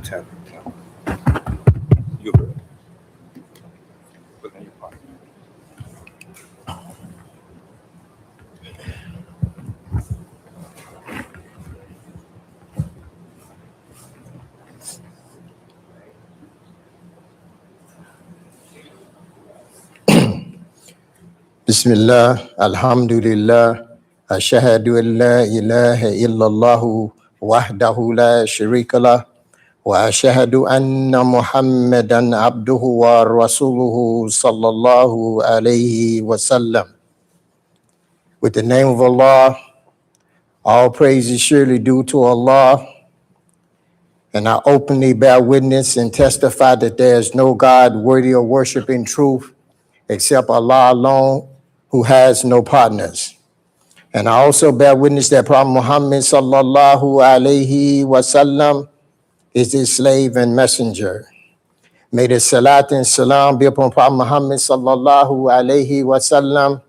Tap, tap. You good. Look in your pocket. بسم الله الحمد لله أشهد أن لا إله إلا الله وحده لا شريك له وأشهد أن محمدا عبده ورسوله صلى الله عليه وسلم. With the name of Allah, all praise is surely due to Allah, and I openly bear witness and testify that there is no God worthy of worship in truth except Allah alone, who has no partners. And I also bear witness that Prophet Muhammad sallallahu alaihi wasallam is his slave and messenger. May the salat and salam be upon Prophet Muhammad sallallahu alaihi wasallam,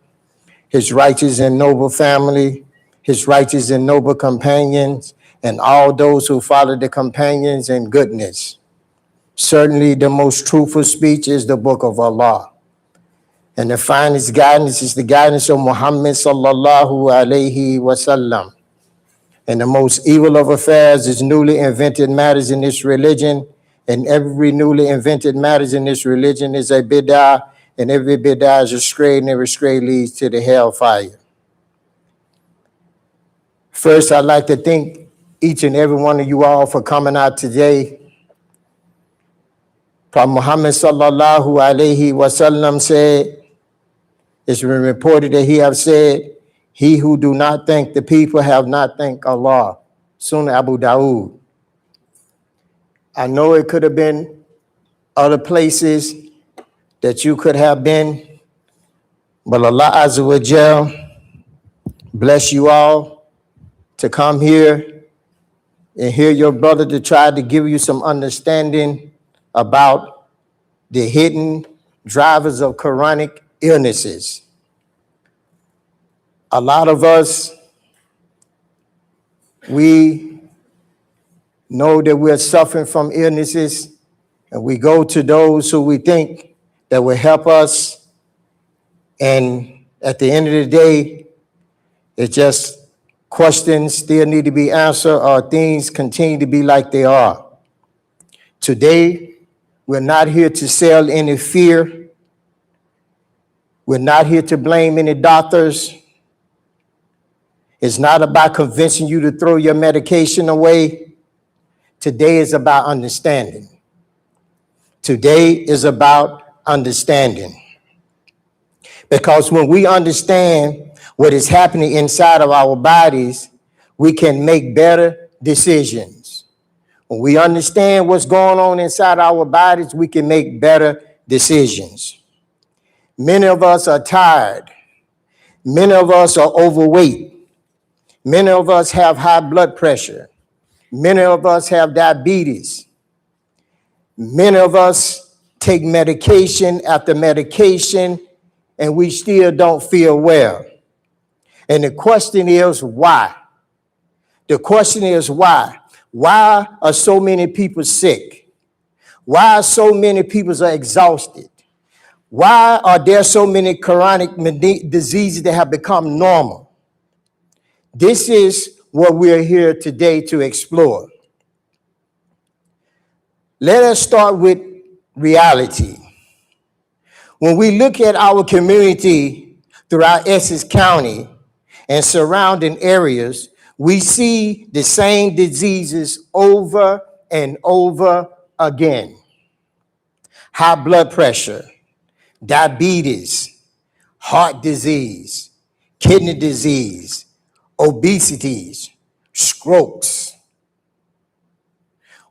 his righteous and noble family, his righteous and noble companions, and all those who follow the companions in goodness. Certainly the most truthful speech is the book of Allah. And the finest guidance is the guidance of Muhammad sallallahu alaihi wasallam. And the most evil of affairs is newly invented matters in this religion. And every newly invented matters in this religion is a bid'ah, and every bid'ah is a stray, and every stray leads to the hellfire. First, I'd like to thank each and every one of you all for coming out today. Prophet Muhammad sallallahu alaihi wasallam said, it's been reported that he have said, he who do not thank the people have not thanked Allah. Sunnah Abu Dawood. I know it could have been other places that you could have been, but Allah Azza wa Jal bless you all to come here and hear your brother to try to give you some understanding about the hidden drivers of Quranic illnesses. A lot of us, we know that we're suffering from illnesses, and we go to those who we think that will help us. And at the end of the day, it's just questions still need to be answered, or things continue to be like they are. Today, we're not here to sell any fear. We're not here to blame any doctors. It's not about convincing you to throw your medication away. Today is about understanding. Today is about understanding. Because when we understand what is happening inside of our bodies, we can make better decisions. When we understand what's going on inside our bodies, we can make better decisions. Many of us are tired. Many of us are overweight. Many of us have high blood pressure. Many of us have diabetes. Many of us take medication after medication, and we still don't feel well. And the question is why? The question is why? Why are so many people sick? Why are so many people are exhausted? Why are there so many chronic diseases that have become normal? This is what we're here today to explore. Let us start with reality. When we look at our community throughout Essex County and surrounding areas, we see the same diseases over and over again. High blood pressure, diabetes, heart disease, kidney disease, obesities, strokes.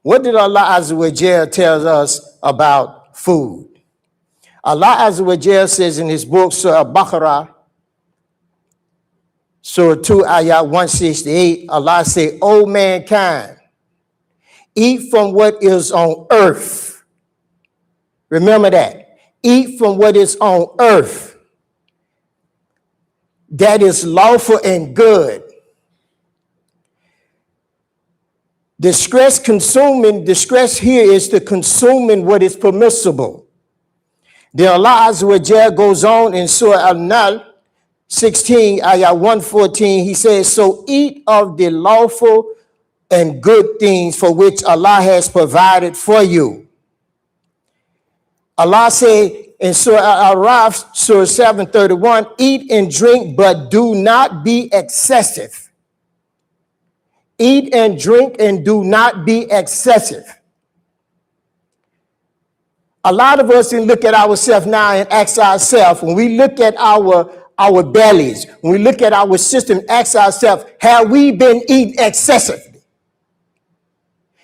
What did Allah Azza wa Jal tell us about food? Allah Azza wa Jal says in his book, Surah Al-Baqarah, Surah 2, Ayah 168, Allah said, O mankind, eat from what is on earth. Remember that. Eat from what is on earth. That is lawful and good. Distress here is the consuming what is permissible. The Allah Azza wa Jal goes on in Surah Al-Nahl 16, ayah 114, he says, so eat of the lawful and good things for which Allah has provided for you. Allah said in Surah Al-Araf, Surah 731, eat and drink, but do not be excessive. Eat and drink and do not be excessive. A lot of us can look at ourselves now and ask ourselves, when we look at our bellies, when we look at our system, ask ourselves, have we been eating excessively?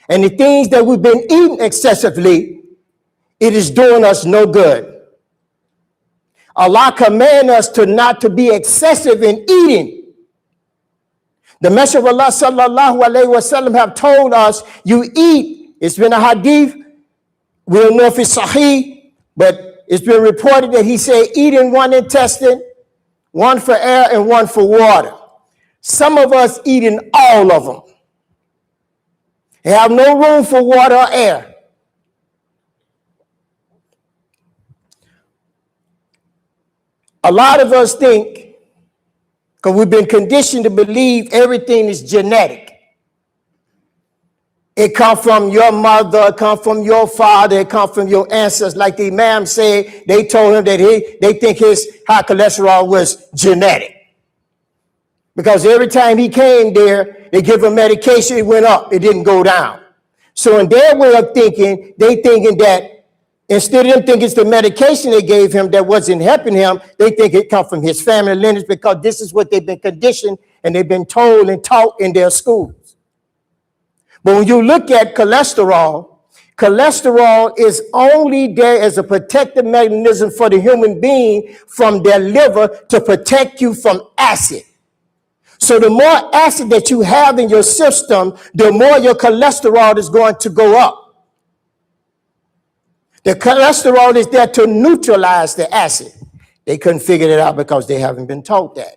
And the things that we've been eating excessively, it is doing us no good. Allah commands us to not to be excessive in eating. The Messenger of Allah sallallahu alaihi wasallam have told us, you eat. It's been a hadith. We don't know if it's sahih, but it's been reported that he said, eat in one intestine, one for air and one for water. Some of us eat in all of them. They have no room for water or air. A lot of us think, because we've been conditioned to believe everything is genetic. It comes from your mother, it comes from your father, it comes from your ancestors. Like the Imam said, they told him that they think his high cholesterol was genetic. Because every time he came there, they give him medication, it went up, it didn't go down. So in their way of thinking, they thinking that instead of them thinking it's the medication they gave him that wasn't helping him, they think it comes from his family lineage because this is what they've been conditioned and they've been told and taught in their schools. But when you look at cholesterol, cholesterol is only there as a protective mechanism for the human being from their liver to protect you from acid. So the more acid that you have in your system, the more your cholesterol is going to go up. The cholesterol is there to neutralize the acid. They couldn't figure it out because they haven't been taught that.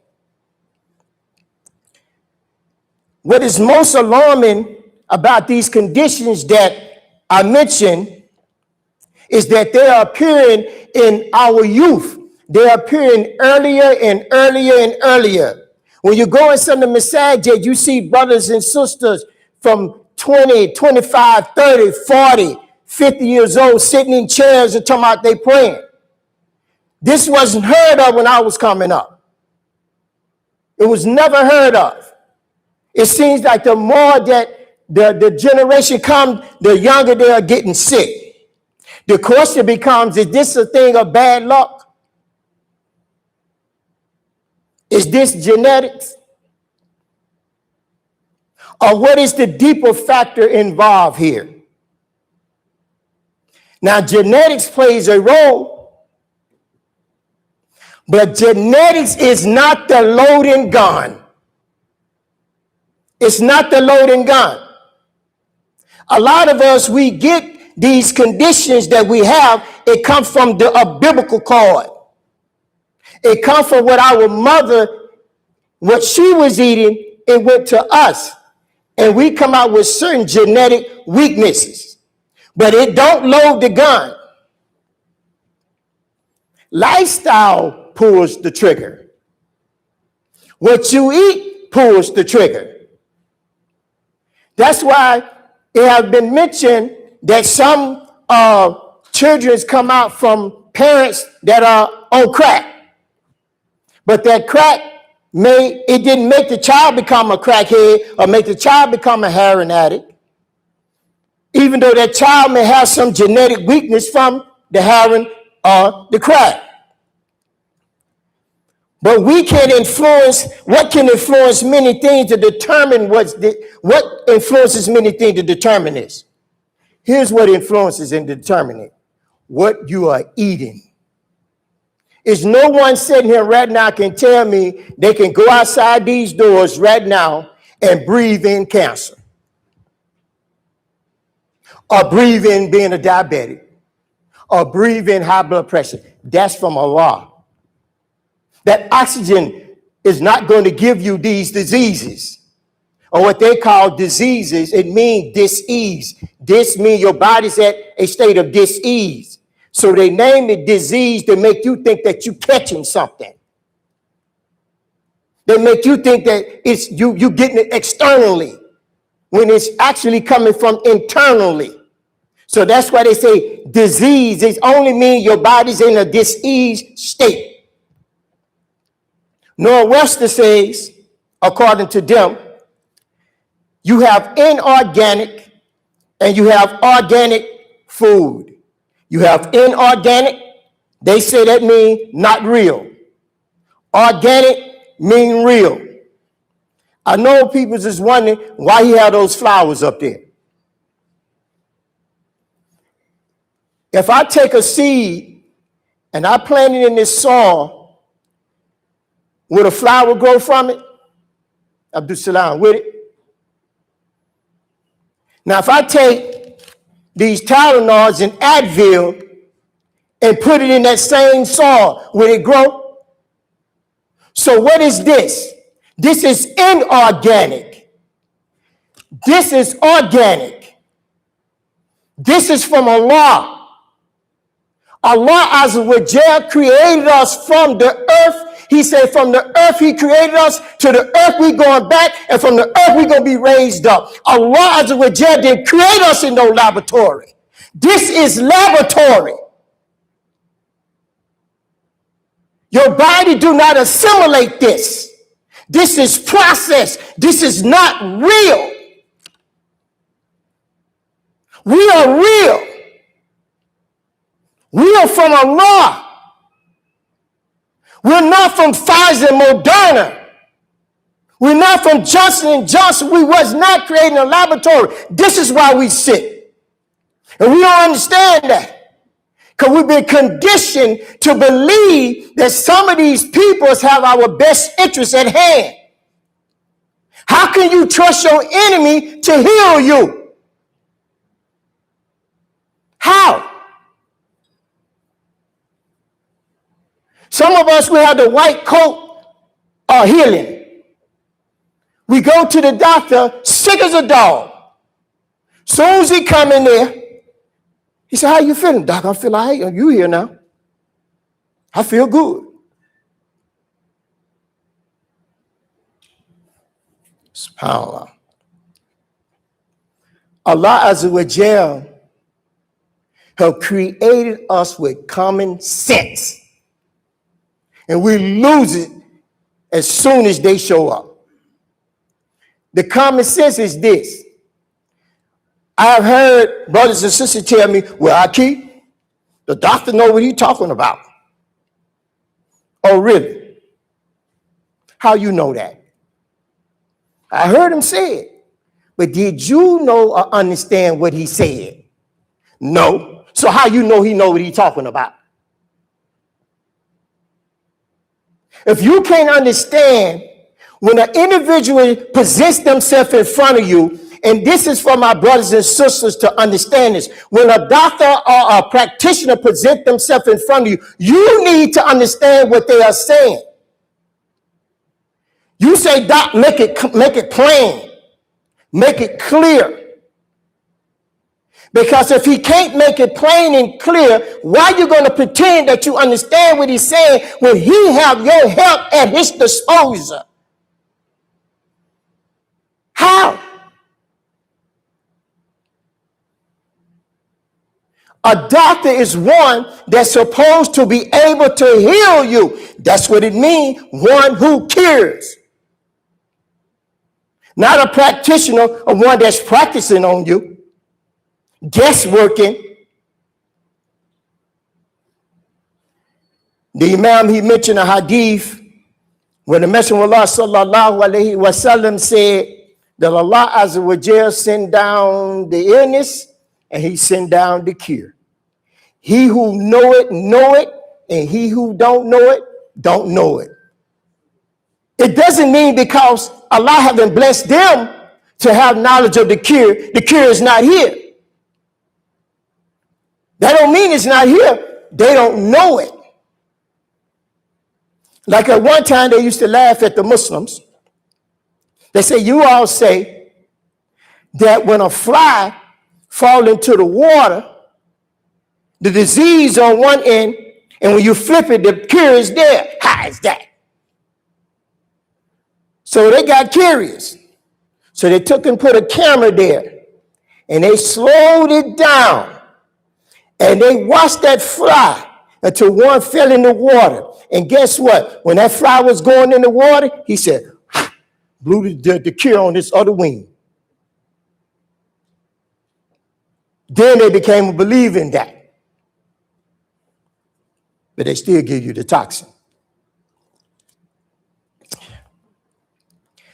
What is most alarming about these conditions that I mentioned is that they are appearing in our youth. They are appearing earlier and earlier and earlier. When you go in some of the masajid, you see brothers and sisters from 20, 25, 30, 40, 50 years old sitting in chairs and talking about they praying. This wasn't heard of when I was coming up. It was never heard of. It seems like the more that the generation comes, the younger they are getting sick. The question becomes, is this a thing of bad luck? Is this genetics? Or what is the deeper factor involved here? Now, genetics plays a role, but genetics is not the loading gun. It's not the loading gun. A lot of us, we get these conditions that we have, it comes from the umbilical cord. It comes from what our mother, what she was eating, it went to us. And we come out with certain genetic weaknesses. But it don't load the gun. Lifestyle pulls the trigger. What you eat pulls the trigger. That's why it has been mentioned that some children come out from parents that are on crack. But that crack it didn't make the child become a crackhead or make the child become a heroin addict. Even though that child may have some genetic weakness from the heroin or the crack. But we can influence, what can influence many things to determine what influences many things to determine this. Here's what influences and determining it. What you are eating. Is no one sitting here right now can tell me they can go outside these doors right now and breathe in cancer. Or breathe in being a diabetic. Or breathe in high blood pressure. That's from Allah. That oxygen is not going to give you these diseases. or what they call diseases, it means dis-ease. This means your body's at a state of dis-ease. So they name it disease to make you think that you're catching something. They make you think that it's you getting it externally when it's actually coming from internally. So that's why they say disease. It only means your body's in a dis-ease state. Northwestern says, according to them, you have inorganic and you have organic food. You have inorganic, they say that means not real. Organic mean real. I know people just wondering why he had those flowers up there. If I take a seed and I plant it in this soil, will a flower grow from it? Abdul Salam, with it? Now, if I take these Tylenols and Advil and put it in that same soil, will it grow? So what is this? This is inorganic. This is organic. This is from Allah. Allah Azza wa Jal created us from the earth. He said from the earth he created us, to the earth we going back, and from the earth we going to be raised up. Allah Azza wa Jal didn't create us in no laboratory. This is laboratory. Your body do not assimilate this. This is process. This is not real. We are real. We are from Allah. We're not from Pfizer and Moderna. We're not from Johnson & Johnson. We was not created in a laboratory. This is why we sick. And we don't understand that. Because we've been conditioned to believe that some of these peoples have our best interests at hand. How can you trust your enemy to heal you? How? Some of us, we have the white coat of healing. We go to the doctor, sick as a dog. Soon as he come in there, he said, how you feeling, doc? I feel like, hey, you here now. I feel good. SubhanAllah. Allah Azza wa Jal have created us with common sense. And we lose it as soon as they show up. The common sense is this. I have heard brothers and sisters tell me, well, Aki, the doctor know what he's talking about. Oh, really? How you know that? I heard him say it. But did you know or understand what he said? No. So how you know he know what he's talking about? If you can't understand when an individual presents themselves in front of you, and this is for my brothers and sisters to understand this, when a doctor or a practitioner present themselves in front of you, you need to understand what they are saying. You say, doc, make it plain, make it clear. Because if he can't make it plain and clear, why are you going to pretend that you understand what he's saying when he have your help at his disposal? How? A doctor is one that's supposed to be able to heal you. That's what it means, one who cures. Not a practitioner or one that's practicing on you. Guessworking. The Imam, he mentioned a hadith when the Messenger of Allah sallallahu alaihi wasallam said that Allah Azza wa Jal sent down the illness and he sent down the cure. He who know it, and he who don't know it. It doesn't mean because Allah hasn't blessed them to have knowledge of the cure is not here. That don't mean it's not here. They don't know it. Like at one time they used to laugh at the Muslims They say, you all say that when a fly falls into the water, the disease on one end, and when you flip it, the cure is there. How is that? So they got curious. So they took and put a camera there, and they slowed it down, and they watched that fly until one fell in the water. And guess what? When that fly was going in the water, he said, blew the cure on this other wing. Then they became a believer in that. But they still give you the toxin.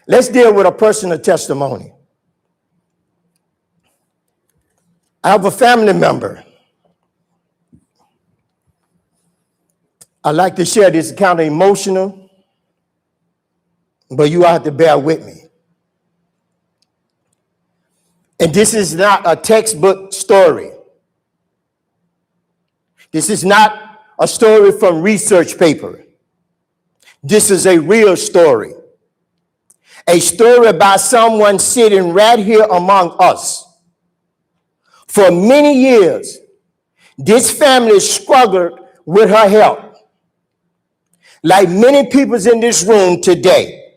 Let's deal with a personal testimony. I have a family member. I like to share this kind of emotional, but you have to bear with me. And this is not a textbook story. This is not a story from research paper. This is a real story. A story about someone sitting right here among us. For many years, this family struggled with her health. Like many people in this room today,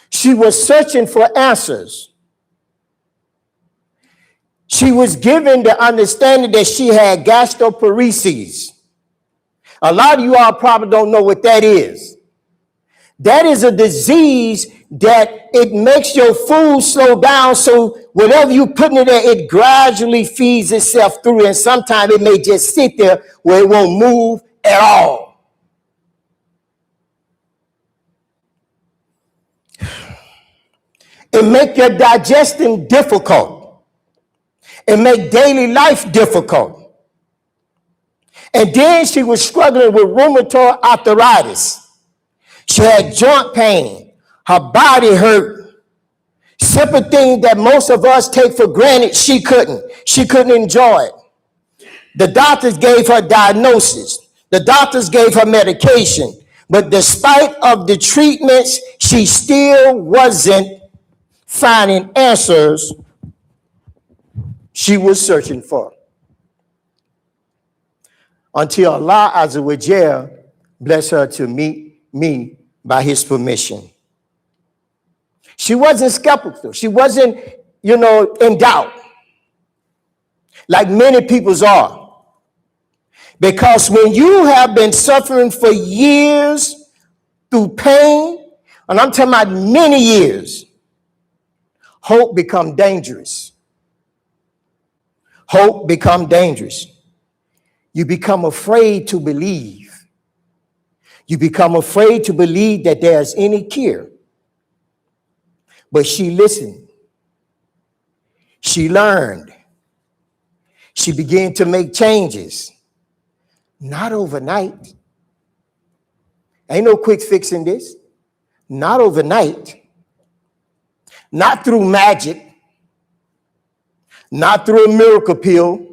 she was searching for answers. She was given the understanding that she had gastroparesis. A lot of you all probably don't know what that is. That is a disease that it makes your food slow down, so whatever you put in there, it gradually feeds itself through, and sometimes it may just sit there where it won't move at all. It make your digestion difficult. It make daily life difficult. And then she was struggling with rheumatoid arthritis. She had joint pain. Her body hurt. Simple things that most of us take for granted, she couldn't. She couldn't enjoy it. The doctors gave her diagnosis. The doctors gave her medication. But despite of the treatments, she still wasn't finding answers she was searching for. Until Allah Azza wa Jal blessed her to meet me by his permission. She wasn't skeptical. She wasn't, in doubt. Like many people are. Because when you have been suffering for years through pain, and I'm talking about many years, hope becomes dangerous. Hope becomes dangerous. You become afraid to believe. You become afraid to believe that there's any cure. But she listened. She learned. She began to make changes. Not overnight. Ain't no quick fix in this. Not overnight. Not through magic. Not through a miracle pill.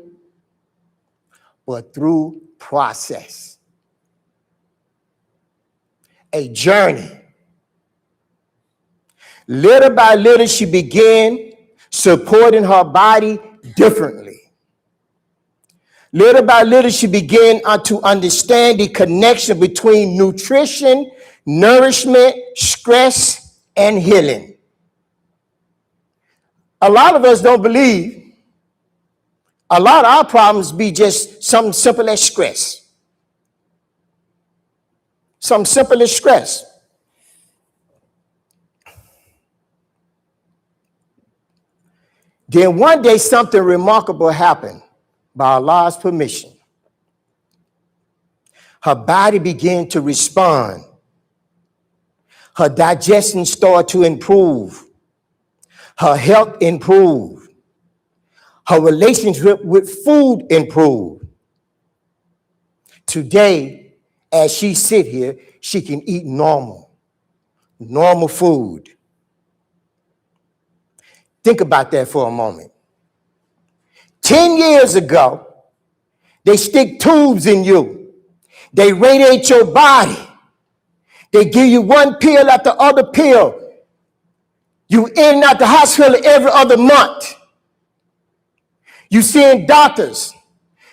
But through process. A journey. Little by little, she began supporting her body differently. Little by little, she began to understand the connection between nutrition, nourishment, stress, and healing. A lot of us don't believe. A lot of our problems be just something simple as stress. Something simple as stress. Then one day something remarkable happened by Allah's permission. Her body began to respond. Her digestion started to improve. Her health improved. Her relationship with food improved. Today, as she sits here, she can eat normal food. Think about that for a moment. 10 years ago, they stick tubes in you. They radiate your body. They give you one pill after other pill. You in and out the hospital every other month. You seeing doctors.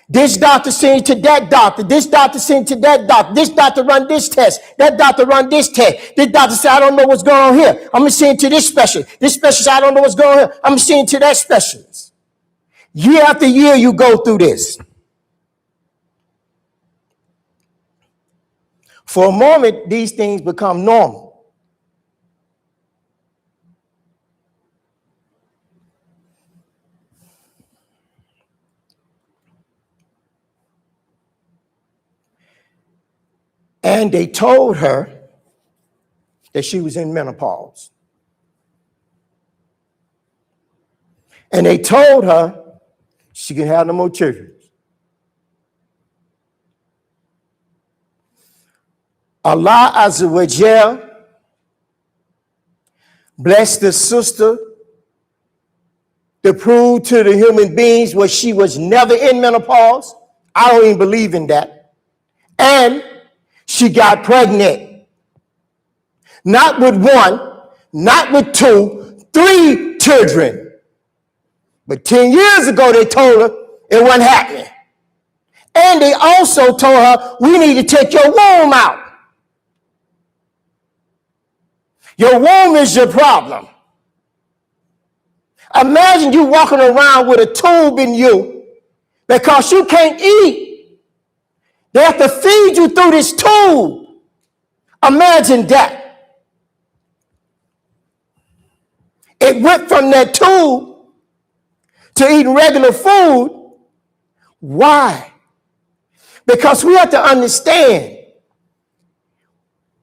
This doctor sent you to that doctor. This doctor sent you to that doctor. This doctor run this test. That doctor run this test. This doctor said, I don't know what's going on here. I'm going to send you to this specialist. This specialist, I don't know what's going on here. I'm going to send you to that specialist. Year after year, you go through this. For a moment, these things become normal. And they told her that she was in menopause. And they told her she can have no more children. Allah Azza wa Jal blessed the sister to prove to the human beings what she was never in menopause. I don't even believe in that. And she got pregnant. Not with one, not with two, 3 children. But 10 years ago, they told her it wasn't happening. And they also told her, we need to take your womb out. Your womb is your problem. Imagine you walking around with a tube in you because you can't eat. They have to feed you through this tube. Imagine that. It went from that tube to eating regular food. Why? Because we have to understand,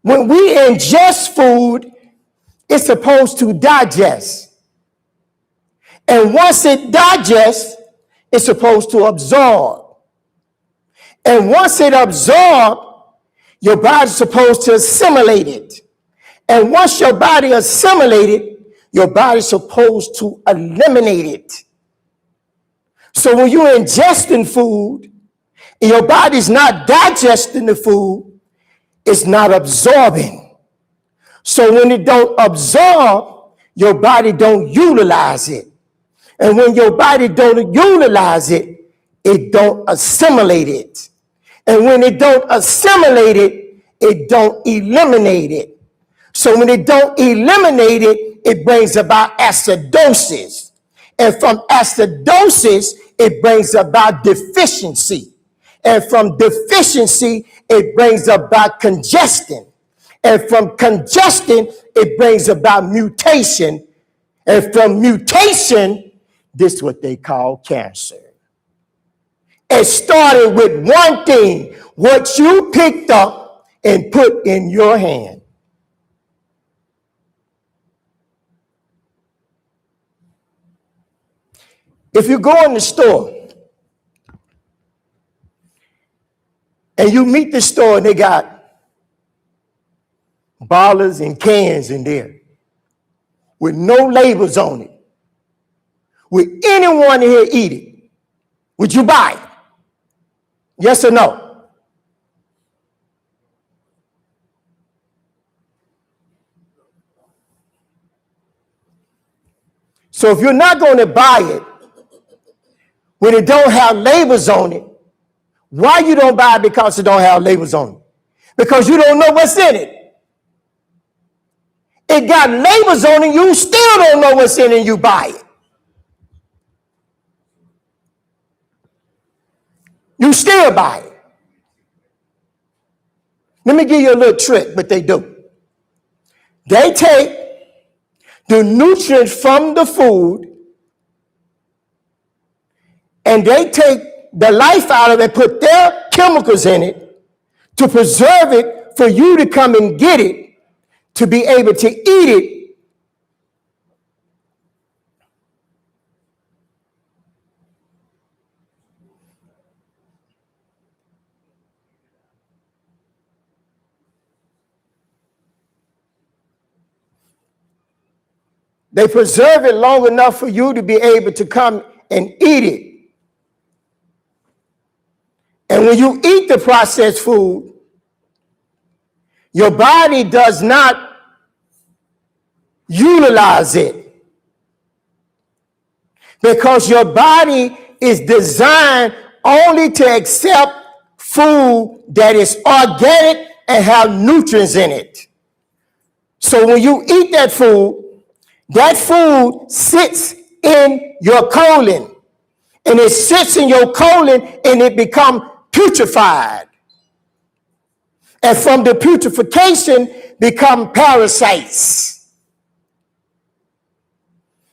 when we ingest food, it's supposed to digest. And once it digests, it's supposed to absorb. And once it absorbs, your body's supposed to assimilate it. And once your body assimilates it, your body's supposed to eliminate it. So when you're ingesting food and your body's not digesting the food, it's not absorbing. So when it don't absorb, your body don't utilize it. And when your body don't utilize it, it don't assimilate it. And when it don't assimilate it, it don't eliminate it. So when it don't eliminate it, it brings about acidosis. And from acidosis, it brings about deficiency. And from deficiency, it brings about congestion. And from congestion, it brings about mutation. And from mutation, this is what they call cancer. It started with one thing, what you picked up and put in your hand. If you go in the store and you meet the store and they got bottles and cans in there with no labels on it, would anyone here eat it? Would you buy it? Yes or no? So if you're not going to buy it when it don't have labels on it, why you don't buy it? Because it don't have labels on it? Because you don't know what's in it. It got labels on it, you still don't know what's in it, and you buy it. You still buy it. Let me give you a little trick, but they do. They take the nutrients from the food and they take the life out of it, put their chemicals in it to preserve it for you to come and get it, to be able to eat it. They preserve it long enough for you to be able to come and eat it. And when you eat the processed food, your body does not utilize it. Because your body is designed only to accept food that is organic and have nutrients in it. So when you eat that food sits in your colon. And it sits in your colon and it becomes putrefied. And from the putrefaction become parasites.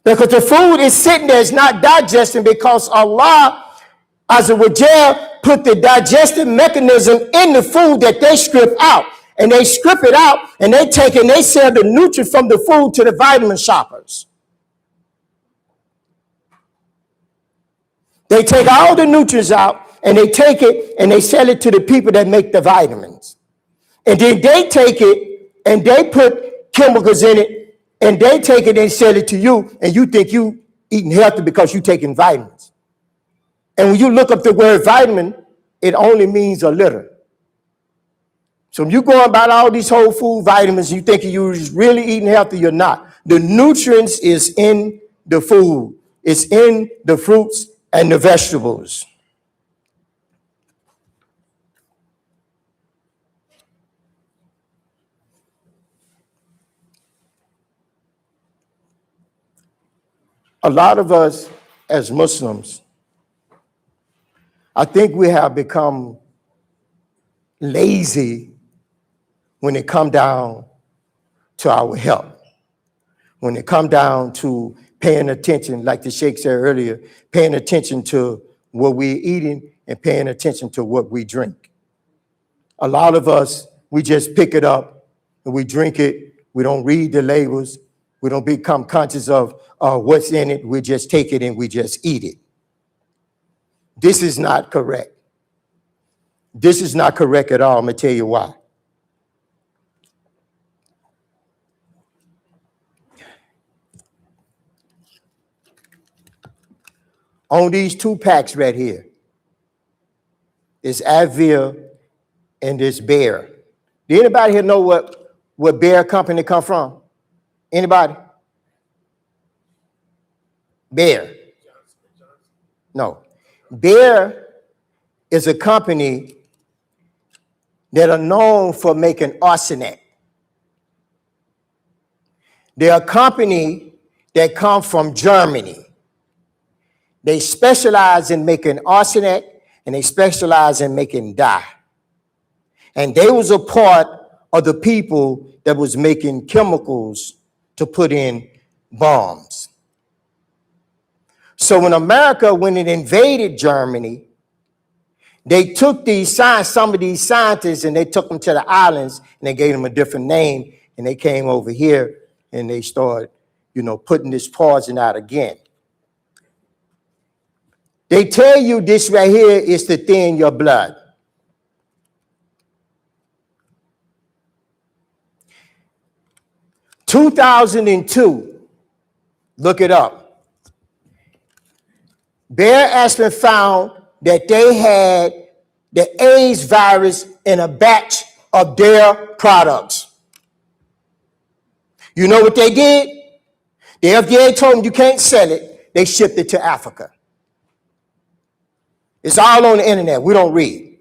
Because the food is sitting there, it's not digesting, because Allah, Azza wa Jal, put the digestive mechanism in the food that they strip out. And they strip it out and they take and they sell the nutrient from the food to the vitamin shoppers. They take all the nutrients out and they take it and they sell it to the people that make the vitamins. And then they take it and they put chemicals in it and they take it and sell it to you, and you think you eating healthy because you taking vitamins. And when you look up the word vitamin, it only means a little. So if you're going about all these whole food vitamins, you think you're really eating healthy, you're not. The nutrients is in the food. It's in the fruits and the vegetables. A lot of us as Muslims, I think we have become lazy when it come down to our health. When it come down to paying attention, like the Sheikh said earlier, paying attention to what we're eating and paying attention to what we drink. A lot of us, we just pick it up and we drink it. We don't read the labels. We don't become conscious of what's in it. We just take it and we just eat it. This is not correct. This is not correct at all. I'm going to tell you why. On these 2 packs right here, it's Advil and this Bayer. Do anybody here know what Bayer company come from? Anybody? Bayer. No. Bayer is a company that are known for making arsenic. They're a company that come from Germany. They specialize in making arsenic and they specialize in making dye. And they was a part of the people that was making chemicals to put in bombs. So when America, when it invaded Germany, they took some of these scientists and they took them to the islands and they gave them a different name, and they came over here and they started, putting this poison out again. They tell you this right here is to thin your blood. In 2002, look it up. Bayer Aspen found that they had the AIDS virus in a batch of their products. You know what they did? The FDA told them you can't sell it. They shipped it to Africa. It's all on the internet. We don't read.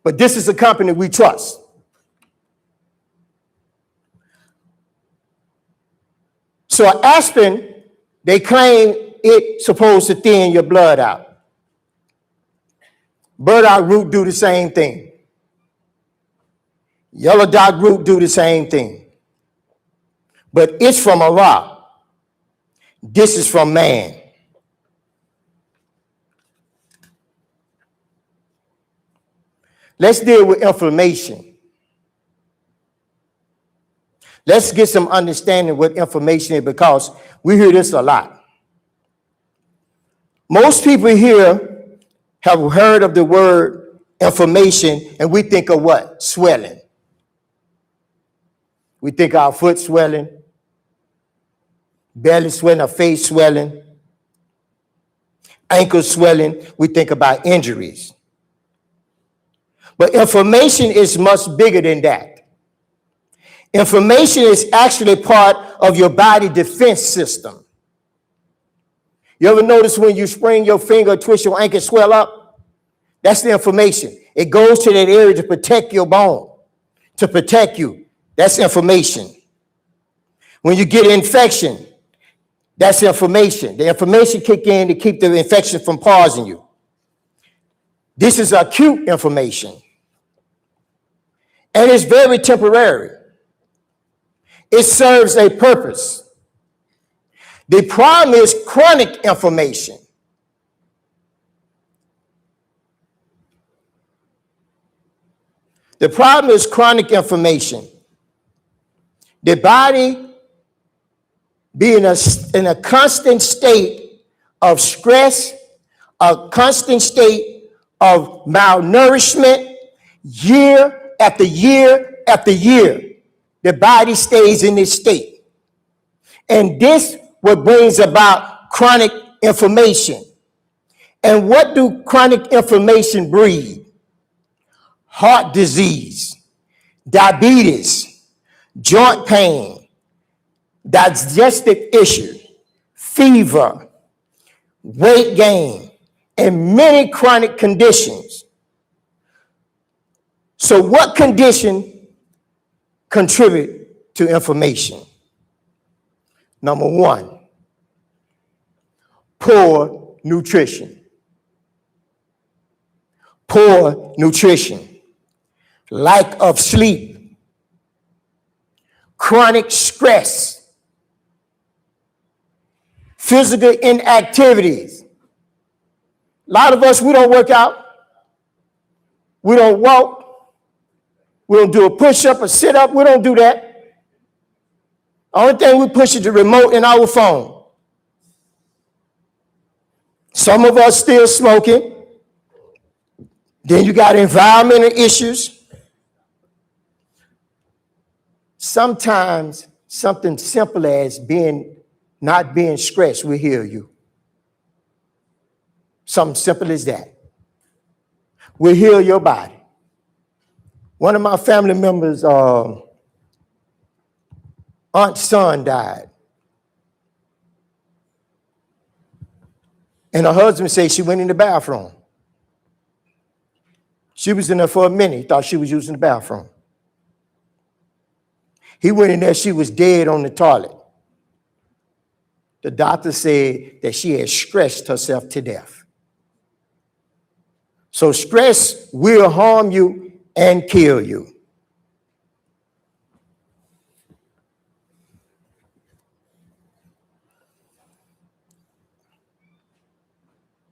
But this is a company we trust. So Aspen, they claim it's supposed to thin your blood out. Burdock root do the same thing. Yellow dot root do the same thing. But it's from Allah. This is from man. Let's deal with inflammation. Let's get some understanding what inflammation is, because we hear this a lot. Most people here have heard of the word inflammation, and we think of what? Swelling. We think our foot swelling, belly swelling, our face swelling, ankle swelling. We think about injuries. But inflammation is much bigger than that. Inflammation is actually part of your body defense system. You ever notice when you sprain your finger, twist your ankle, swell up? That's the inflammation. It goes to that area to protect your bone, to protect you. That's inflammation. When you get an infection, that's inflammation. The inflammation kick in to keep the infection from pausing you. This is acute inflammation. And it's very temporary. It serves a purpose. The problem is chronic inflammation. The problem is chronic inflammation. The body being in a constant state of stress, a constant state of malnourishment, year after year after year. The body stays in this state. And this what brings about chronic inflammation. And what do chronic inflammation breed? Heart disease, diabetes, joint pain, digestive issues, fever, weight gain, and many chronic conditions. So what condition contribute to inflammation? Number one, poor nutrition. Poor nutrition, lack of sleep, chronic stress, physical inactivities. A lot of us, we don't work out, we don't walk, we don't do a push-up, a sit-up, we don't do that. Only thing we push is the remote in our phone. Some of us still smoking. Then you got environmental issues. Sometimes something simple as not being stressed will heal you. Something simple as that will heal your body. One of my family members, aunt's son died. And her husband said she went in the bathroom. She was in there for a minute, thought she was using the bathroom. He went in there, she was dead on the toilet. The doctor said that she had stressed herself to death. So stress will harm you and kill you.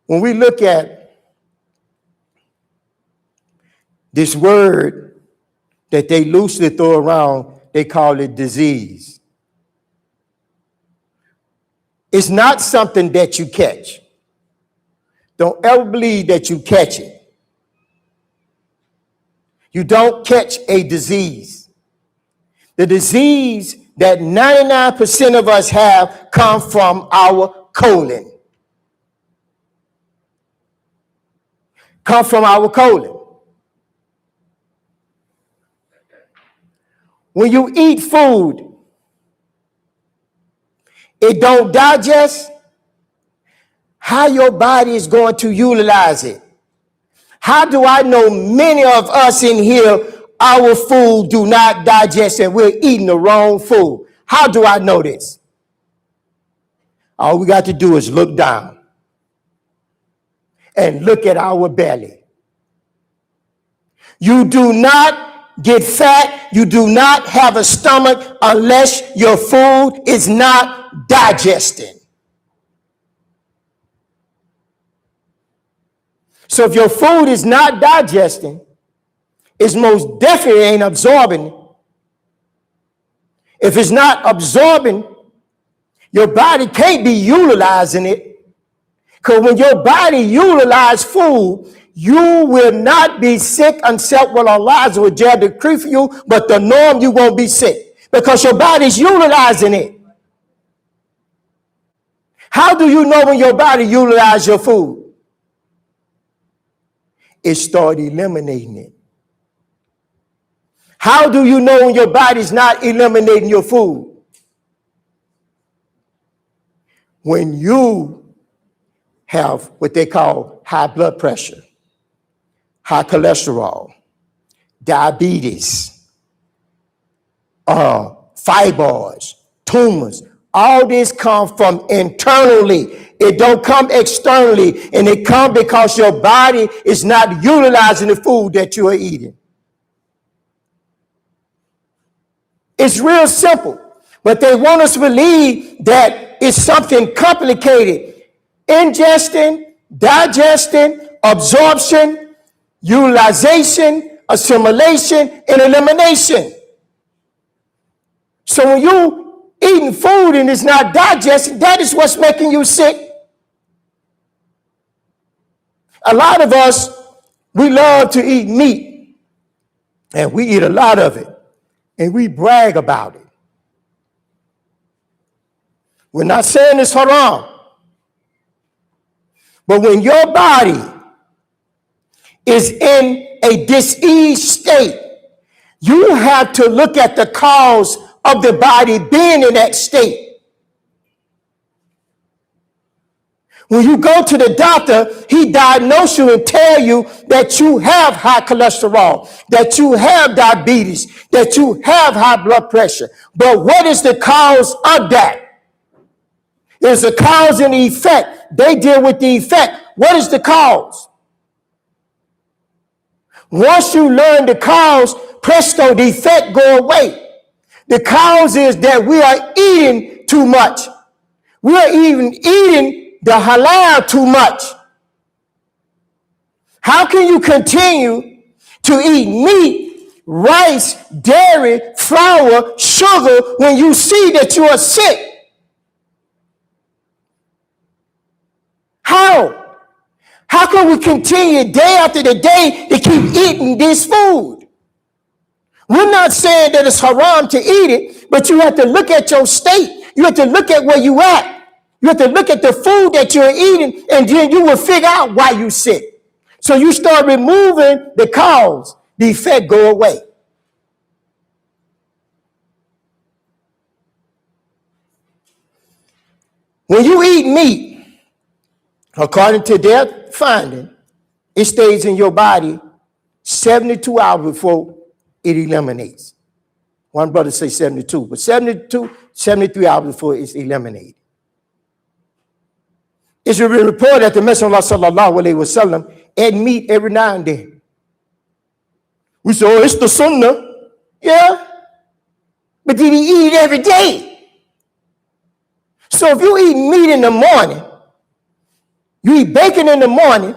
When we look at this word that they loosely throw around, they call it disease. It's not something that you catch. Don't ever believe that you catch it. You don't catch a disease. The disease that 99% of us have come from our colon. Come from our colon. When you eat food, it don't digest. How your body is going to utilize it? How do I know many of us in here, our food do not digest and we're eating the wrong food? How do I know this? All we got to do is look down and look at our belly. You do not get fat, you do not have a stomach unless your food is not digesting. So if your food is not digesting, it's most definitely ain't absorbing. If it's not absorbing, your body can't be utilizing it. Because when your body utilizes food, you will not be sick except what Allah will decree for you, but the norm, you won't be sick because your body's utilizing it. How do you know when your body utilizes your food? It started eliminating it. How do you know when your body's not eliminating your food? When you have what they call high blood pressure, high cholesterol, diabetes, fibroids, tumors. All this comes from internally. It don't come externally, and it comes because your body is not utilizing the food that you are eating. It's real simple, but they want us to believe that it's something complicated. Ingesting, digesting, absorption, utilization, assimilation, and elimination. So when you eating food and it's not digested, that is what's making you sick. A lot of us, we love to eat meat, and we eat a lot of it, and we brag about it. We're not saying it's haram, but when your body is in a diseased state, you have to look at the cause of the body being in that state. When you go to the doctor, he diagnoses you and tell you that you have high cholesterol, that you have diabetes, that you have high blood pressure. But what is the cause of that? There's a cause and the effect. They deal with the effect. What is the cause? Once you learn the cause, presto, the effect go away. The cause is that we are eating too much. We are even eating the halal too much. How can you continue to eat meat, rice, dairy, flour, sugar when you see that you are sick? How? How can we continue day after the day to keep eating this food? We're not saying that it's haram to eat it, but you have to look at your state. You have to look at where you at. You have to look at the food that you're eating, and then you will figure out why you're sick. So you start removing the cause, the effect go away. When you eat meat, according to their finding, it stays in your body 72 hours before it eliminates. One brother say 72, but 73 hours before it's eliminated. It's a report that the Messenger of Allah sallallahu alayhi wa sallam ate meat every now and then. We say, oh, it's the sunnah. Yeah. But did he eat it every day? So if you eat meat in the morning, you eat bacon in the morning,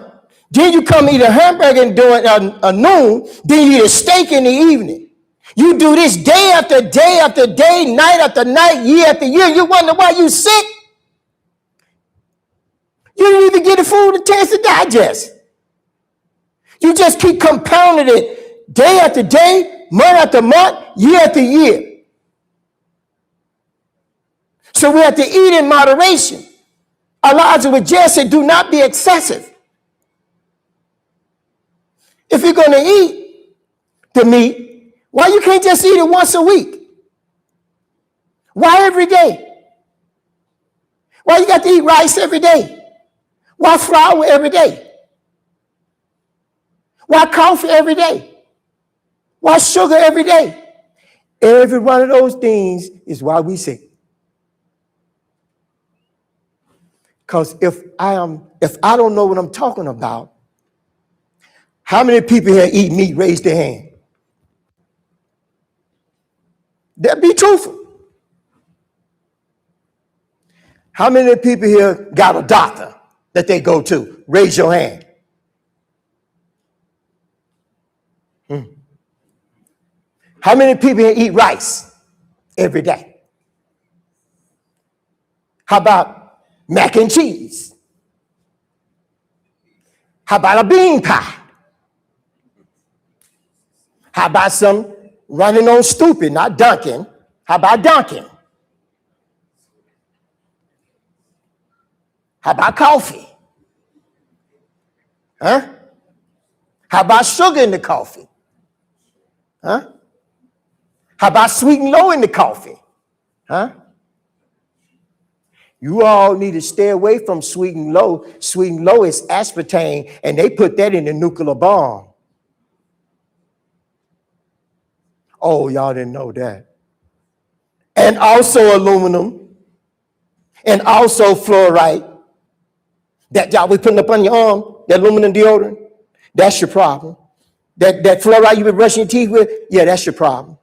then you come eat a hamburger during a noon, then you eat a steak in the evening. You do this day after day after day, night after night, year after year. You wonder why you sick? You didn't even get the food a chance to digest. You just keep compounding it day after day, month after month, year after year. So we have to eat in moderation. Allah Azza wa Jalla said, do not be excessive. If you're going to eat the meat, why you can't just eat it once a week? Why every day? Why you got to eat rice every day? Why flour every day? Why coffee every day? Why sugar every day? Every one of those things is why we sick. Because if I don't know what I'm talking about, how many people here eat meat? Raise their hand. That be truthful. How many people here got a doctor that they go to? Raise your hand. How many people here eat rice every day? How about mac and cheese? How about a bean pie? How about some running on stupid, not dunking? How about dunking? How about coffee? Huh? How about sugar in the coffee? Huh? How about sweet and low in the coffee? Huh? You all need to stay away from sweet and low. Sweet and low is aspartame, and they put that in the nuclear bomb. Oh, y'all didn't know that. And also aluminum, and also fluoride. That y'all be putting up on your arm, that aluminum deodorant, that's your problem. That fluoride you been brushing your teeth with, yeah, that's your problem.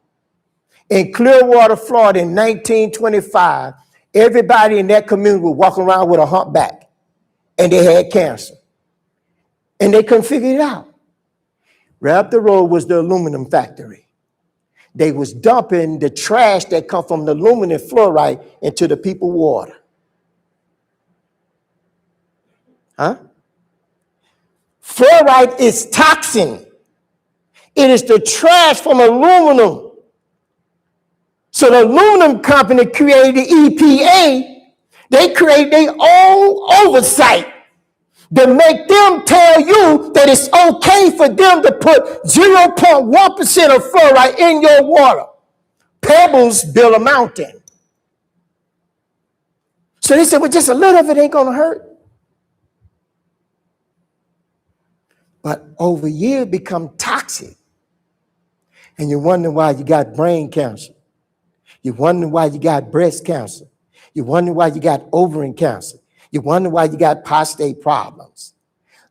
In Clearwater, Florida, in 1925, everybody in that community was walking around with a humpback, and they had cancer. And they couldn't figure it out. Right up the road was the aluminum factory. They was dumping the trash that come from the aluminum fluoride into the people's water. Huh? Fluoride is toxin. It is the trash from aluminum. So the aluminum company created the EPA. They create their own oversight to make them tell you that it's okay for them to put 0.1% of fluoride in your water. Pebbles build a mountain. So they said, well, just a little of it ain't going to hurt. But over years become toxic. And you wonder why you got brain cancer. You wonder why you got breast cancer. You wonder why you got ovarian cancer. You wonder why you got prostate problems.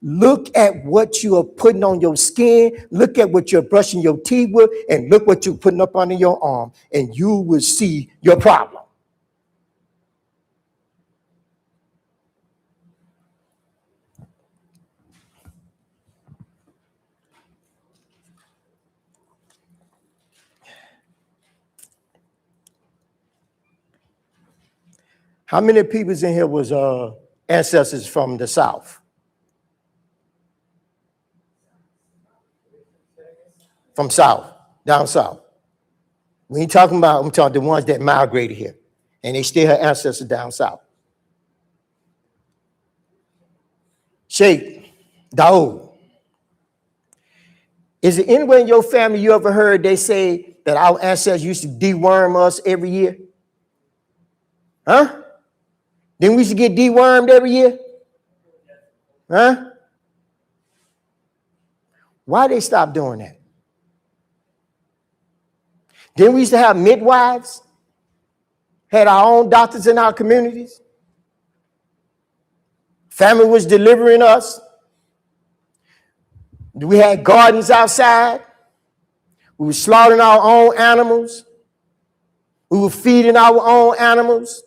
Look at what you are putting on your skin. Look at what you're brushing your teeth with. And look what you're putting up under your arm. And you will see your problem. How many people in here was ancestors from the South? From South, down South. We ain't talking about, I'm talking the ones that migrated here, and they still have ancestors down South. Sheikh Daoud. Is it anywhere in your family you ever heard they say that our ancestors used to deworm us every year? Huh? Didn't we used to get dewormed every year? Huh? Why they stop doing that? Didn't we used to have midwives? Had our own doctors in our communities? Family was delivering us. We had gardens outside. We were slaughtering our own animals. We were feeding our own animals.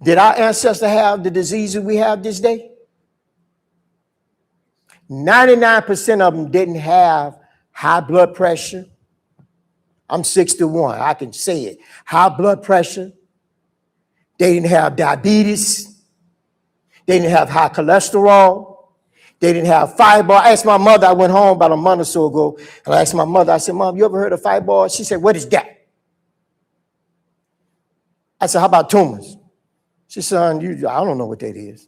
Did our ancestors have the diseases we have this day? 99% of them didn't have high blood pressure. I'm 61, I can say it. High blood pressure. They didn't have diabetes. They didn't have high cholesterol. They didn't have fibroid. I asked my mother, I went home about a month or so ago, and I asked my mother, I said, Mom, you ever heard of fibroid? She said, what is that? I said, how about tumors? She said, son, I don't know what that is.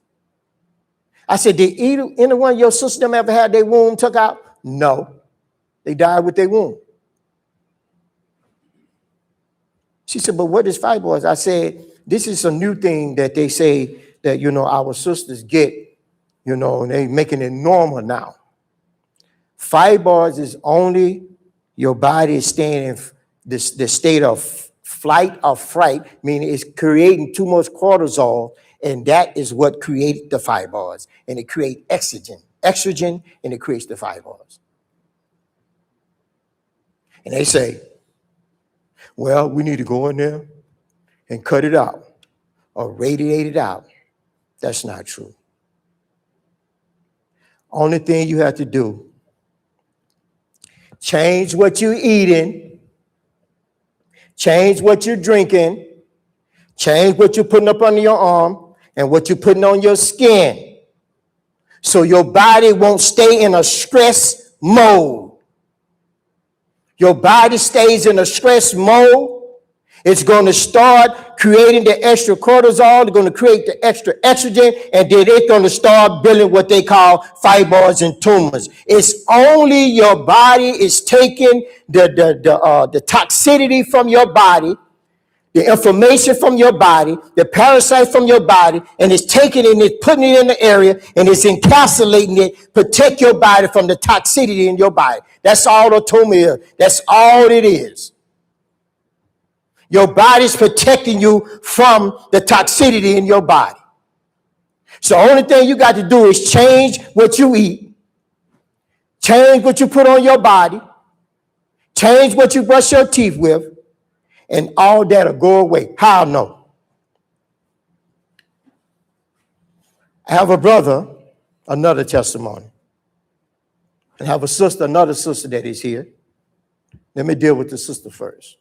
I said, did any one of your sisters ever had their womb took out? No. They died with their womb. She said, but what is fibroids? I said, this is a new thing that they say that, our sisters get, and they making it normal now. Fibroids is only your body is staying in the state of flight or fright, meaning it's creating too much cortisol, and that is what creates the fibroids. And it creates estrogen, and it creates the fibroids. And they say, well, we need to go in there and cut it out or radiate it out. That's not true. Only thing you have to do, change what you're eating, change what you're drinking, change what you're putting up under your arm and what you're putting on your skin, so your body won't stay in a stress mode. Your body stays in a stress mode, It's going to start creating the extra cortisol. They're going to create the extra estrogen, and then it's going to start building what they call fibroids and tumors. It's only your body is taking the toxicity from your body, the inflammation from your body, the parasite from your body, and it's taking it and it's putting it in the area and it's encapsulating it, protect your body from the toxicity in your body. That's all a tumor is. That's all it is. Your body's protecting you from the toxicity in your body. So the only thing you got to do is change what you eat, change what you put on your body, change what you brush your teeth with, and all that'll go away. How? No. I have a brother, another testimony. And I have a sister, another sister that is here. Let me deal with the sister first.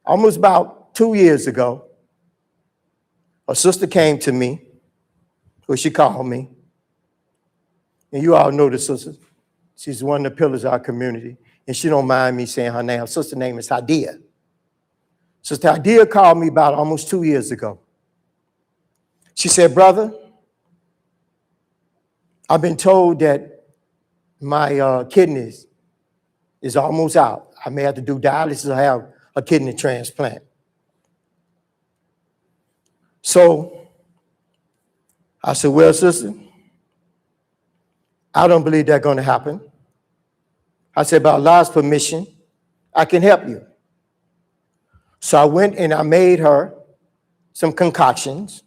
Almost about 2 years ago, a sister came to me, or she called me. And you all know the sister. She's one of the pillars of our community. And she don't mind me saying her name. Her sister's name is Hadia. Sister Hadia called me about almost 2 years ago. She said, brother, I've been told that my kidneys is almost out. I may have to do dialysis or have a kidney transplant. So I said, well, sister, I don't believe that's going to happen. I said, by Allah's permission, I can help you. So I went and I made her some concoctions.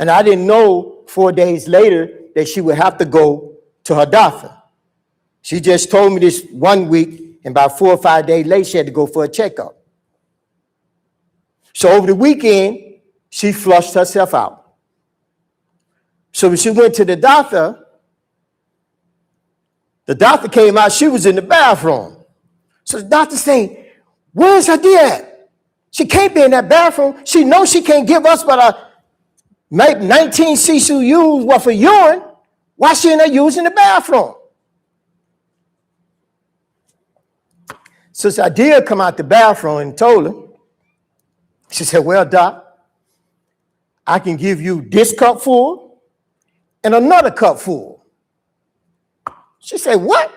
And I didn't know 4 days later that she would have to go to her doctor. She just told me this 1 week, and about 4 or 5 days later, she had to go for a checkup. So over the weekend, she flushed herself out. So when she went to the doctor came out, she was in the bathroom. So the doctor saying, where's her dear at? She can't be in that bathroom. She knows she can't give us but a 19 CCUs worth of urine. Why she in there using the bathroom? So I did come out the bathroom and told her. She said, well, doc, I can give you this cup full and another cup full. She said, what?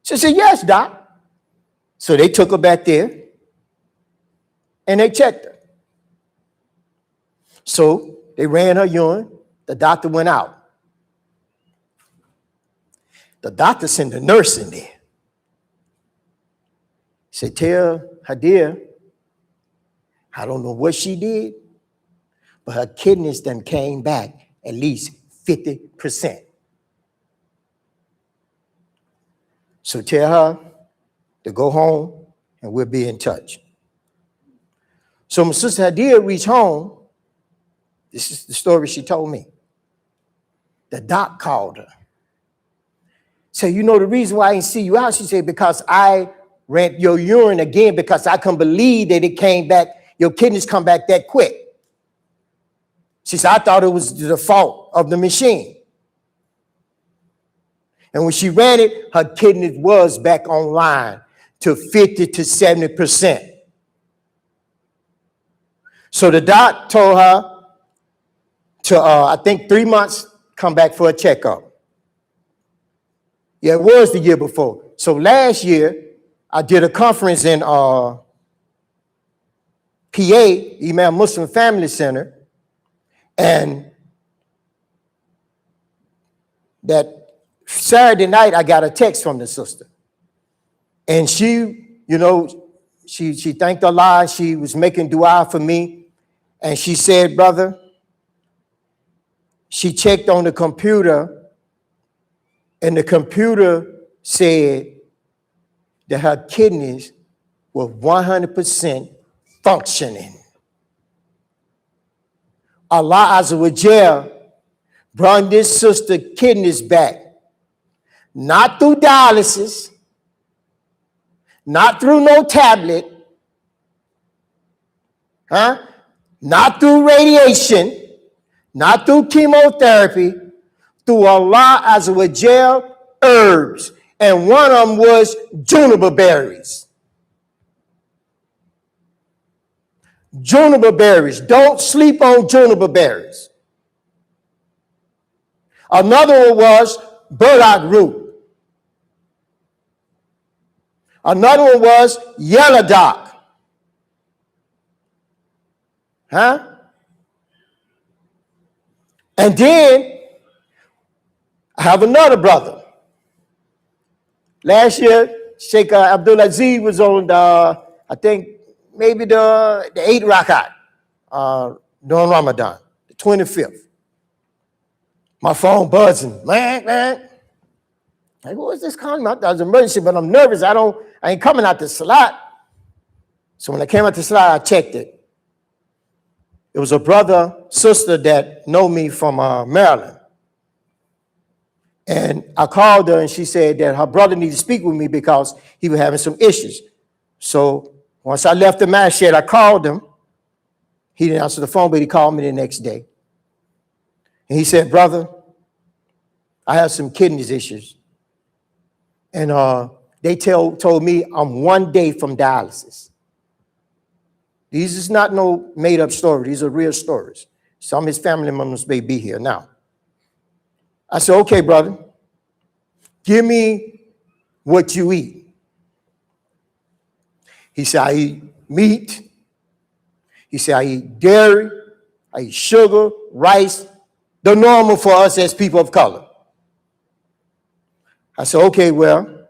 She said, yes, doc. So they took her back there and they checked her. So they ran her urine. The doctor went out. The doctor sent a nurse in there. He said, tell Hadia, I don't know what she did, but her kidneys then came back at least 50%. So tell her to go home and we'll be in touch. So my sister Hadia reached home. This is the story she told me. The doc called her. Said, you know the reason why I didn't see you out? She said, because I ran your urine again because I couldn't believe that it came back, your kidneys come back that quick. She said, I thought it was the fault of the machine. And when she ran it, her kidneys was back online to 50 to 70%. So the doc told her to, I think 3 months, come back for a checkup. Yeah, it was the year before. So last year, I did a conference in PA, Imam Muslim Family Center, and that Saturday night, I got a text from the sister. And she, you know, she thanked Allah. She was making dua for me. And she said, brother, she checked on the computer, and the computer said that her kidneys were 100% functioning. Allah Azza wa Jal brought this sister kidneys back, not through dialysis, not through no tablet, not through radiation, not through chemotherapy, through Allah Azza wa Jal herbs. And one of them was juniper berries. Juniper berries. Don't sleep on juniper berries. Another one was burdock root. Another one was yellow dock. Huh? And then I have another brother. Last year, Sheikh Abdul Aziz was on I think maybe the 8th Rakat during Ramadan, the 25th. My phone buzzing, man. Like, who is this calling me? I thought it was an emergency, but I'm nervous. I ain't coming out to Salat. So when I came out to Salat, I checked it. It was a brother, sister that know me from Maryland. And I called her and she said that her brother needed to speak with me because he was having some issues. So once I left the mass shed, I called him. He didn't answer the phone, but he called me the next day. And he said, brother, I have some kidneys issues. And they told me I'm 1 day from dialysis. These is not no made-up story. These are real stories. Some of his family members may be here now. I said, okay, brother, give me what you eat. He said, I eat meat. He said, I eat dairy. I eat sugar, rice, the normal for us as people of color. I said, okay, well,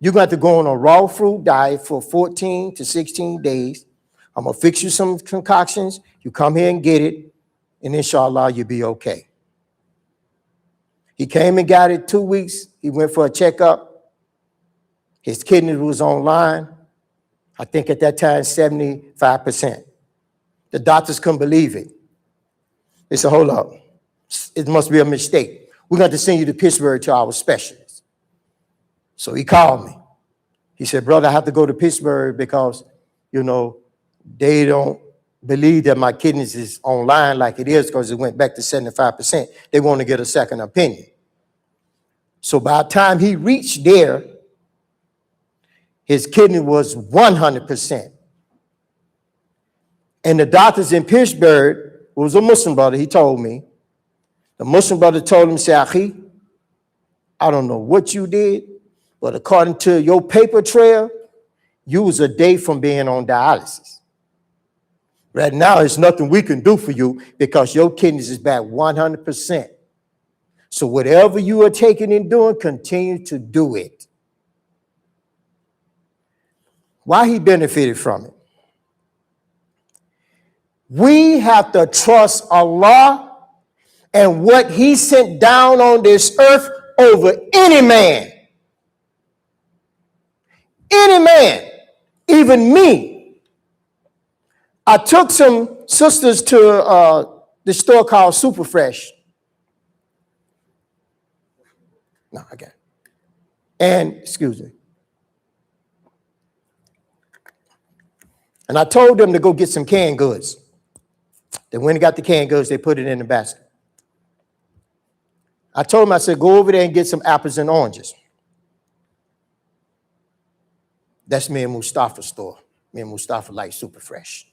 you're going to have to go on a raw fruit diet for 14 to 16 days. I'm going to fix you some concoctions. You come here and get it, and inshallah, you'll be okay. He came and got it 2 weeks. He went for a checkup. His kidney was online. I think at that time, 75%. The doctors couldn't believe it. They said, hold up. It must be a mistake. We're going to send you to Pittsburgh to our specialist. So he called me. He said, brother, I have to go to Pittsburgh because, they don't believe that my kidneys is online like it is because it went back to 75%. They want to get a second opinion. So by the time he reached there, his kidney was 100%. And the doctors in Pittsburgh, who was a Muslim brother, he told me, the Muslim brother told him, say, Akhi, I don't know what you did, but according to your paper trail, you was a day from being on dialysis. Right now, there's nothing we can do for you because your kidneys is back 100%. So whatever you are taking and doing, continue to do it. Why he benefited from it? We have to trust Allah and what he sent down on this earth over any man. Any man, even me. I took some sisters to the store called Super Fresh. No, I got it. And, excuse me. And I told them to go get some canned goods. They went and got the canned goods. They put it in the basket. I told them, I said, go over there and get some apples and oranges. That's me and Mustafa's store. Me and Mustafa like Super Fresh.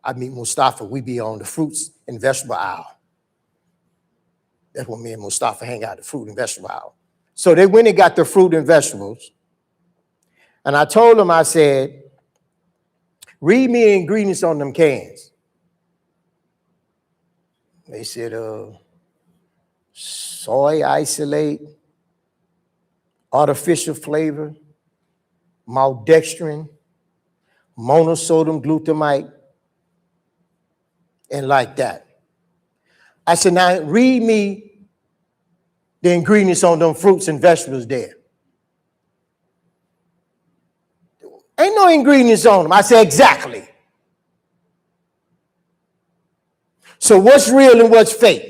I meet Mustafa, we be on the fruits and vegetable aisle. That's when me and Mustafa hang out, the fruit and vegetable aisle. So they went and got the fruit and vegetables. And I told them, I said, read me the ingredients on them cans. They said, soy isolate, artificial flavor, maltodextrin, monosodium glutamate, and like that. I said, now read me the ingredients on them fruits and vegetables there. Ain't no ingredients on them. I said, exactly. So what's real and what's fake?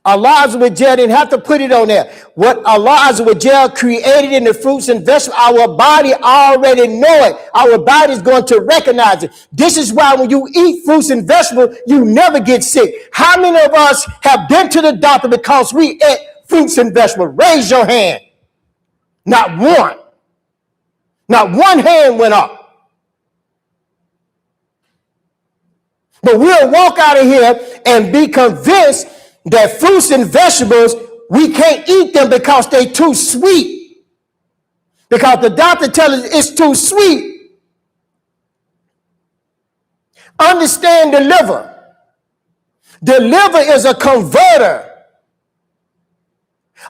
Allah Azza wa Jal didn't have to put it on there. What Allah Azza wa Jal created in the fruits and vegetables, our body already know it. Our body is going to recognize it. This is why when you eat fruits and vegetables, you never get sick. How many of us have been to the doctor because we ate fruits and vegetables? Raise your hand. Not one. Not one hand went up. But we'll walk out of here and be convinced that fruits and vegetables, we can't eat them because they're too sweet. Because the doctor tells us it's too sweet. Understand the liver. The liver is a converter.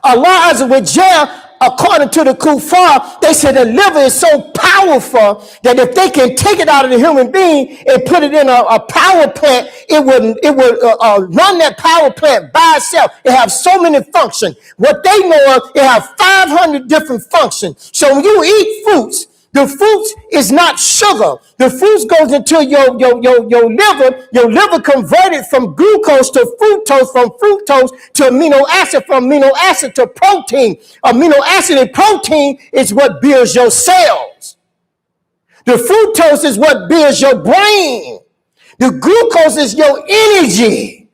Allah Azza wa Jal, according to the Kuffar, they said the liver is so powerful that if they can take it out of the human being and put it in a power plant, it would run that power plant by itself. It has so many functions. What they know of, it has 500 different functions. So when you eat fruits, the fruits is not sugar. The fruits goes into your liver. Your liver converted from glucose to fructose, from fructose to amino acid, from amino acid to protein. Amino acid and protein is what builds your cells. The fructose is what builds your brain. The glucose is your energy.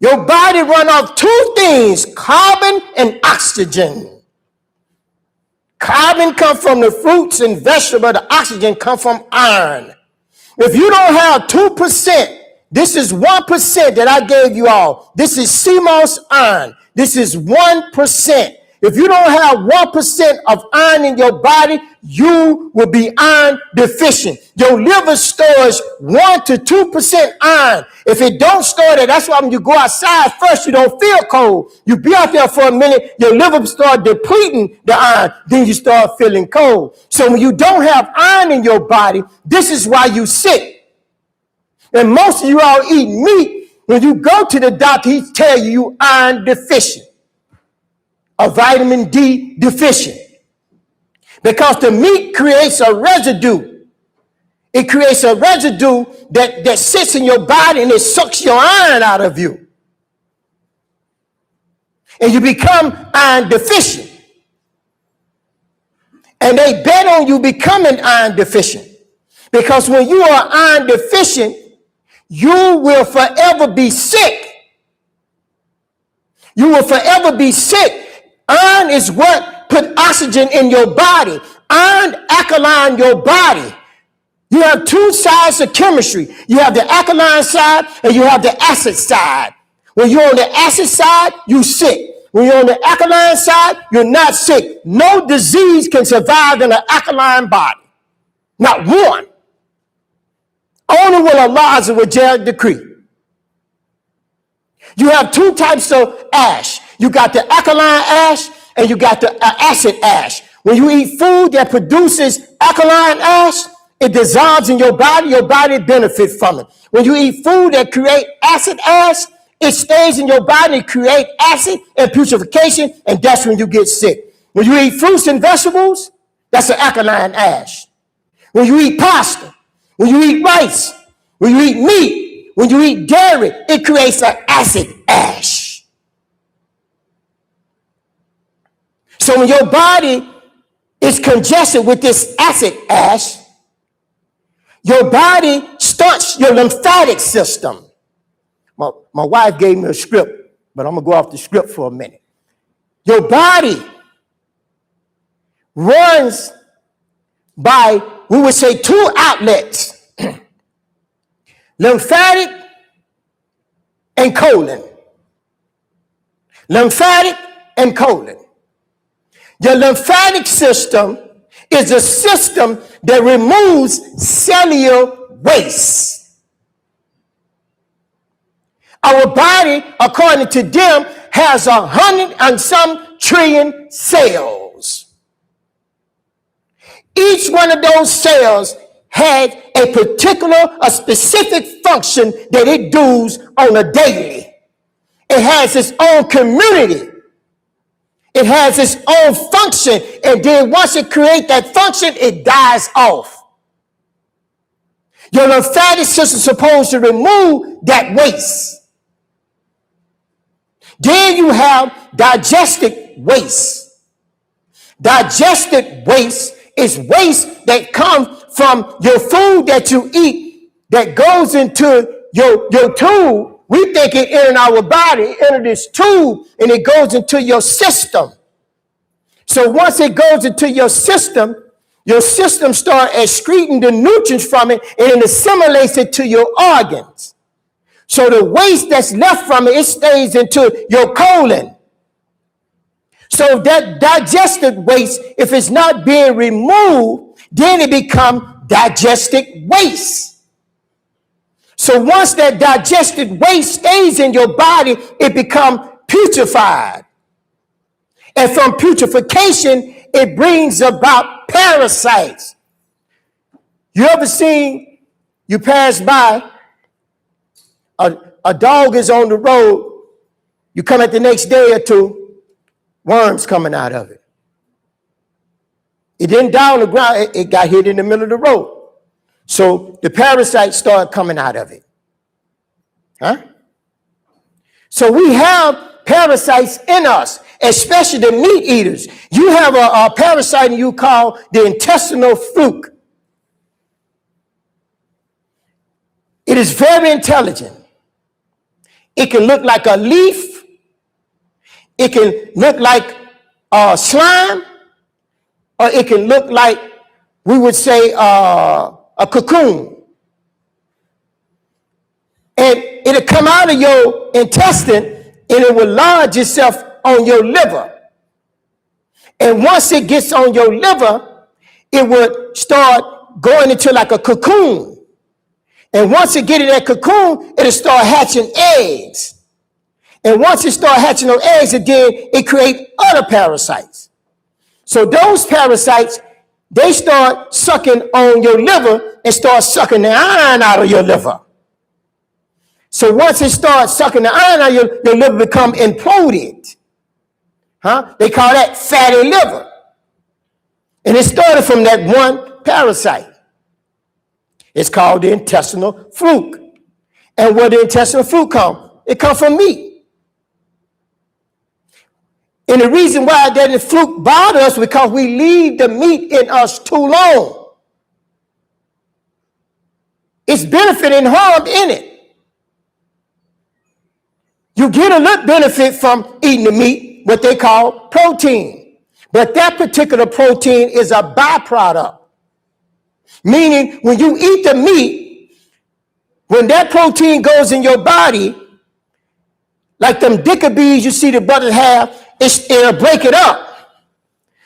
Your body runs off two things, carbon and oxygen. Carbon comes from the fruits and vegetables. The oxygen comes from iron. If you don't have 2%, this is 1% that I gave you all. This is CMOS iron. This is 1%. If you don't have 1% of iron in your body, you will be iron deficient. Your liver stores 1 to 2% iron. If it don't store that, that's why when you go outside first, you don't feel cold. You be out there for a minute, your liver start depleting the iron, then you start feeling cold. So when you don't have iron in your body, this is why you sick. And most of you all eat meat. When you go to the doctor, he tell you iron deficient. A vitamin D deficient. Because the meat creates a residue. It creates a residue that sits in your body and it sucks your iron out of you. And you become iron deficient. And they bet on you becoming iron deficient. Because when you are iron deficient, you will forever be sick. You will forever be sick. Iron is what put oxygen in your body. Iron alkaline your body. You have two sides of chemistry. You have the alkaline side and you have the acid side. When you're on the acid side, you're sick. When you're on the alkaline side, you're not sick. No disease can survive in an alkaline body. Not one. Only will Allah Azza wa Jal decree. You have two types of ash. You got the alkaline ash and you got the acid ash. When you eat food that produces alkaline ash, it dissolves in your body benefits from it. When you eat food that create acid ash, it stays in your body, create acid and putrefaction, and that's when you get sick. When you eat fruits and vegetables, that's an alkaline ash. When you eat pasta, when you eat rice, when you eat meat, when you eat dairy, it creates an acid ash. So when your body is congested with this acid ash, your body starts your lymphatic system. My wife gave me a script, but I'm going to go off the script for a minute. Your body runs by, we would say, two outlets, lymphatic and colon. Lymphatic and colon. Your lymphatic system is a system that removes cellular waste. Our body, according to them, has 100 and some trillion cells. Each one of those cells had a specific function that it does on a daily. It has its own community. It has its own function, and then once it creates that function, it dies off. Your lymphatic system is supposed to remove that waste. Then you have digestive waste. Digestive waste is waste that comes from your food that you eat that goes into your tube. We think it enters our body, it enters this tube, and it goes into your system. So once it goes into your system, your system start excreting the nutrients from it, and it assimilates it to your organs. So the waste that's left from it, it stays into your colon. So that digested waste, if it's not being removed, then it becomes digested waste. So once that digested waste stays in your body, it becomes putrefied. And from putrefaction, it brings about parasites. You ever seen, you pass by, a dog is on the road, you come at the next day or two, worms coming out of it. It didn't die on the ground, it got hit in the middle of the road. So the parasites started coming out of it. Huh? So we have parasites in us, especially the meat eaters. You have a parasite you call the intestinal fluke. It is very intelligent. It can look like a leaf. It can look like slime, or it can look like, we would say, a cocoon. And it'll come out of your intestine, and it will lodge itself on your liver. And once it gets on your liver, it would start going into like a cocoon. And once it gets in that cocoon, it'll start hatching eggs. And once it starts hatching those eggs again, it creates other parasites. So those parasites, they start sucking on your liver and start sucking the iron out of your liver. So once it starts sucking the iron out of your liver become imploded. They call that fatty liver. And it started from that one parasite. It's called the intestinal fluke. And where the intestinal fluke come? It comes from meat. And the reason why that fluke bothers us because we leave the meat in us too long. It's benefit and harm in it. You get a little benefit from eating the meat, what they call protein. But that particular protein is a byproduct. Meaning, when you eat the meat, when that protein goes in your body, like them dicker bees you see the brothers have, it'll break it up.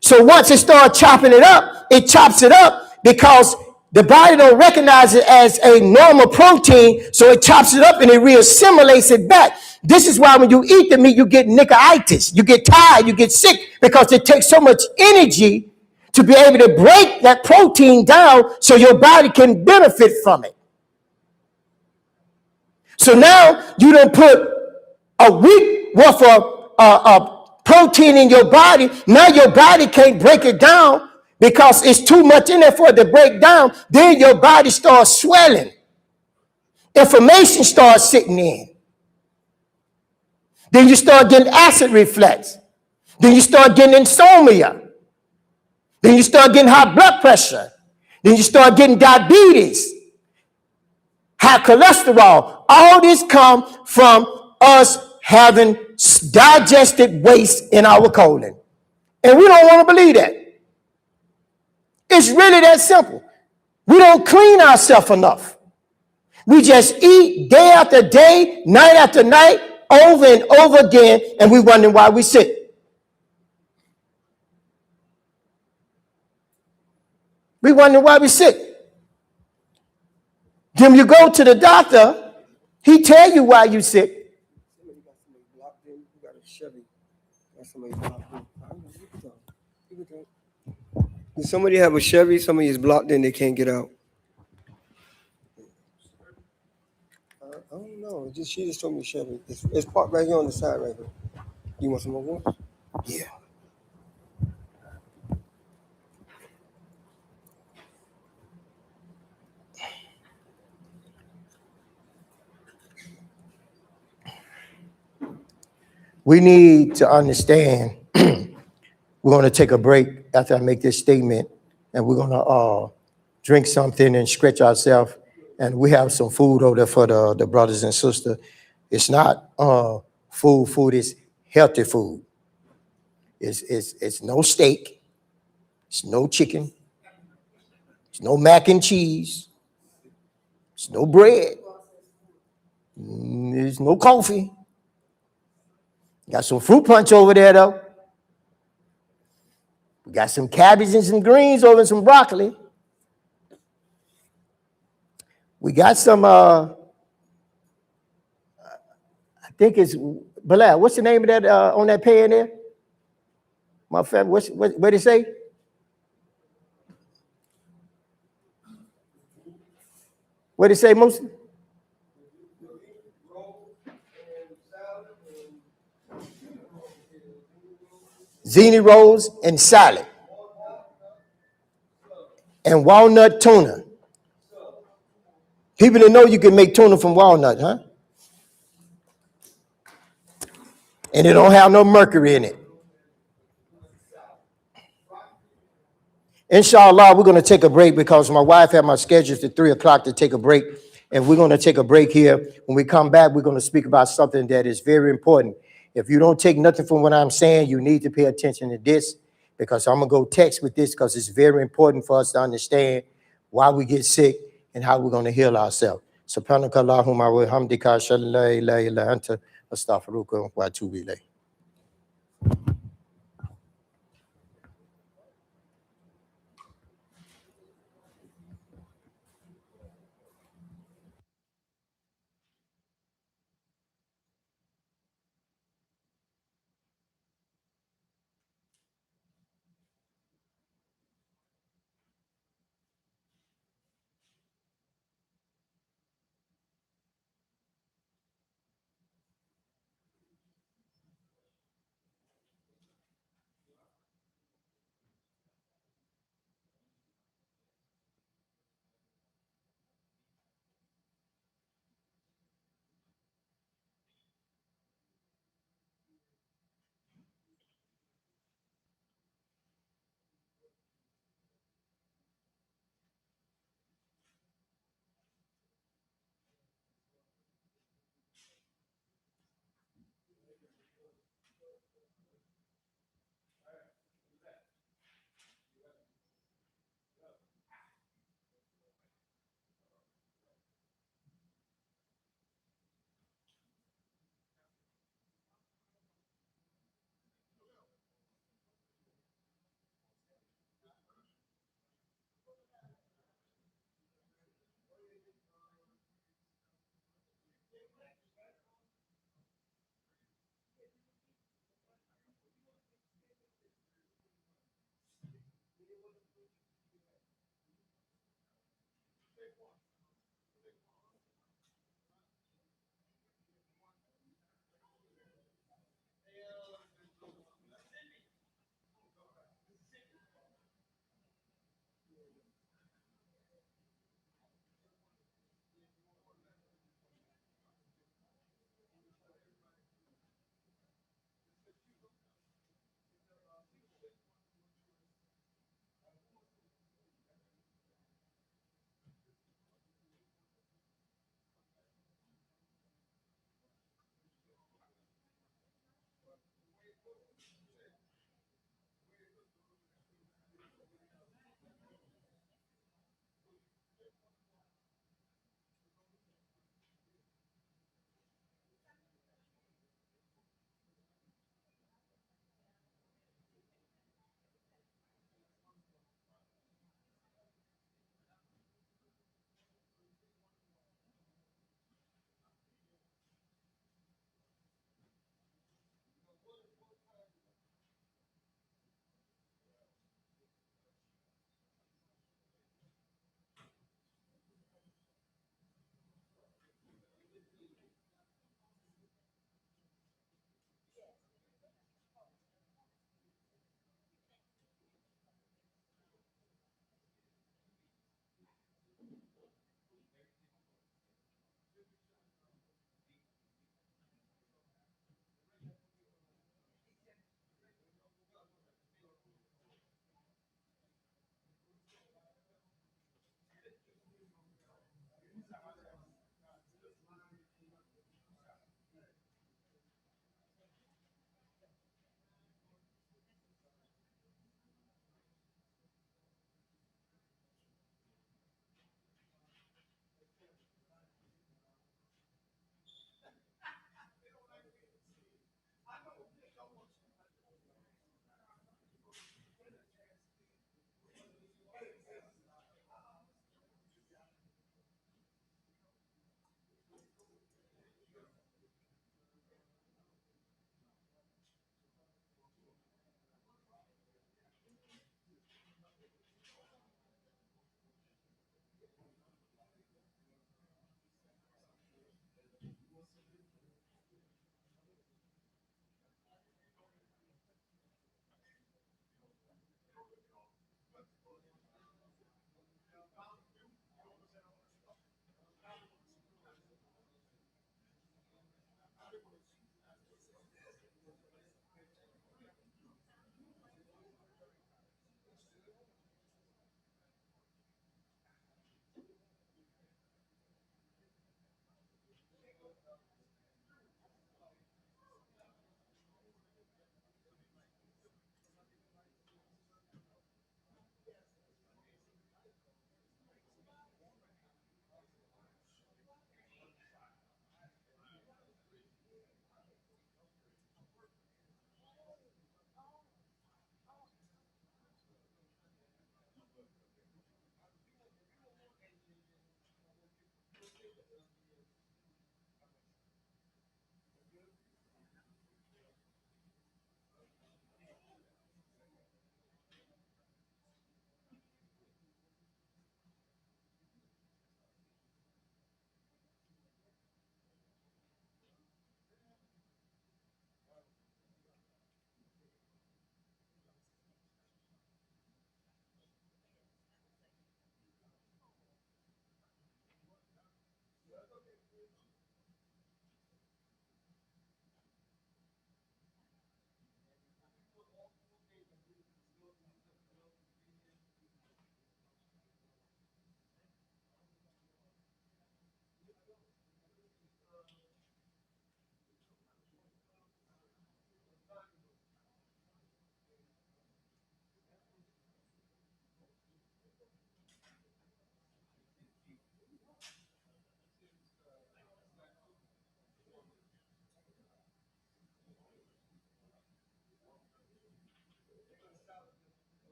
So once it starts chopping it up, it chops it up because the body don't recognize it as a normal protein, so it chops it up and it reassimilates it back. This is why when you eat the meat, you get nickeritis, you get tired, you get sick, because it takes so much energy to be able to break that protein down so your body can benefit from it. So now you don't put a week worth of protein in your body. Now your body can't break it down because it's too much in there for it to break down. Then your body starts swelling. Inflammation starts sitting in. Then you start getting acid reflux. Then you start getting insomnia. Then you start getting high blood pressure. Then you start getting diabetes, high cholesterol. All this comes from us having digested waste in our colon. And we don't want to believe that. It's really that simple. We don't clean ourselves enough. We just eat day after day, night after night, over and over again, and we wonder why we're sick. We wonder why we're sick. Then you go to the doctor, he tell you why you're sick. Somebody have a Chevy, somebody is blocked in, they can't get out. I don't know. She just told me Chevy. It's parked right here on the side right here. You want some more water? Yeah. We need to understand, we're going to take a break after I make this statement, and we're going to drink something and stretch ourselves. And we have some food over there for the brothers and sisters. It's not food is healthy food. It's no steak, it's no chicken, There's no mac and cheese. There's no bread. There's no coffee. Got some fruit punch over there, though. We got some cabbage and some greens over and some broccoli. We got some, I think it's, Bilal, what's the name of that on that pan there? My family, what did it say? What did it say, Musa? Ziti rolls and salad. And walnut tuna. People didn't know you can make tuna from walnut, huh? And it don't have no mercury in it. Inshallah, we're going to take a break because my wife had my schedule to 3 o'clock to take a break. And we're going to take a break here. When we come back, we're going to speak about something that is very important. If you don't take nothing from what I'm saying, you need to pay attention to this because I'm going to go text with this because it's very important for us to understand why we get sick and how we're going to heal ourselves. Subhanaka Allahumma wa hamdika ashhadu an la ilaha illa anta astaghfiruka wa atubu ilayk.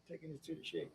Taking it to the shake.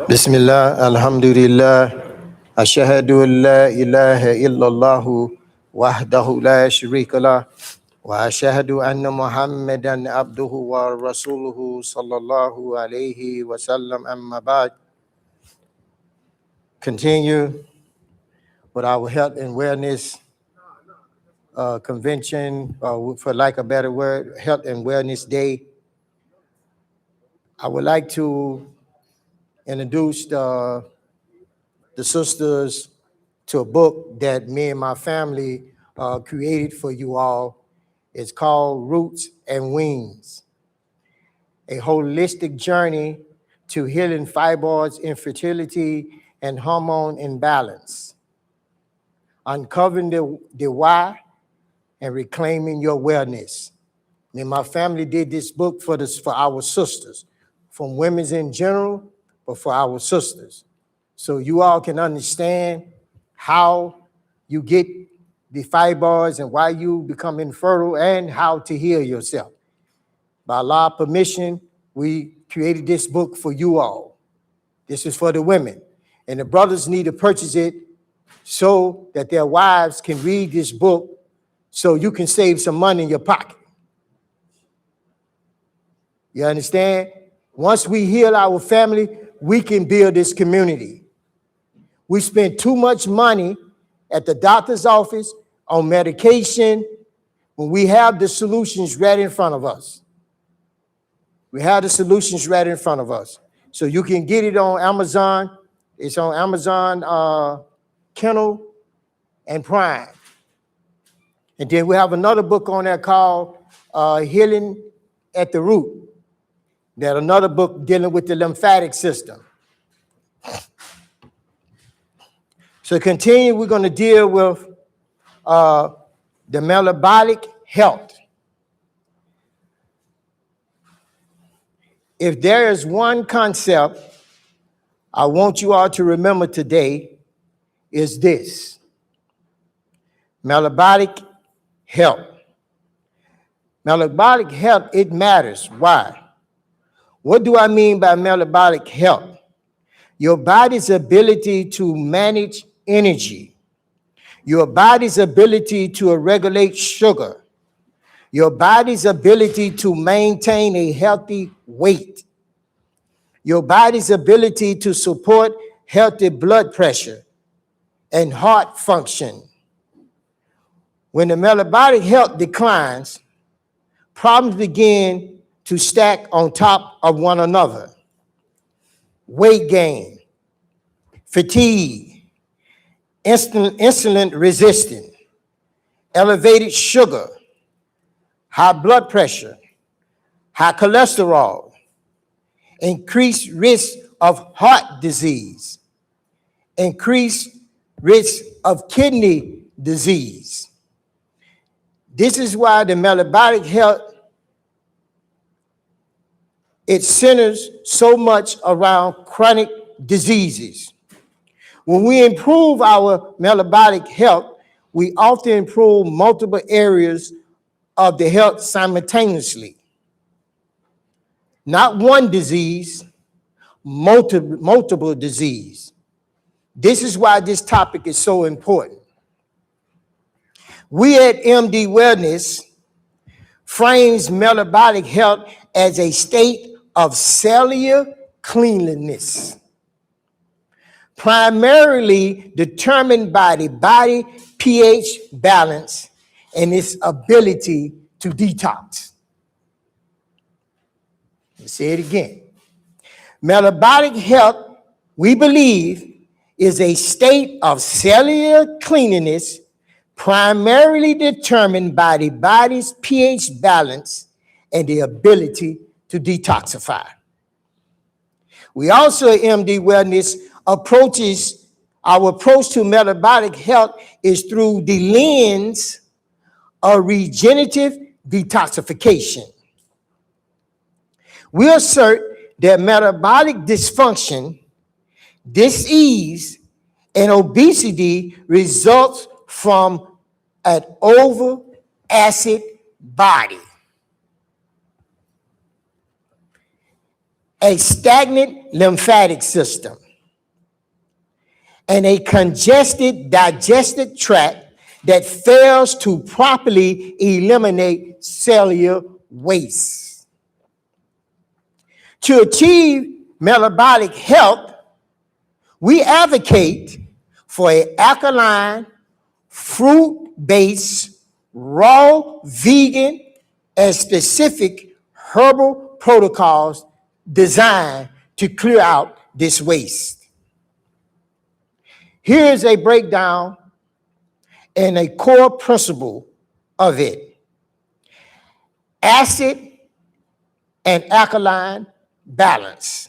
بسم الله الحمد لله أشهد أن لا إله إلا الله وحده لا شريك له وأشهد أن محمدا عبده ورسوله صلى الله عليه وسلم أما بعد. Continue with our health and wellness convention, for lack of a better word, Health and Wellness Day. I would like to introduce the sisters to a book that me and my family created for you all. It's called Roots and Wings, a holistic journey to healing fibroids, infertility, and hormone imbalance, uncovering the why and reclaiming your wellness. Me and my family did this book for our sisters, from women's in general, but for our sisters. So you all can understand how you get the fibroids and why you become infertile and how to heal yourself. By Allah's permission, we created this book for you all. This is for the women. And the brothers need to purchase it so that their wives can read this book so you can save some money in your pocket. You understand? Once we heal our family, we can build this community. We spend too much money at the doctor's office on medication when we have the solutions right in front of us. We have the solutions right in front of us. So you can get it on Amazon. It's on Amazon, Kindle, and Prime. And then we have another book on there called Healing at the Root. There's another book dealing with the lymphatic system. So continue, we're going to deal with the metabolic health. If there is one concept I want you all to remember today, is this: metabolic health. Metabolic health, it matters. Why? What do I mean by metabolic health? Your body's ability to manage energy, your body's ability to regulate sugar, your body's ability to maintain a healthy weight, your body's ability to support healthy blood pressure and heart function. When the metabolic health declines, problems begin to stack on top of one another. Weight gain, fatigue, insulin resistance, elevated sugar, high blood pressure, high cholesterol, increased risk of heart disease, increased risk of kidney disease. This is why the metabolic health, it centers so much around chronic diseases. When we improve our metabolic health, we often improve multiple areas of the health simultaneously. Not one disease, multiple disease. This is why this topic is so important. We at MD Wellness frames metabolic health as a state of cellular cleanliness, primarily determined by the body pH balance and its ability to detox. Let's say it again. Metabolic health, we believe, is a state of cellular cleanliness primarily determined by the body's pH balance and the ability to detoxify. We also at MD Wellness our approach to metabolic health is through the lens of regenerative detoxification. We assert that metabolic dysfunction, disease, and obesity results from an over-acid body. a stagnant lymphatic system, and a congested digestive tract that fails to properly eliminate cellular waste. To achieve metabolic health, we advocate for an alkaline, fruit-based, raw, vegan, and specific herbal protocols designed to clear out this waste. Here's a breakdown and a core principle of it. Acid and alkaline balance.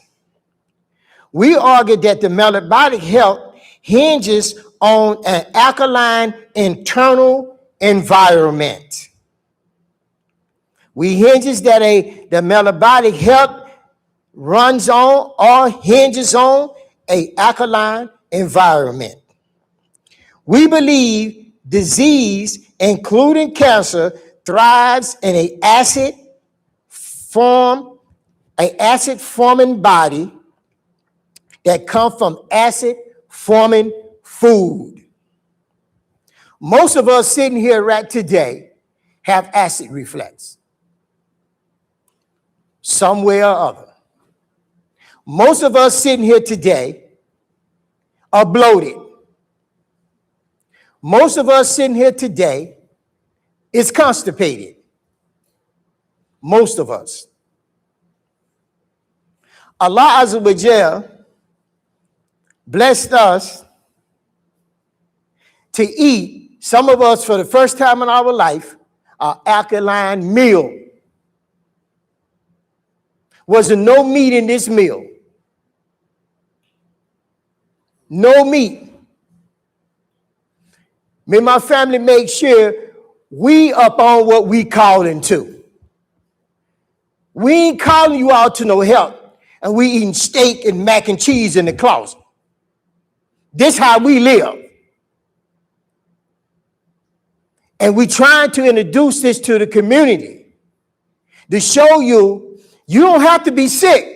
We argue that the metabolic health hinges on an alkaline internal environment. We hinges that the metabolic health runs on or hinges on an alkaline environment. We believe disease, including cancer, thrives in an acid-forming body that come from acid-forming food. Most of us sitting here right today have acid reflux, some way or other. Most of us sitting here today are bloated. Most of us sitting here today is constipated. Most of us. Allah Azza wa Jal blessed us to eat, some of us for the first time in our life, an alkaline meal. Wasn't no meat in this meal. No meat. Me and my family make sure we up on what we calling to. We ain't calling you out to no help, and we eating steak and mac and cheese in the closet. This how we live. And we trying to introduce this to the community to show you don't have to be sick.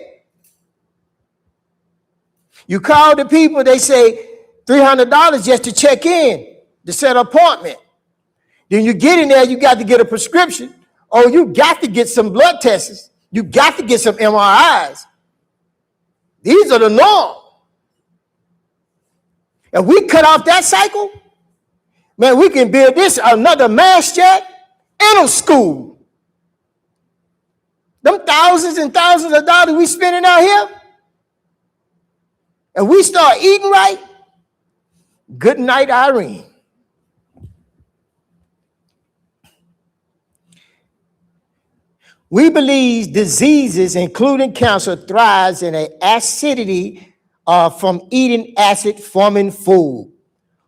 You call the people, they say $300 just to check in, to set an appointment. Then you get in there, you got to get a prescription, or you got to get some blood tests. You got to get some MRIs. These are the norm. If we cut off that cycle, man, we can build this another mass jet and a school. Them thousands and thousands of dollars we spending out here, and we start eating right, good night, Irene. We believe diseases, including cancer, thrives in an acidity from eating acid-forming food.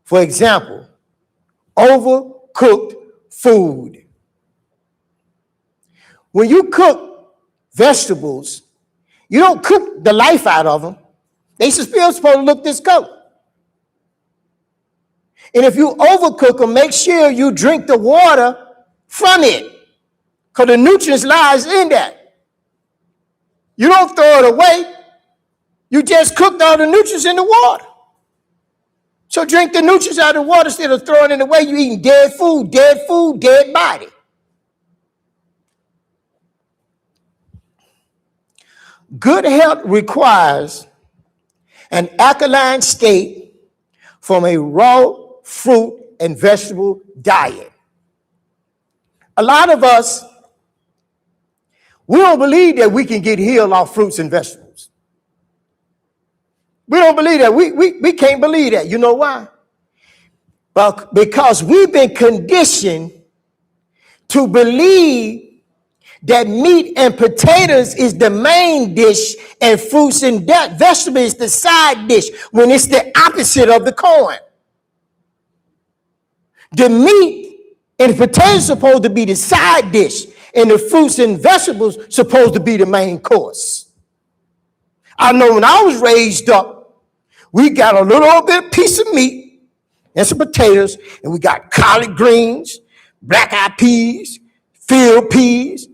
For example, overcooked food. When you cook vegetables, you don't cook the life out of them. They still supposed to look this color. And if you overcook them, make sure you drink the water from it, because the nutrients lies in that. You don't throw it away. You just cooked all the nutrients in the water. So drink the nutrients out of the water instead of throwing it away. You eating dead food, dead body. Good health requires an alkaline state from a raw fruit and vegetable diet. A lot of us, we don't believe that we can get healed off fruits and vegetables. We don't believe that. We can't believe that. You know why? But because we've been conditioned to believe that meat and potatoes is the main dish and fruits and vegetables is the side dish, when it's the opposite of the coin. The meat and potatoes are supposed to be the side dish, and the fruits and vegetables supposed to be the main course. I know when I was raised up, we got a little bit piece of meat and some potatoes, and we got collard greens, black-eyed peas, field peas.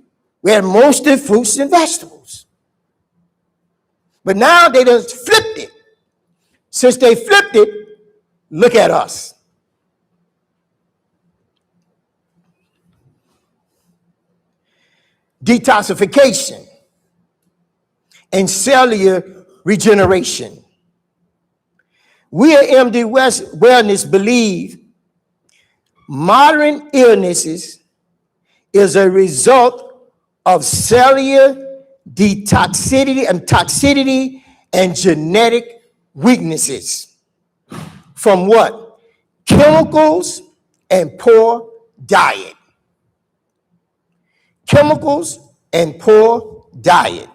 We had mostly fruits and vegetables. But now they done flipped it. Since they flipped it, look at us. Detoxification and cellular regeneration. We at MD Wellness believe modern illnesses is a result of cellular toxicity and genetic weaknesses. From what? Chemicals and poor diet. Chemicals and poor diet.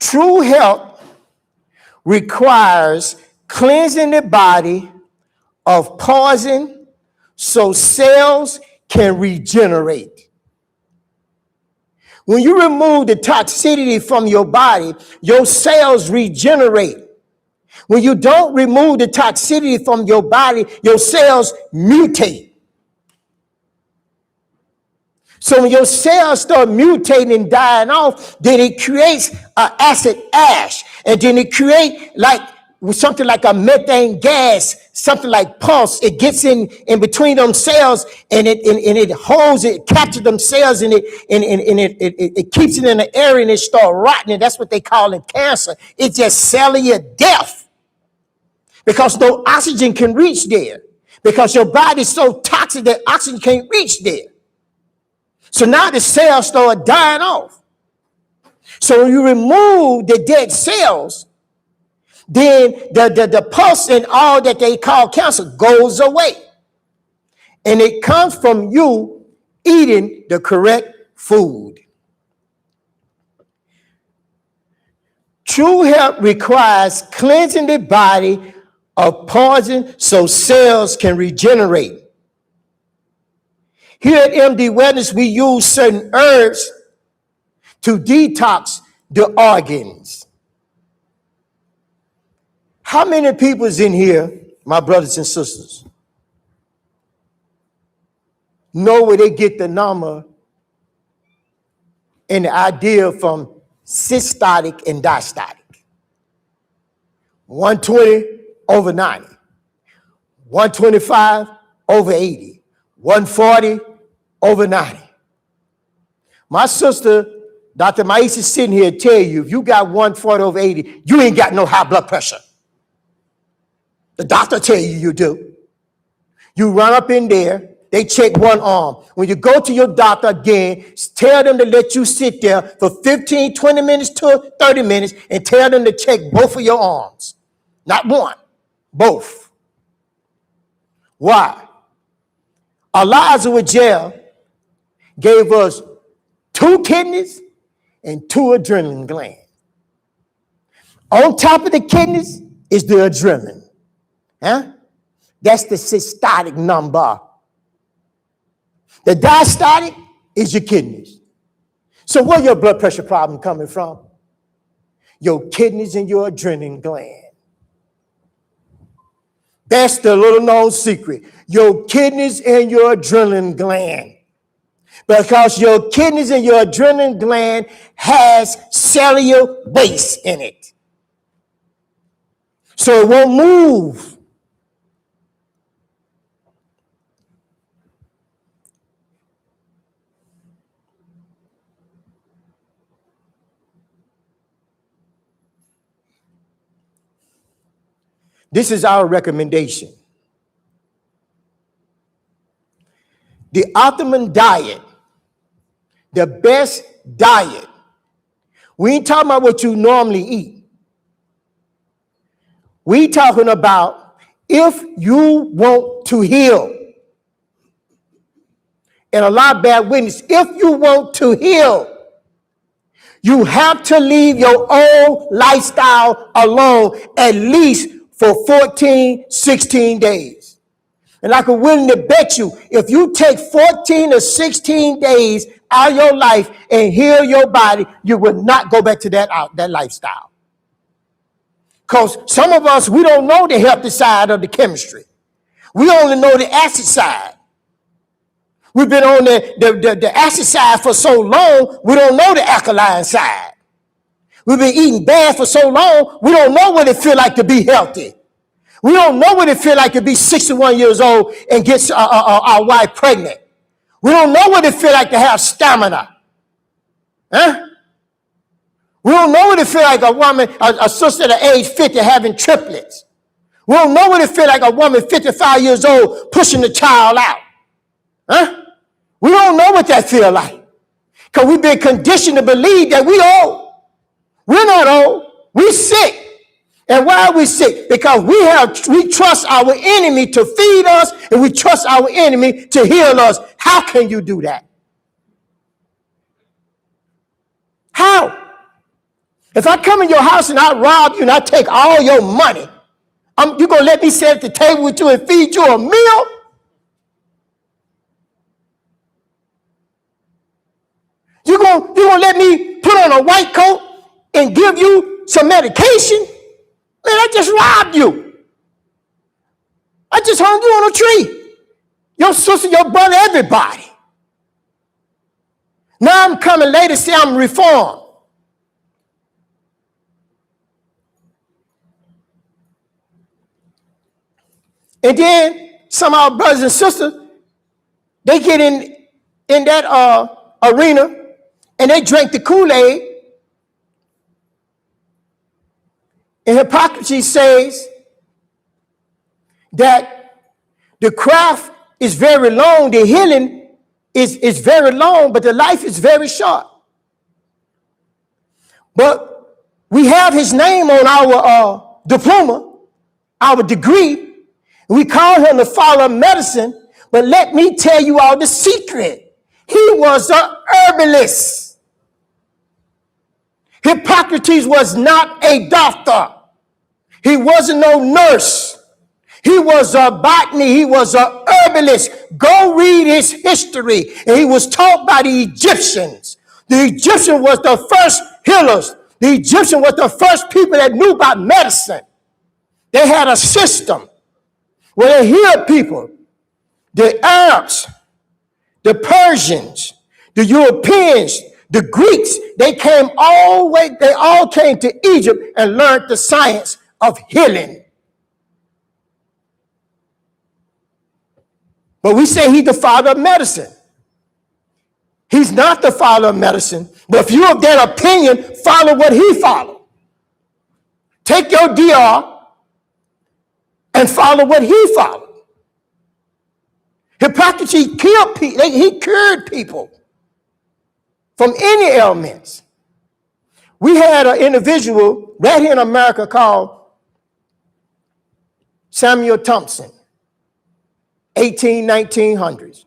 True health requires cleansing the body of poison so cells can regenerate. When you remove the toxicity from your body, your cells regenerate. When you don't remove the toxicity from your body, your cells mutate. So when your cells start mutating and dying off, then it creates an acid ash. And then it creates like something like a methane gas, something like pulse. It gets in between them cells and it holds it, captures them cells and it keeps it in the air and it starts rotting. That's what they call it cancer. It's just cellular death because no oxygen can reach there because your body's so toxic that oxygen can't reach there. So now the cells start dying off. So when you remove the dead cells, then the pulse and all that they call cancer goes away. And it comes from you eating the correct food. True health requires cleansing the body of poison so cells can regenerate. Here at MD Wellness, we use certain herbs to detox the organs. How many people is in here, my brothers and sisters, know where they get the number and the idea from systolic and diastolic? 120 over 90, 125 over 80, 140 over 90. My sister, Dr. Maisha, is sitting here tell you, if you got 140 over 80, you ain't got no high blood pressure. The doctor tell you you do. You run up in there, they check one arm. When you go to your doctor again, tell them to let you sit there for 15, 20 minutes to 30 minutes and tell them to check both of your arms. Not one, both. Why? Elijah with jail gave us 2 kidneys and 2 adrenaline glands. On top of the kidneys is the adrenaline. That's the systolic number. The diastolic is your kidneys. So where your blood pressure problem coming from? Your kidneys and your adrenaline gland. That's the little known secret. Your kidneys and your adrenaline gland. Because your kidneys and your adrenaline gland has cellular waste in it. So it won't move. This is our recommendation. The optimum diet, the best diet. We ain't talking about what you normally eat. We talking about if you want to heal. And a lot of bad witness, if you want to heal, you have to leave your old lifestyle alone at least for 14, 16 days. And I can willing to bet you, if you take 14 or 16 days out of your life and heal your body, you will not go back to that lifestyle. Because some of us, we don't know the healthy side of the chemistry. We only know the acid side. We've been on the acid side for so long, we don't know the alkaline side. We've been eating bad for so long, we don't know what it feels like to be healthy. We don't know what it feels like to be 61 years old and get our wife pregnant. We don't know what it feels like to have stamina. Huh? We don't know what it feels like a woman, a sister at age 50 having triplets. We don't know what it feels like a woman 55 years old pushing the child out. Huh? We don't know what that feels like. Because we've been conditioned to believe that we old. We're not old. We're sick. And why are we sick? Because we trust our enemy to feed us, and we trust our enemy to heal us. How can you do that? How? If I come in your house and I rob you and I take all your money, you going to let me sit at the table with you and feed you a meal? You going to let me put on a white coat and give you some medication? Man, I just robbed you. I just hung you on a tree. Your sister, your brother, everybody. Now I'm coming later, say I'm reformed. And then some of our brothers and sisters, they get in that arena and they drink the Kool-Aid. And Hippocrates says that the craft is very long, the healing is very long, but the life is very short. But we have his name on our diploma, our degree. We call him the father of medicine, but let me tell you all the secret. He was an herbalist. Hippocrates was not a doctor. He wasn't no nurse. He was a botany. He was an herbalist. Go read his history. And he was taught by the Egyptians. The Egyptian was the first healers. The Egyptian was the first people that knew about medicine. They had a system where they healed people. The Arabs, the Persians, the Europeans, the Greeks, they all came to Egypt and learned the science of healing. But we say he's the father of medicine. He's not the father of medicine. But if you're of that opinion, follow what he followed. Take your DR and follow what he followed. Hippocrates killed people. He cured people from any ailments. We had an individual right here in America called Samuel Thompson, 1900s.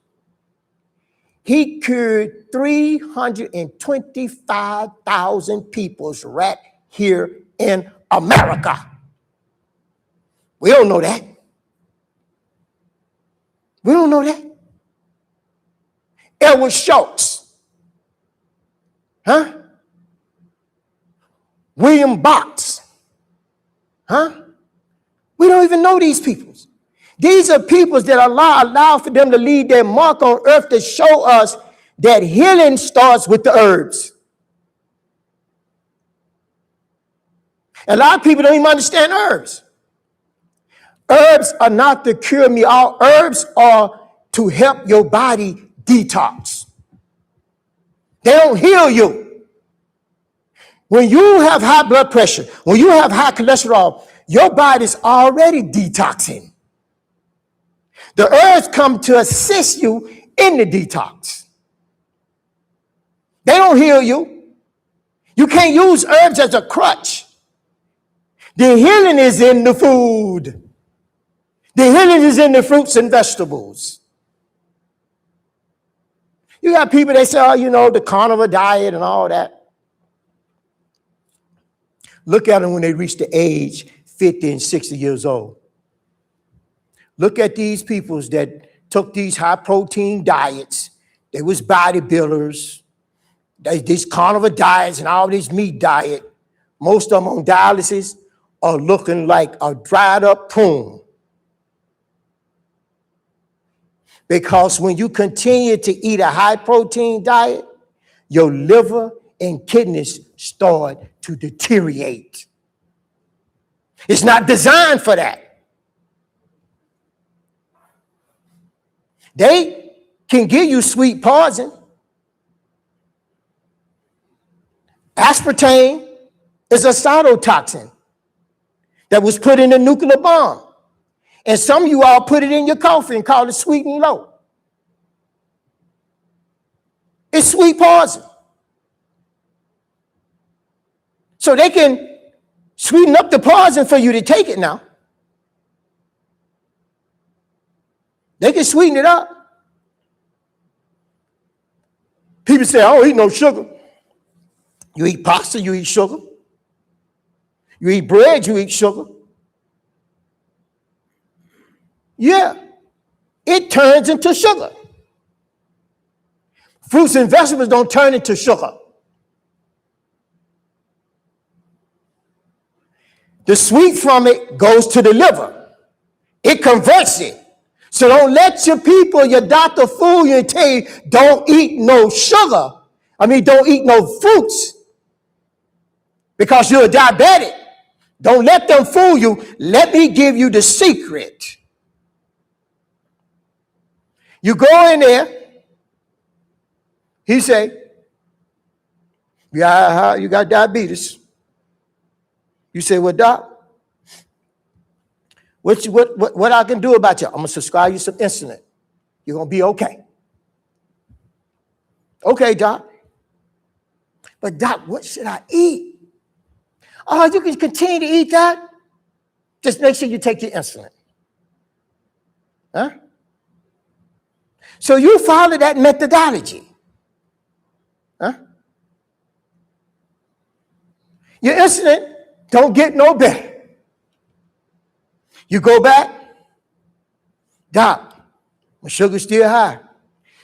He cured 325,000 people right here in America. We don't know that. We don't know that. Edward Schultz. Huh? William Box. Huh? We don't even know these people. These are people that Allah allowed for them to leave their mark on earth to show us that healing starts with the herbs. A lot of people don't even understand herbs. Herbs are not to cure me. All herbs are to help your body detox. They don't heal you. When you have high blood pressure, when you have high cholesterol, your body's already detoxing. The herbs come to assist you in the detox. They don't heal you. You can't use herbs as a crutch. The healing is in the food. The healing is in the fruits and vegetables. You got people, they say, the carnivore diet and all that. Look at them when they reach the age 50 and 60 years old. Look at these people that took these high protein diets. They was bodybuilders. These carnivore diets and all these meat diet. Most of them on dialysis are looking like a dried up prune. Because when you continue to eat a high protein diet, your liver and kidneys start to deteriorate. It's not designed for that. They can give you sweet poison. Aspartame is a cytotoxin that was put in a nuclear bomb. And some of you all put it in your coffee and call it sweet and low. It's sweet poison. So they can sweeten up the poison for you to take it now. They can sweeten it up. People say, I don't eat no sugar. You eat pasta, you eat sugar. You eat bread, you eat sugar. Yeah, it turns into sugar. Fruits and vegetables don't turn into sugar. The sweet from it goes to the liver. It converts it. So don't let your people, your doctor fool you and tell you, don't eat no sugar. Don't eat no fruits because you're a diabetic. Don't let them fool you. Let me give you the secret. You go in there. He say, yeah, you got diabetes. You say, well, doc, what I can do about you? I'm going to prescribe you some insulin. You're going to be okay. Okay, doc. But doc, what should I eat? Oh, you can continue to eat that. Just make sure you take your insulin. Huh? So you follow that methodology. Huh? Your insulin don't get no better. You go back, doc, my sugar's still high.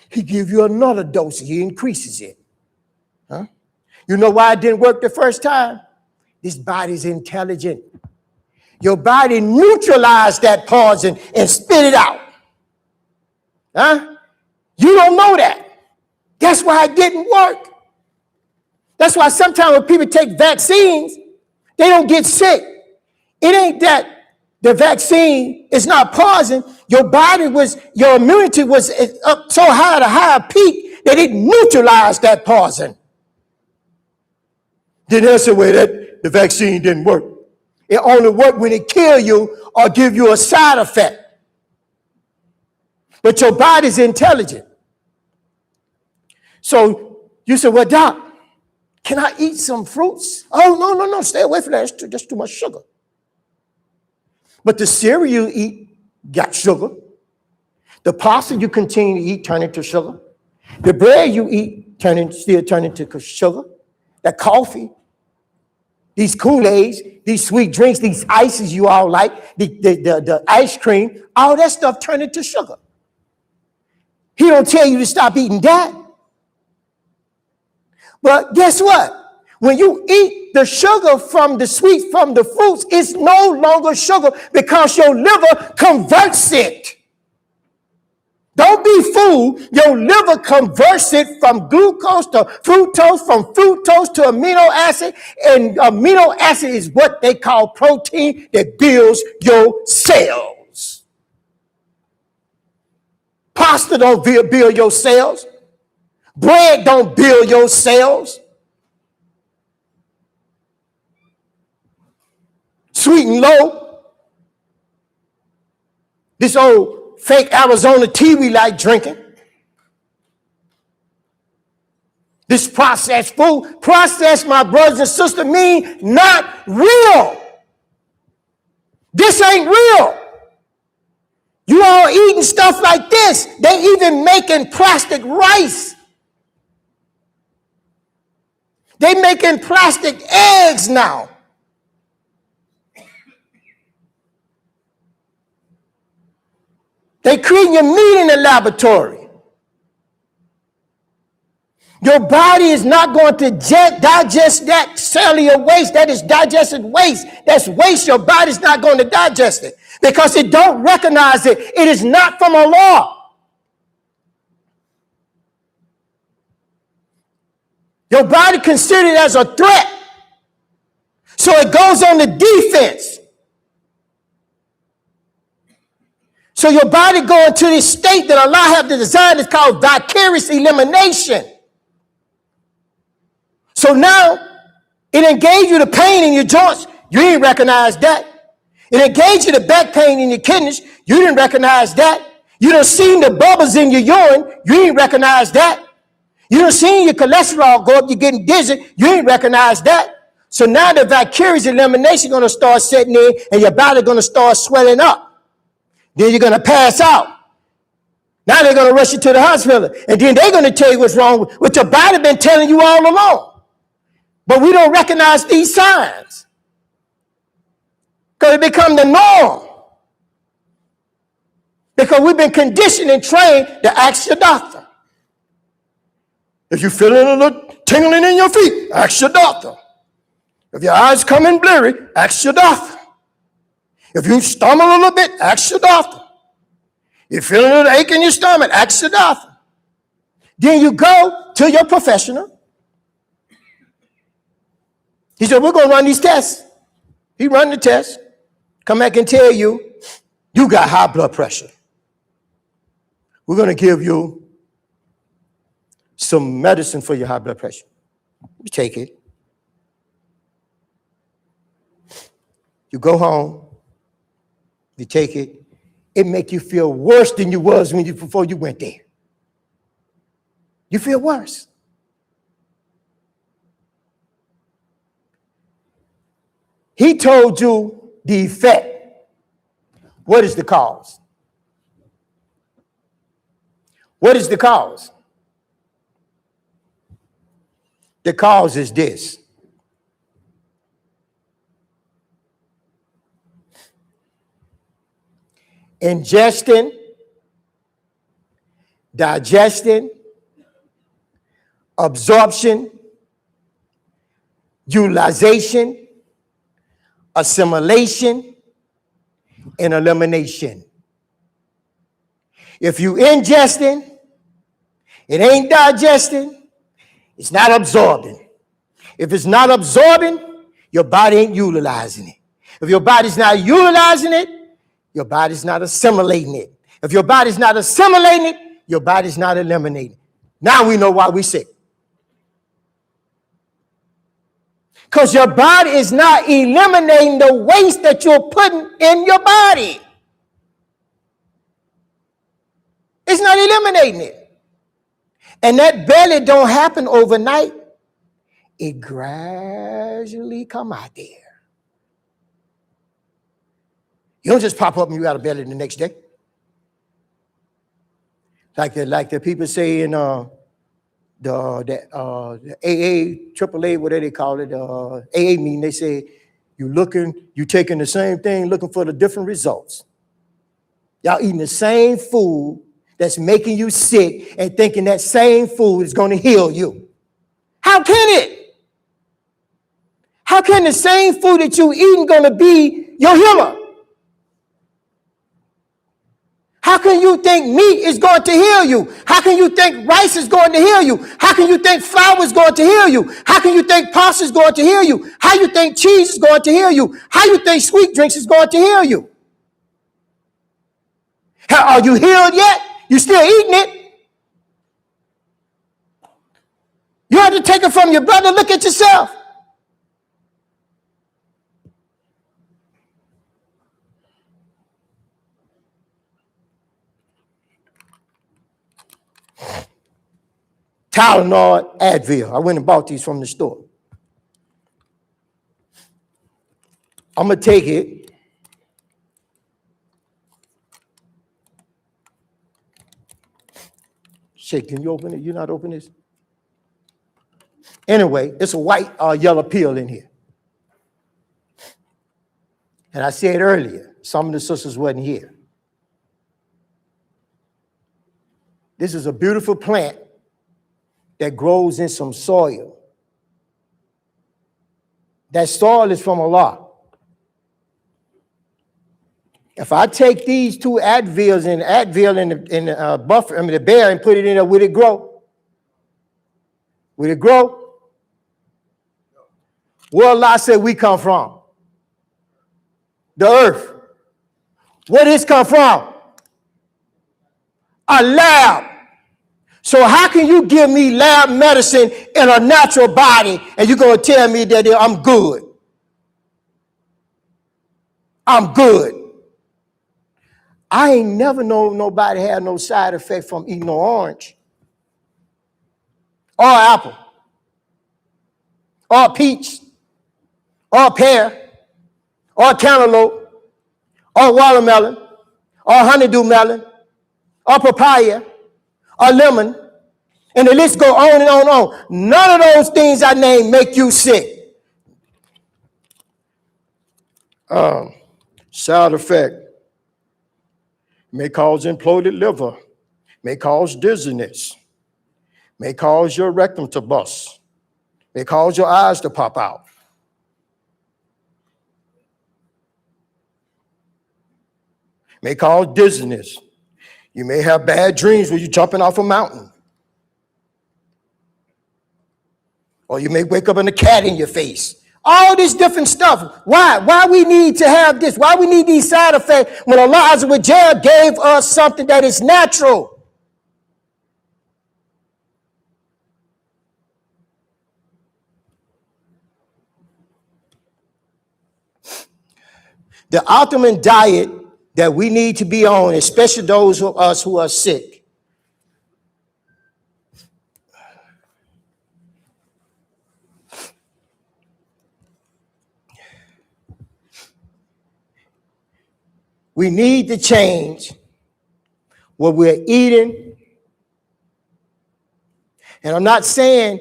He give you another dose. He increases it. Huh? You know why it didn't work the first time? This body's intelligent. Your body neutralized that poison and spit it out. Huh? You don't know that. That's why it didn't work. That's why sometimes when people take vaccines, they don't get sick. It ain't that the vaccine is not poison. Your immunity was up so high at a higher peak that it neutralized that poison. Then that's the way that the vaccine didn't work. It only worked when it kill you or give you a side effect. But your body's intelligent. So you say, well, doc, can I eat some fruits? Oh, no, stay away from that. That's too much sugar. But the cereal you eat got sugar. The pasta you continue to eat turn into sugar. The bread you eat still turn into sugar. That coffee, these Kool-Aids, these sweet drinks, these ices you all like, the ice cream, all that stuff turn into sugar. He don't tell you to stop eating that. But guess what? When you eat the sugar from the sweet from the fruits, it's no longer sugar because your liver converts it. Don't be fooled. Your liver converts it from glucose to fructose, from fructose to amino acid. And amino acid is what they call protein that builds your cells. Pasta don't build your cells. Bread don't build your cells. Sweet and low. This old fake Arizona tea we like drinking. This processed food. Processed, my brothers and sisters, mean not real. This ain't real. You all eating stuff like this. They even making plastic rice. They making plastic eggs now. They creating your meat in the laboratory. Your body is not going to digest that cellular waste. That is digested waste. That's waste. Your body's not going to digest it because it don't recognize it. It is not from a law. Your body considered it as a threat. So it goes on the defense. So your body going to this state that Allah have designed is called vicarious elimination. So now it engaged you the pain in your joints. You didn't recognize that. It engaged you the back pain in your kidneys. You didn't recognize that. You done seen the bubbles in your urine. You didn't recognize that. You done seen your cholesterol go up. You're getting dizzy. You didn't recognize that. So now the vicarious elimination going to start setting in, and your body going to start swelling up. Then you're going to pass out. Now they're going to rush you to the hospital. And then they're going to tell you what's wrong, what your body been telling you all along. But we don't recognize these signs. Because it become the norm. Because we've been conditioned and trained to ask your doctor. If you're feeling a little tingling in your feet, ask your doctor. If your eyes coming blurry, ask your doctor. If you stumble a little bit, ask your doctor. You're feeling a little ache in your stomach, ask your doctor. Then you go to your professional. He said, we're going to run these tests. He run the test. Come back and tell you, you got high blood pressure. We're going to give you some medicine for your high blood pressure. You take it. You go home. You take it. It make you feel worse than you was before you went there. You feel worse. He told you the effect. What is the cause? What is the cause? The cause is this. Ingesting, digesting, absorption, utilization, assimilation, and elimination. If you ingesting, it ain't digesting, it's not absorbing. If it's not absorbing, your body ain't utilizing it. If your body's not utilizing it, your body's not assimilating it. If your body's not assimilating it, your body's not eliminating it. Now we know why we're sick. Because your body is not eliminating the waste that you're putting in your body. It's not eliminating it. And that belly don't happen overnight. It gradually come out there. You don't just pop up and you got a belly the next day. Like the people say in the AA, AAA, whatever they call it, AA meeting, they say you taking the same thing, looking for the different results. Y'all eating the same food that's making you sick and thinking that same food is going to heal you. How can it? How can the same food that you eating going to be your healer? How can you think meat is going to heal you? How can you think rice is going to heal you? How can you think flour is going to heal you? How can you think pasta is going to heal you? How you think cheese is going to heal you? How you think sweet drinks is going to heal you? Are you healed yet? You still eating it? You have to take it from your brother. Look at yourself. Tylenol, Advil. I went and bought these from the store. I'm going to take it. Shit, can you open it? You not open this? Anyway, it's a white yellow pill in here. And I said earlier, some of the sisters wasn't here. This is a beautiful plant that grows in some soil. That soil is from Allah. If I take these two Advils and Advil in the buffer, the bear, and put it in there, will it grow? Will it grow? Where Allah said we come from? The earth. Where this come from? A lab. So how can you give me lab medicine in a natural body and you're going to tell me that I'm good? I'm good. I ain't never known nobody had no side effect from eating no orange or apple or peach or pear or cantaloupe or watermelon or honeydew melon or papaya or lemon, and the list go on and on and on. None of those things I named make you sick. Side effect may cause imploded liver, may cause dizziness, may cause your rectum to bust, may cause your eyes to pop out. May cause dizziness. You may have bad dreams when you're jumping off a mountain. Or you may wake up and a cat in your face. All this different stuff. Why? Why we need to have this? Why we need these side effects when Allah Azza wa Jalla gave us something that is natural? The ultimate diet that we need to be on, especially those of us who are sick, we need to change what we're eating. And I'm not saying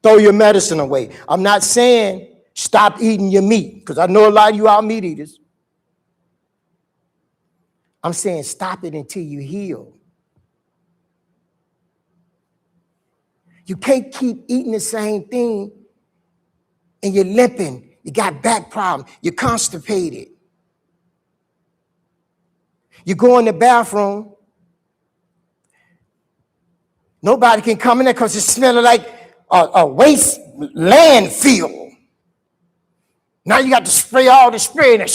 throw your medicine away. I'm not saying stop eating your meat, because I know a lot of you are meat eaters. I'm saying stop it until you heal. You can't keep eating the same thing and you're limping. You got back problems. You're constipated. You go in the bathroom. Nobody can come in there because it's smelling like a waste landfill. Now you got to spray all the spray and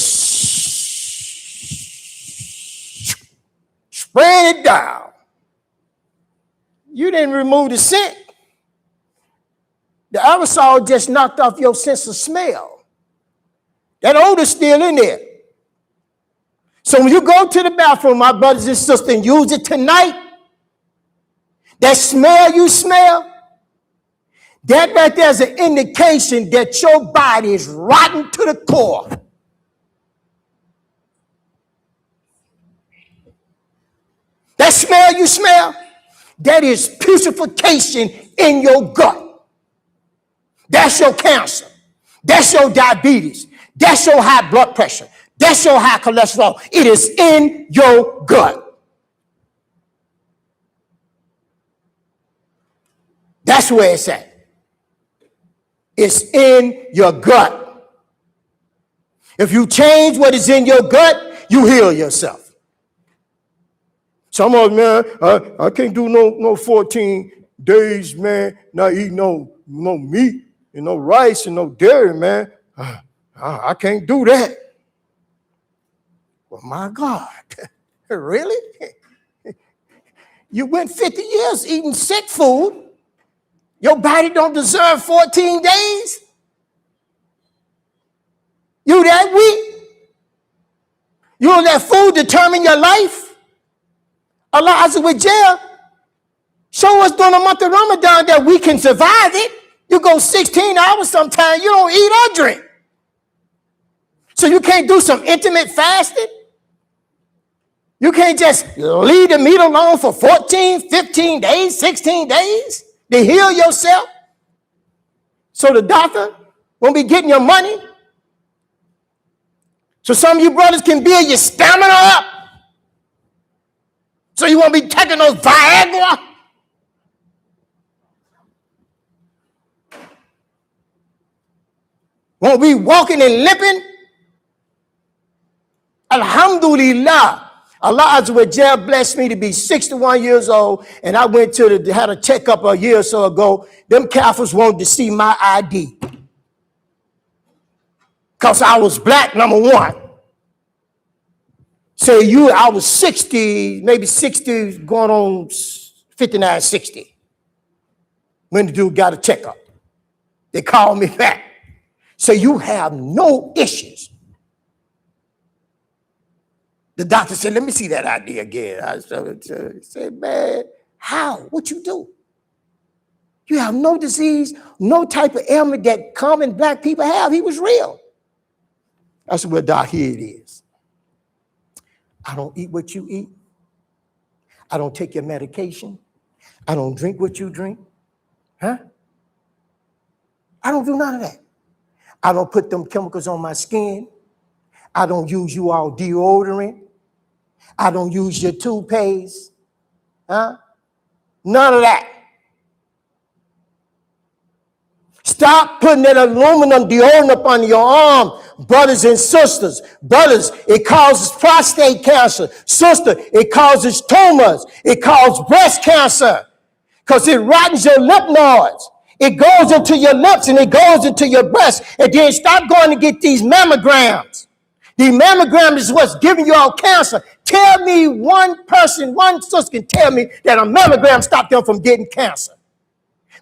spraying it down. You didn't remove the scent. The aerosol just knocked off your sense of smell. That odor's still in there. So when you go to the bathroom, my brothers and sisters, and use it tonight, that smell you smell, that right there is an indication that your body is rotten to the core. That smell you smell, that is putrefaction in your gut. That's your cancer. That's your diabetes. That's your high blood pressure. That's your high cholesterol. It is in your gut. That's where it's at. It's in your gut. If you change what is in your gut, you heal yourself. Some of them, man, I can't do no 14 days, man, not eat no meat and no rice and no dairy, man. I can't do that. Well, my God, really? You went 50 years eating sick food. Your body don't deserve 14 days? You that weak? You don't let food determine your life? Allah Azza wa Jalla show us during the month of Ramadan that we can survive it. You go 16 hours sometimes, you don't eat or drink. So you can't do some intimate fasting? You can't just leave the meat alone for 14, 15 days, 16 days to heal yourself? So the doctor won't be getting your money? So some of you brothers can build your stamina up? So you won't be taking those Viagra? Won't be walking and limping? Alhamdulillah. Allah Azza wa Jalla blessed me to be 61 years old, and I went to had a checkup a year or so ago. Them Kafirs wanted to see my ID. because I was black, number one. Say I was 60, maybe 60, going on 59, 60. When the dude got a checkup. They called me back. So you have no issues. The doctor said, let me see that ID again. I said, man, how? What you do? You have no disease, no type of ailment that common black people have. He was real. I said, well, doc, here it is. I don't eat what you eat. I don't take your medication. I don't drink what you drink. Huh? I don't do none of that. I don't put them chemicals on my skin. I don't use you all deodorant. I don't use your toothpaste. Huh? None of that. Stop putting that aluminum deodorant up on your arm, brothers and sisters. Brothers, it causes prostate cancer. Sister, it causes tumors. It causes breast cancer because it rottens your lymph nodes. It goes into your lips and it goes into your breast. And then stop going to get these mammograms. The mammogram is what's giving you all cancer. Tell me one person, one sister can tell me that a mammogram stopped them from getting cancer.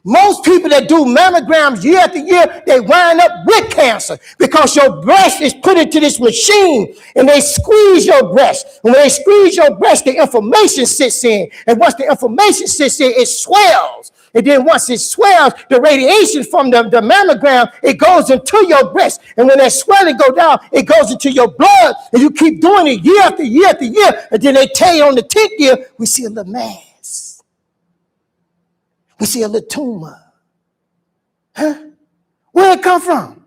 Most people that do mammograms year after year, they wind up with cancer because your breast is put into this machine and they squeeze your breast. And when they squeeze your breast, the inflammation sits in. And once the inflammation sits in, it swells. And then once it swells, the radiation from the mammogram, it goes into your breast. And when that swelling goes down, it goes into your blood. And you keep doing it year after year after year. And then they tell you on the 10th year, we see a little mass. We see a little tumor. Huh? Where it come from?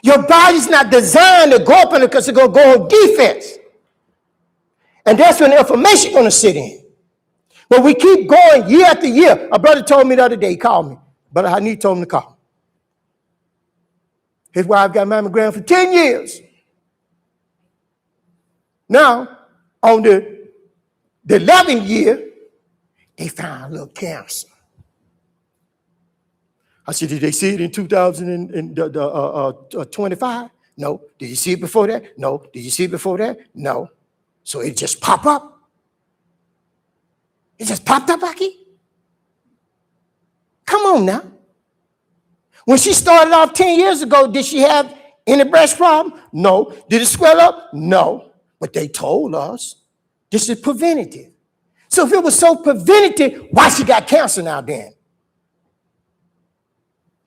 Your body's not designed to go up in it because it's going to go on defense. And that's when the information is going to sit in. But we keep going year after year. A brother told me the other day, he called me. Brother Hanif told him to call. His wife got mammogram for 10 years. Now, on the 11th year, they found a little cancer. I said, did they see it in 2025? No. Did you see it before that? No. Did you see it before that? No. So it just popped up. It just popped up, Aki. Come on now. When she started off 10 years ago, did she have any breast problem? No. Did it swell up? No. But they told us this is preventative. So if it was so preventative, why she got cancer now then?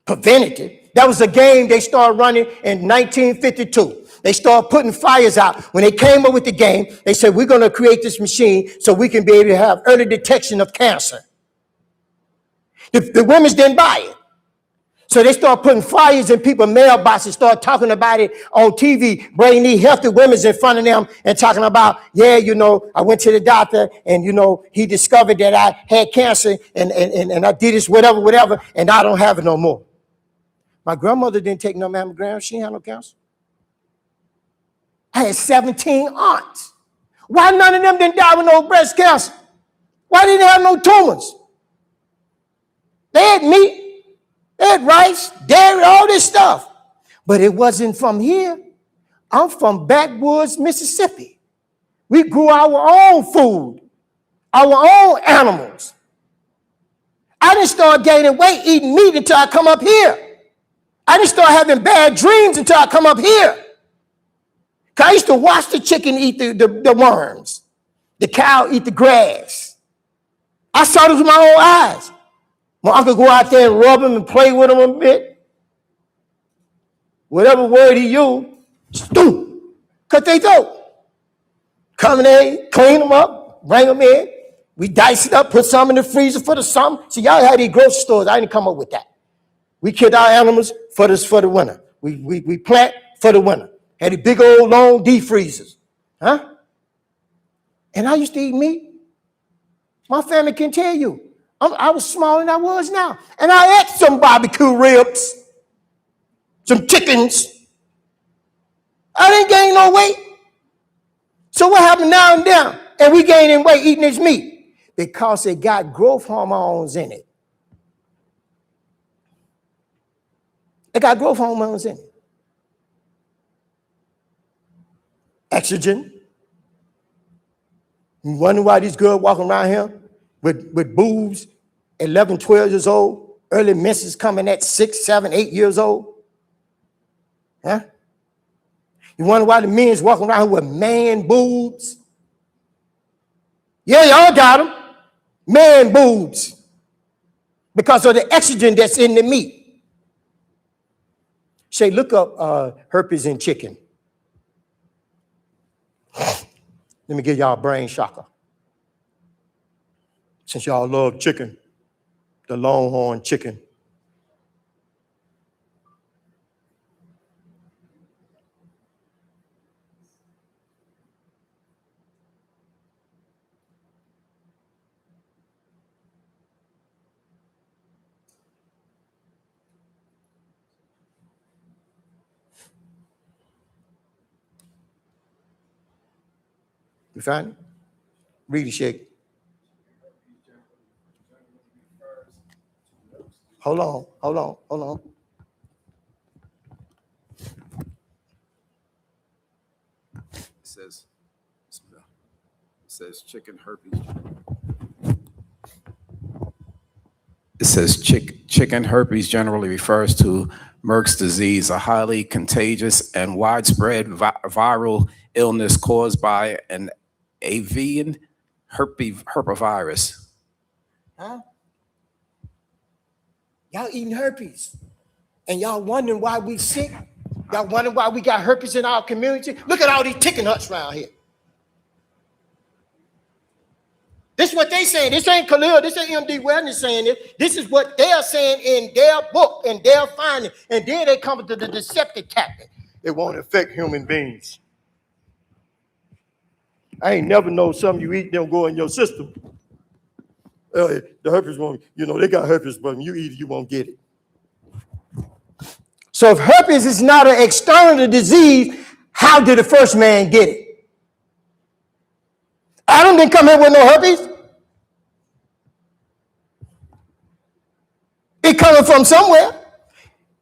Preventative. That was a game they started running in 1952. They started putting fires out. When they came up with the game, they said, we're going to create this machine so we can be able to have early detection of cancer. The women didn't buy it. So they started putting flyers in people's mailboxes, started talking about it on TV, bringing these healthy women in front of them and talking about, yeah, you know, I went to the doctor and, you know, he discovered that I had cancer and I did this, whatever, and I don't have it no more. My grandmother didn't take no mammogram. She didn't have no cancer. I had 17 aunts. Why none of them didn't die with no breast cancer? Why didn't they have no tumors? They had meat, they had rice, dairy, all this stuff. But it wasn't from here. I'm from backwoods, Mississippi. We grew our own food, our own animals. I didn't start gaining weight eating meat until I come up here. I didn't start having bad dreams until I come up here. Because I used to watch the chicken eat the worms, the cow eat the grass. I saw this with my own eyes. My uncle go out there and rub him and play with him a bit. Whatever word he used, stoop, cut their throat. Come in there, clean them up, bring them in. We dice it up, put some in the freezer for the summer. See, y'all had these grocery stores. I didn't come up with that. We killed our animals for the winter. We plant for the winter. Had the big old long deep freezers. Huh? And I used to eat meat. My family can tell you. I was smaller than I was now. And I ate some barbecue ribs, some chickens. I didn't gain no weight. So what happened now and then? And we gaining weight eating this meat? Because it got growth hormones in it. It got growth hormones in it. Estrogen. You wonder why these girls walking around here with boobs, 11, 12 years old, early menses coming at 6, 7, 8 years old? Huh? You wonder why the men's walking around here with man boobs? Yeah, y'all got them. Man boobs. Because of the estrogen that's in the meat. Shay, look up herpes in chicken. Let me give y'all a brain shocker. Since y'all love chicken, the Longhorn chicken. You find it? Read it, Shake. Hold on. It says chicken herpes. It says chicken herpes generally refers to Merck's disease, a highly contagious and widespread viral illness caused by an avian herpesvirus. Huh? Y'all eating herpes. And y'all wondering why we sick? Y'all wondering why we got herpes in our community? Look at all these chicken huts around here. This is what they saying. This ain't Khalil. This ain't MD Wellness saying it. This is what they are saying in their book and their finding. And then they come to the deceptive tactic. It won't affect human beings. I ain't never know something you eat don't go in your system. The herpes won't, they got herpes, but when you eat it, you won't get it. So if herpes is not an external disease, how did the first man get it? Adam didn't come here with no herpes. It coming from somewhere.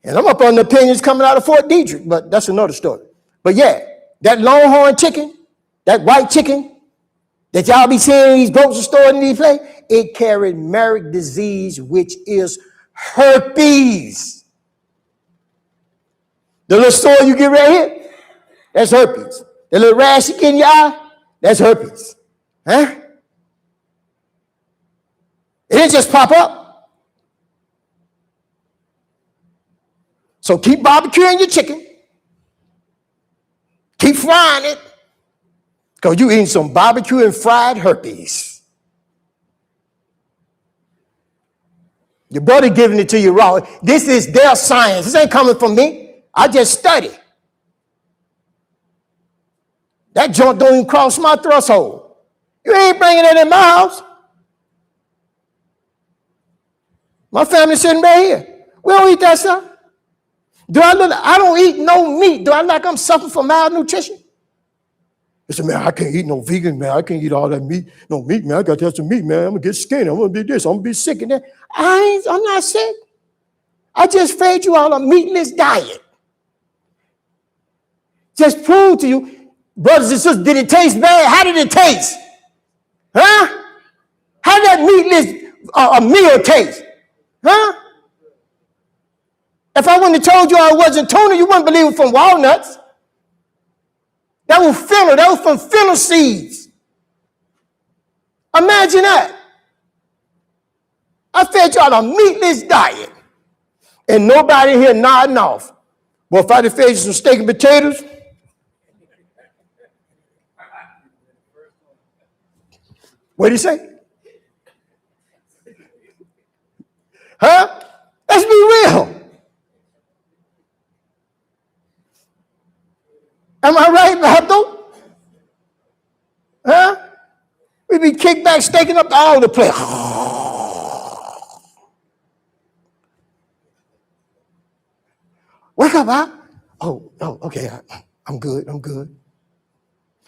And I'm up on the opinions coming out of Fort Detrick, but that's another story. But yeah, that Longhorn chicken, that white chicken that y'all be seeing in these grocery stores and these places, it carried Merrick disease, which is herpes. The little sore you get right here, that's herpes. The little rash you get in your eye, that's herpes. Huh? It didn't just pop up. So keep barbecuing your chicken. Keep frying it. Because you eating some barbecue and fried herpes. Your brother giving it to you raw. This is their science. This ain't coming from me. I just study. That joint don't even cross my threshold. You ain't bringing it in my house. My family sitting right here. We don't eat that stuff. I don't eat no meat. Do I like I'm suffering from malnutrition? They said, man, I can't eat no vegan, man. I can't eat all that meat. No meat, man. I got to have some meat, man. I'm going to get skinny. I'm going to be this. I'm going to be sick and that. I'm not sick. I just fed you all a meatless diet. Just prove to you, brothers and sisters, did it taste bad? How did it taste? Huh? How did that meatless a meal taste? Huh? If I wouldn't have told you I wasn't tuna, you wouldn't believe it from walnuts. That was fennel. That was from fennel seeds. Imagine that. I fed y'all a meatless diet. And nobody here nodding off. Well, if I had fed you some steak and potatoes, what did he say? Huh? Let's be real. Am I right, Vato? Huh? We be kicked back, staking up all the place. Wake up, huh? Oh, okay. I'm good.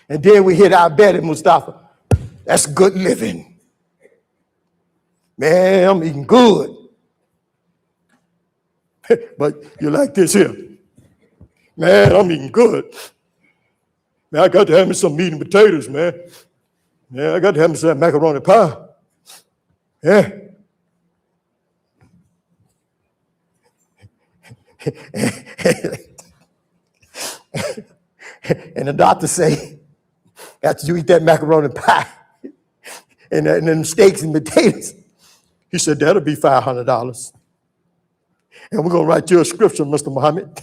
And then we hit our bed at Mustafa. That's good living. Man, I'm eating good. But you're like this here. Man, I'm eating good. Man, I got to have me some meat and potatoes, man. Yeah, I got to have me some macaroni pie. Yeah. And the doctor say, after you eat that macaroni pie and them steaks and potatoes, he said, that'll be $500. And we're going to write you a scripture, Mr. Muhammad.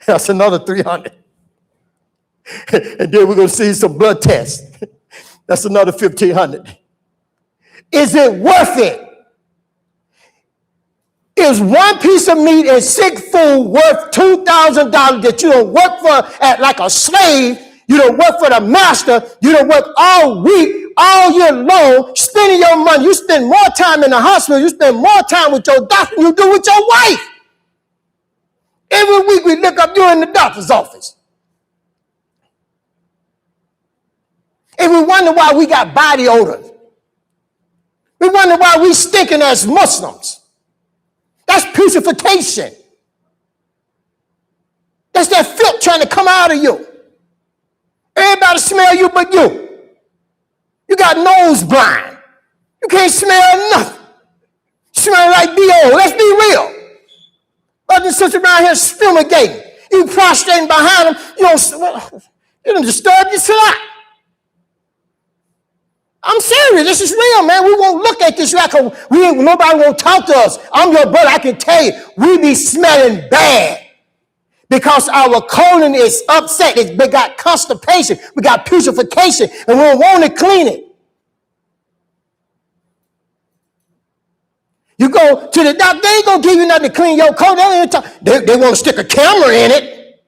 That's another 300. And then we're going to see some blood tests. That's another 1,500. Is it worth it? Is one piece of meat and sick food worth $2,000 that you don't work for like a slave? You don't work for the master. You don't work all week, all year long, spending your money. You spend more time in the hospital. You spend more time with your doctor than you do with your wife. Every week we look up you in the doctor's office. And we wonder why we got body odor. We wonder why we stinking as Muslims. That's putrefaction. That's that filth trying to come out of you. Everybody smell you but you. You got nose blind. You can't smell nothing. You smell like D.O. Let's be real. Brothers and sisters around here fumigating. You prostrating behind them. You don't disturb your salat. I'm serious. This is real, man. We won't look at this like nobody won't talk to us. I'm your brother. I can tell you, we be smelling bad because our colon is upset. We got constipation. We got putrefaction, and we don't want to clean it. You go to the doctor, they ain't gonna give you nothing to clean your colon. They want to stick a camera in it.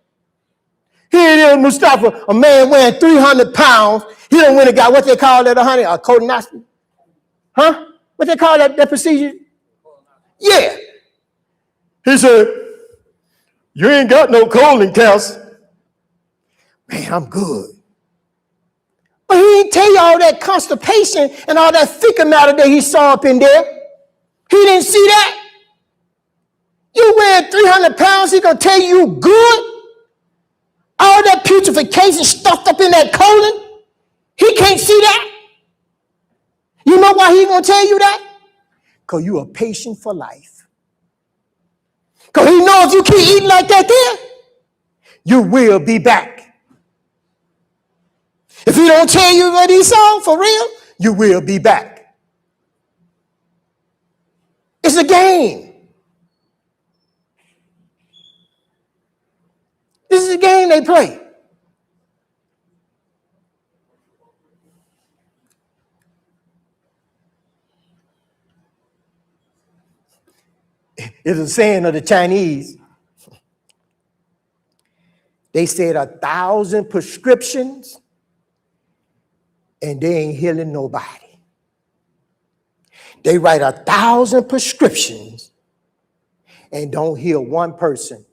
Here it is, Mustafa, a man weighing 300 pounds. He done went and got what they call that, honey, a colonoscopy. Huh? What they call that procedure? Yeah. He said, you ain't got no colon cancer. Man, I'm good. But he didn't tell you all that constipation and all that fecal matter that he saw up in there. He didn't see that. You weigh 300 pounds, he gonna tell you good? All that putrefaction stuffed up in that colon, he can't see that. You know why he gonna tell you that? Because you are patient for life. Because he knows if you keep eating like that there, you will be back. If he don't tell you what he saw for real, you will be back. It's a game. This is a game they play. It's a saying of the Chinese. They said 1,000 prescriptions and they ain't healing nobody. They write 1,000 prescriptions and don't heal one person.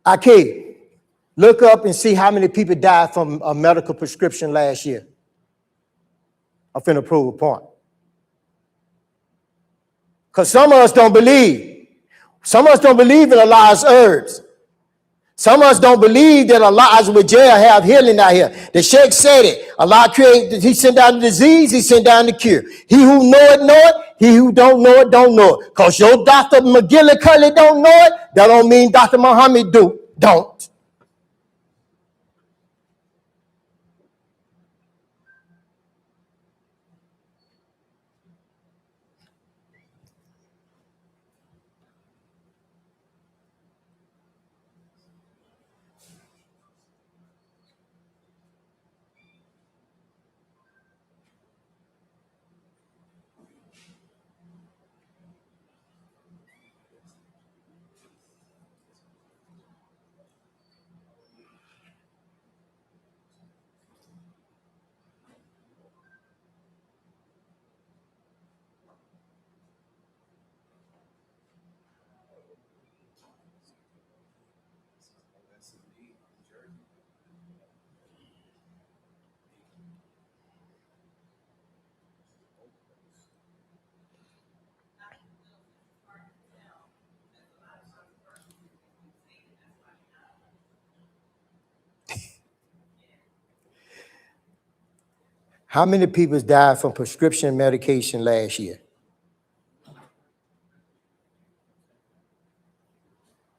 Okay, look up and see how many people died from a medical prescription last year. I'm finna prove a point. Because some of us don't believe. Some of us don't believe in Allah's herbs. Some of us don't believe that Allah Azza wa Jalla have healing out here. The Sheikh said it. Allah created, he sent down the disease, he sent down the cure. He who know it, know it. He who don't know it, don't know it. Because your Dr. McGillicuddy don't know it, that don't mean Dr. Muhammad don't. How many people died from prescription medication last year?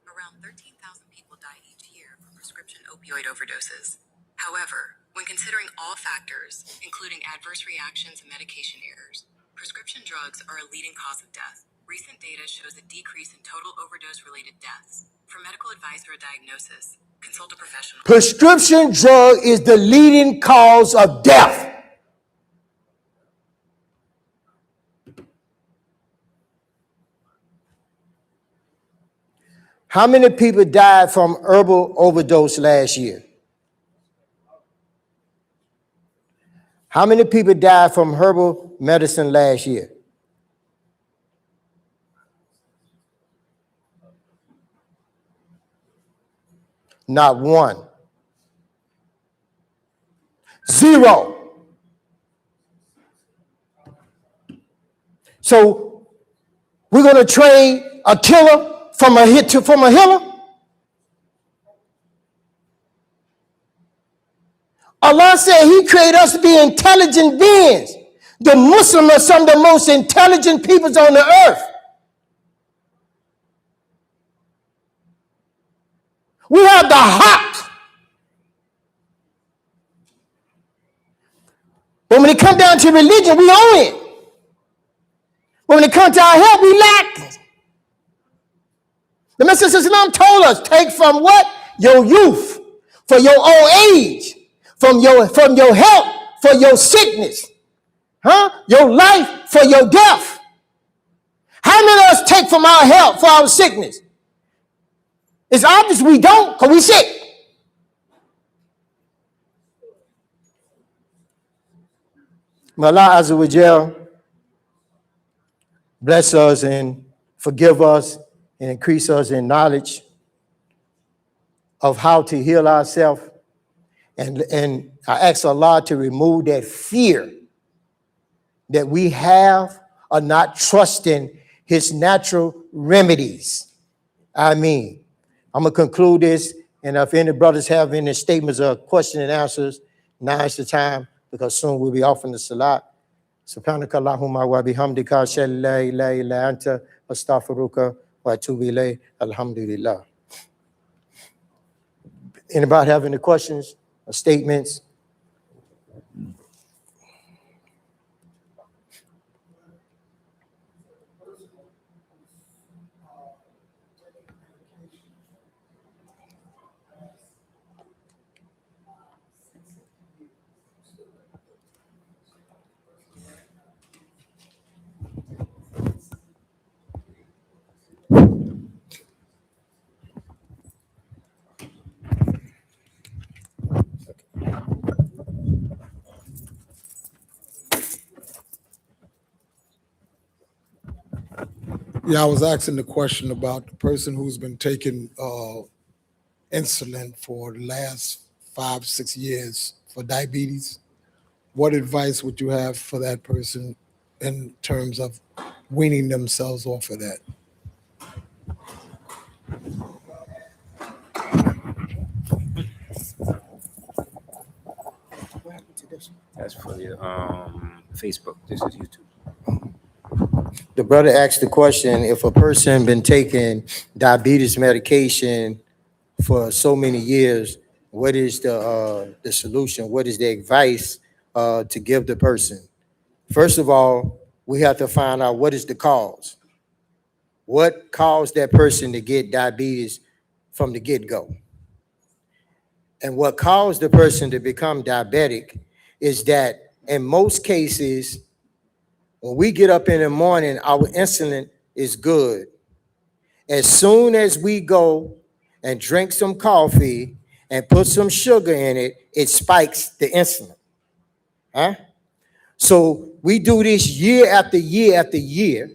Around 13,000 people die each year from prescription opioid overdoses. However, when considering all factors, including adverse reactions and medication errors, prescription drugs are a leading cause of death. Recent data shows a decrease in total overdose-related deaths. For medical advice or a diagnosis, consult a professional. Prescription drug is the leading cause of death. How many people died from herbal overdose last year? How many people died from herbal medicine last year? Not one. Zero. So we're going to trade a killer from a healer? Allah said he created us to be intelligent beings. The Muslims are some of the most intelligent peoples on the earth. We have the haq. But when it comes down to religion, we own it. But when it comes to our health, we lack. The Messenger of Islam told us, take from what? Your youth, for your old age, from your health, for your sickness, your life, for your death. How many of us take from our health for our sickness? It's obvious we don't, because we sick. May Allah Azza wa Jal bless us and forgive us and increase us in knowledge of how to heal ourselves. And I ask Allah to remove that fear that we have of not trusting his natural remedies. I mean, I'm going to conclude this, and if any brothers have any statements or question and answers, now is the time, because soon we'll be off in the salat. Subhanaka Allahumma wa bihamdika ashhadu an la ilaha illa anta astaghfiruka wa atubu ilayk. Alhamdulillah. Anybody have any questions or statements? Yeah, I was asking the question about the person who's been taking insulin for the last 5-6 years for diabetes. What advice would you have for that person in terms of weaning themselves off of that? That's for the Facebook. This is YouTube. The brother asked the question, if a person been taking diabetes medication for so many years, what is the solution? What is the advice to give the person? First of all, we have to find out what is the cause. What caused that person to get diabetes from the get-go? And what caused the person to become diabetic is that in most cases, when we get up in the morning, our insulin is good. As soon as we go and drink some coffee and put some sugar in it, it spikes the insulin. So we do this year after year after year.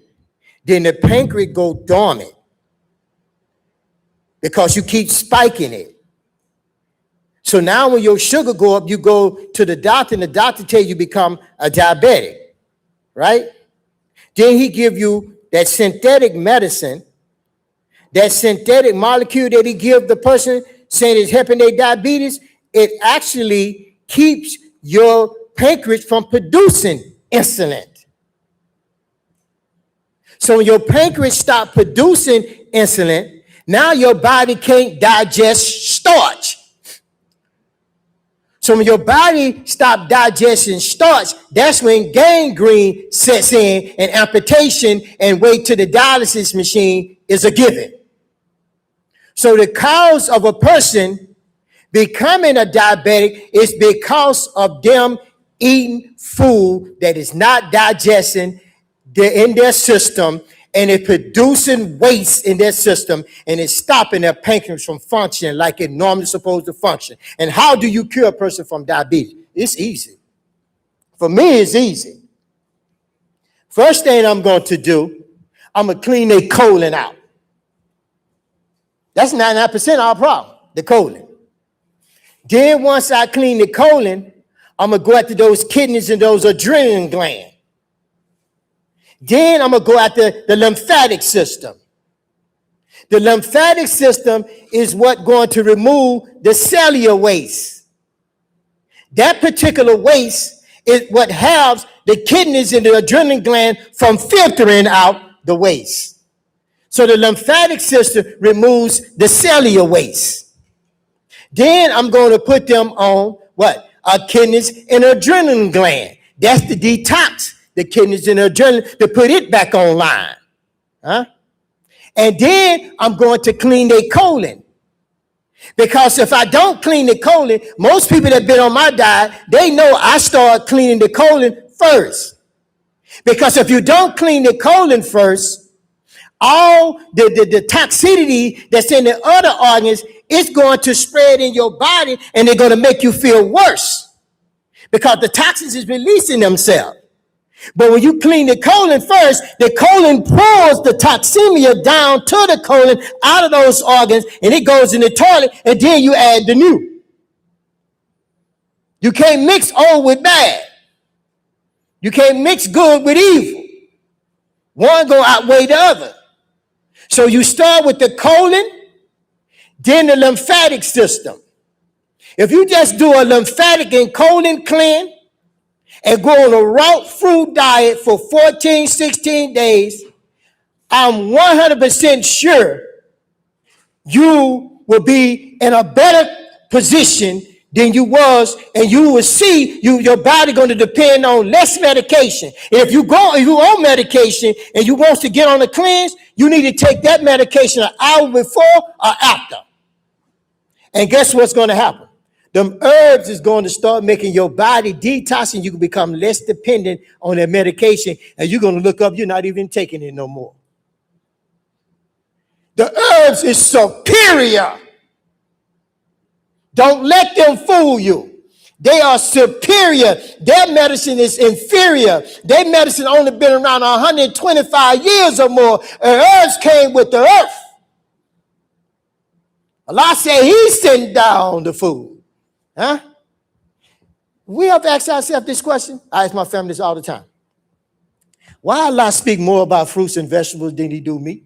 Then the pancreas go dormant because you keep spiking it. So now when your sugar go up, you go to the doctor, and the doctor tell you become a diabetic. Right? Then he give you that synthetic medicine, that synthetic molecule that he give the person saying it's helping their diabetes. It actually keeps your pancreas from producing insulin. So when your pancreas stop producing insulin, now your body can't digest starch. So when your body stop digesting starch, that's when gangrene sets in and amputation and wait to the dialysis machine is a given. So the cause of a person becoming a diabetic is because of them eating food that is not digesting in their system, and it's producing waste in their system, and it's stopping their pancreas from functioning like it normally supposed to function. And how do you cure a person from diabetes? It's easy. For me, it's easy. First thing I'm going to do, I'm going to clean their colon out. That's 99% of our problem, the colon. Then once I clean the colon, I'm going to go after those kidneys and those adrenal glands. Then I'm going to go after the lymphatic system. The lymphatic system is what going to remove the cellular waste. That particular waste is what helps the kidneys and the adrenal gland from filtering out the waste. So the lymphatic system removes the cellular waste. Then I'm going to put them on what? Kidneys and adrenal gland. That's the detox. The kidneys and the adrenal to put it back online. And then I'm going to clean their colon. Because if I don't clean the colon, most people that have been on my diet, they know I start cleaning the colon first. Because if you don't clean the colon first, all the toxicity that's in the other organs is going to spread in your body, and they're going to make you feel worse. Because the toxins is releasing themselves. But when you clean the colon first, the colon pulls the toxemia down to the colon out of those organs, and it goes in the toilet, and then you add the new. You can't mix old with bad. You can't mix good with evil. One going to outweigh the other. So you start with the colon, then the lymphatic system. If you just do a lymphatic and colon cleanse, and go on a raw fruit diet for 14, 16 days, I'm 100% sure you will be in a better position than you was, and you will see your body going to depend on less medication. And if you on medication and you want to get on a cleanse, you need to take that medication an hour before or after. And guess what's going to happen? Them herbs is going to start making your body detox, and you can become less dependent on that medication, and you're going to look up, you're not even taking it no more. The herbs is superior. Don't let them fool you. They are superior. Their medicine is inferior. Their medicine only been around 125 years or more. And herbs came with the earth. Allah said He's sitting down the food. We have to ask ourselves this question. I ask my family this all the time. Why Allah speak more about fruits and vegetables than He do meat?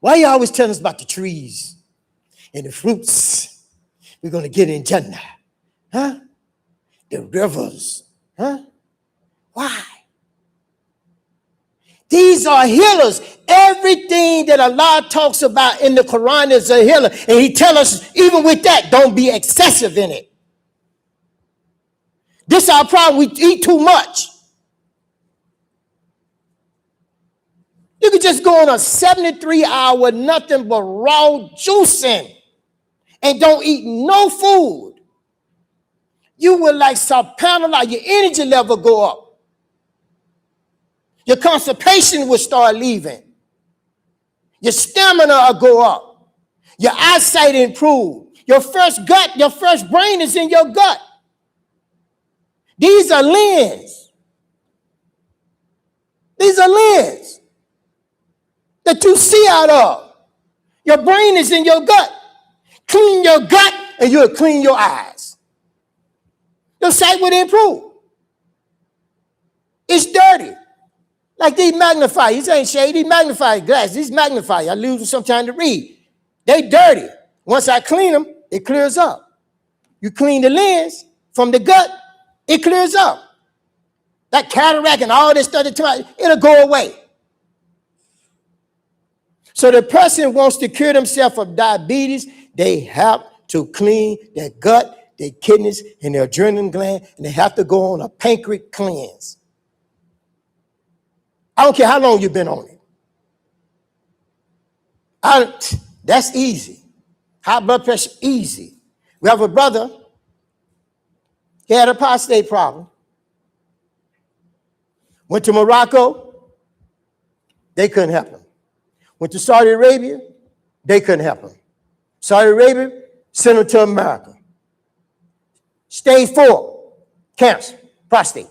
Why you always tell us about the trees and the fruits we're going to get in Jannah? The rivers. Why? These are healers. Everything that Allah talks about in the Quran is a healer. And He tells us, even with that, don't be excessive in it. This is our problem. We eat too much. You could just go on a 73-hour nothing but raw juicing and don't eat no food. You will like subhanAllah, your energy level go up. Your constipation will start leaving. Your stamina will go up. Your eyesight improve. Your first brain is in your gut. These are lenses. These are lenses that you see out of. Your brain is in your gut. Clean your gut and you'll clean your eyes. Your sight will improve. It's dirty. Like these magnifiers. These ain't shade. These magnifier glasses. These magnifiers. I lose them sometimes to read. They dirty. Once I clean them, it clears up. You clean the lens, from the gut, it clears up. That cataract and all this stuff, it'll go away. So the person wants to cure themselves of diabetes, they have to clean their gut, their kidneys, and their adrenal gland, and they have to go on a pancreatic cleanse. I don't care how long you've been on it. That's easy. High blood pressure, easy. We have a brother, he had a prostate problem. Went to Morocco, they couldn't help him. Went to Saudi Arabia, they couldn't help him. Saudi Arabia sent him to America. Stage 4, cancer, prostate.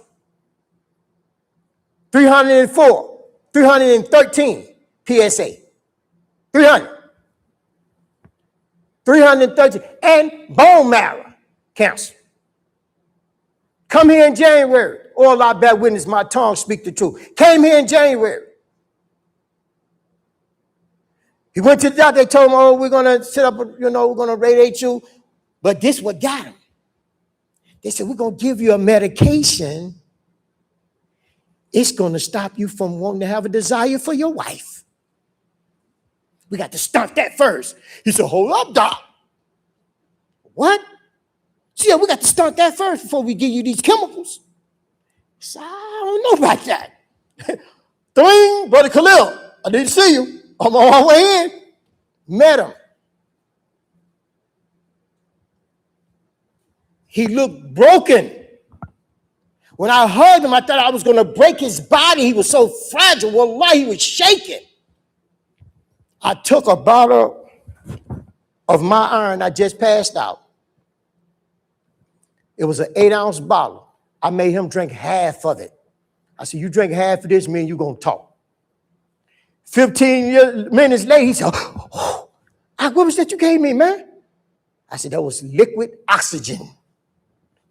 304, 313 PSA. 313, and bone marrow cancer. Come here in January. All I bear witness, my tongue speak the truth. Came here in January. He went to the doctor, they told him, oh, we're going to set up, we're going to radiate you. But this what got him. They said, we're going to give you a medication. It's going to stop you from wanting to have a desire for your wife. We got to stop that first. He said, hold up, doc. What? She said, we got to start that first before we give you these chemicals. I said, I don't know about that. Thing, Brother Khalil, I didn't see you. I'm on my way in. Met him. He looked broken. When I heard him, I thought I was going to break his body. He was so fragile. Wallahi, he was shaking. I took a bottle of my iron I just passed out. It was an 8-ounce bottle. I made him drink half of it. I said, you drink half of this, me and you going to talk. 15 minutes later, he said, oh, what was that you gave me, man? I said, that was liquid oxygen.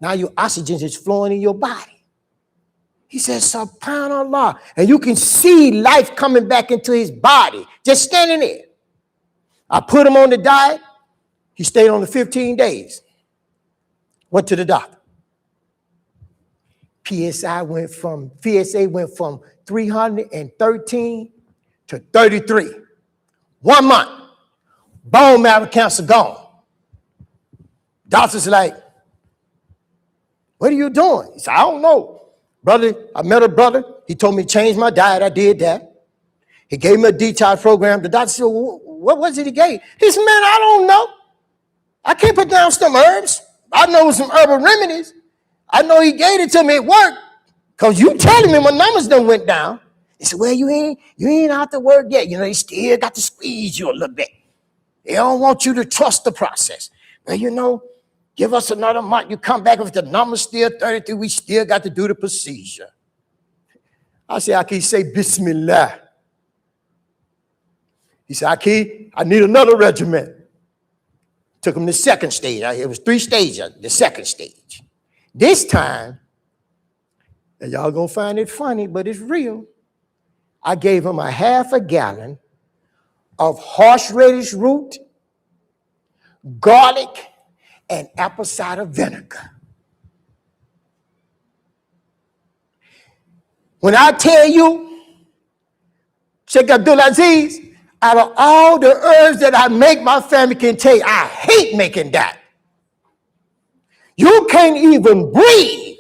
Now your oxygen is flowing in your body. He said, subhanAllah. And you can see life coming back into his body, just standing there. I put him on the diet. He stayed on the 15 days. Went to the doctor. PSA went from 313 to 33. 1 month. Bone marrow cancer gone. Doctor's like, what are you doing? He said, I don't know. Brother, I met a brother. He told me to change my diet. I did that. He gave me a detox program. The doctor said, what was it he gave? He said, man, I don't know. I can't put down some herbs. I know some herbal remedies. I know he gave it to me at work. Because you telling me my numbers done went down. He said, well, you ain't out to work yet. They still got to squeeze you a little bit. They don't want you to trust the process. Well, give us another month. You come back with the numbers still 33. We still got to do the procedure. I said, Aki, say Bismillah. He said, Aki, I need another regimen. Took him to the second stage. It was 3 stages, the second stage. This time, and y'all gonna find it funny, but it's real. I gave him a half a gallon of horseradish root, garlic, and apple cider vinegar. When I tell you, Sheikh Abdul Aziz, out of all the herbs that I make, my family can tell you, I hate making that. You can't even breathe.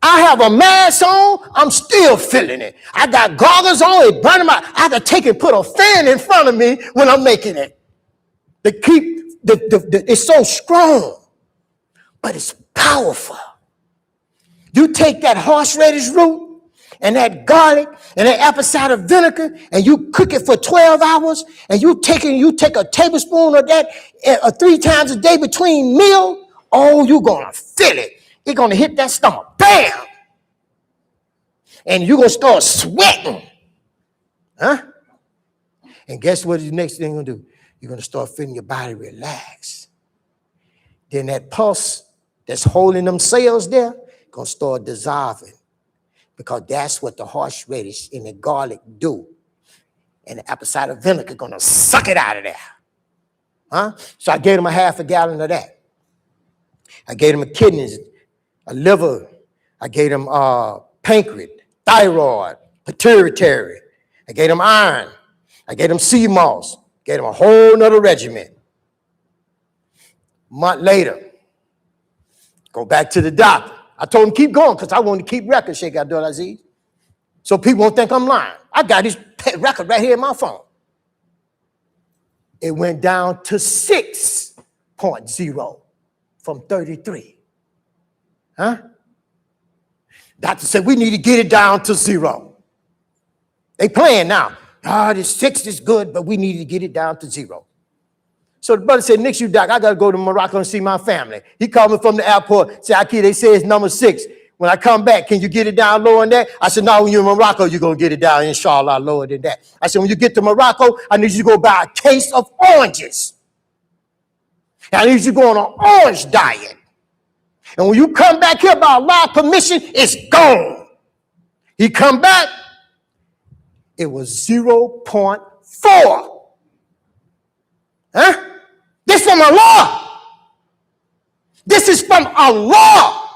I have a mask on, I'm still feeling it. I got goggles on, it burning my, I have to take and put a fan in front of me when I'm making it. To keep, it's so strong, but it's powerful. You take that horseradish root and that garlic and that apple cider vinegar and you cook it for 12 hours and you take a tablespoon of that 3 times a day between meal, oh, you're going to feel it. It's going to hit that stomach. Bam! And you're going to start sweating. Huh? And guess what the next thing you're going to do? You're going to start feeling your body relax. Then that pulse that's holding them cells there going to start dissolving because that's what the horseradish and the garlic do. And the apple cider vinegar going to suck it out of there. Huh? So I gave him a half a gallon of that. I gave them kidneys, a liver. I gave them pancreas, thyroid, pituitary. I gave them iron. I gave them sea moss. Gave them a whole nother regimen. A month later, go back to the doctor. I told him keep going because I wanted to keep records, Sheikh Abdul Aziz. So people won't think I'm lying. I got this record right here in my phone. It went down to 6.0 from 33. Huh? Doctor said, we need to get it down to 0. They playing now. The 6 is good, but we need to get it down to 0. So the brother said, Nick, you doc, I got to go to Morocco and see my family. He called me from the airport, said, Aki, they say it's number 6. When I come back, can you get it down lower than that? I said, no, when you're in Morocco, you're going to get it down, inshallah, lower than that. I said, when you get to Morocco, I need you to go buy a case of oranges. I need you to go on an orange diet. And when you come back here by Allah's permission, it's gone. He come back, it was 0.4. Huh? This from Allah. This is from Allah.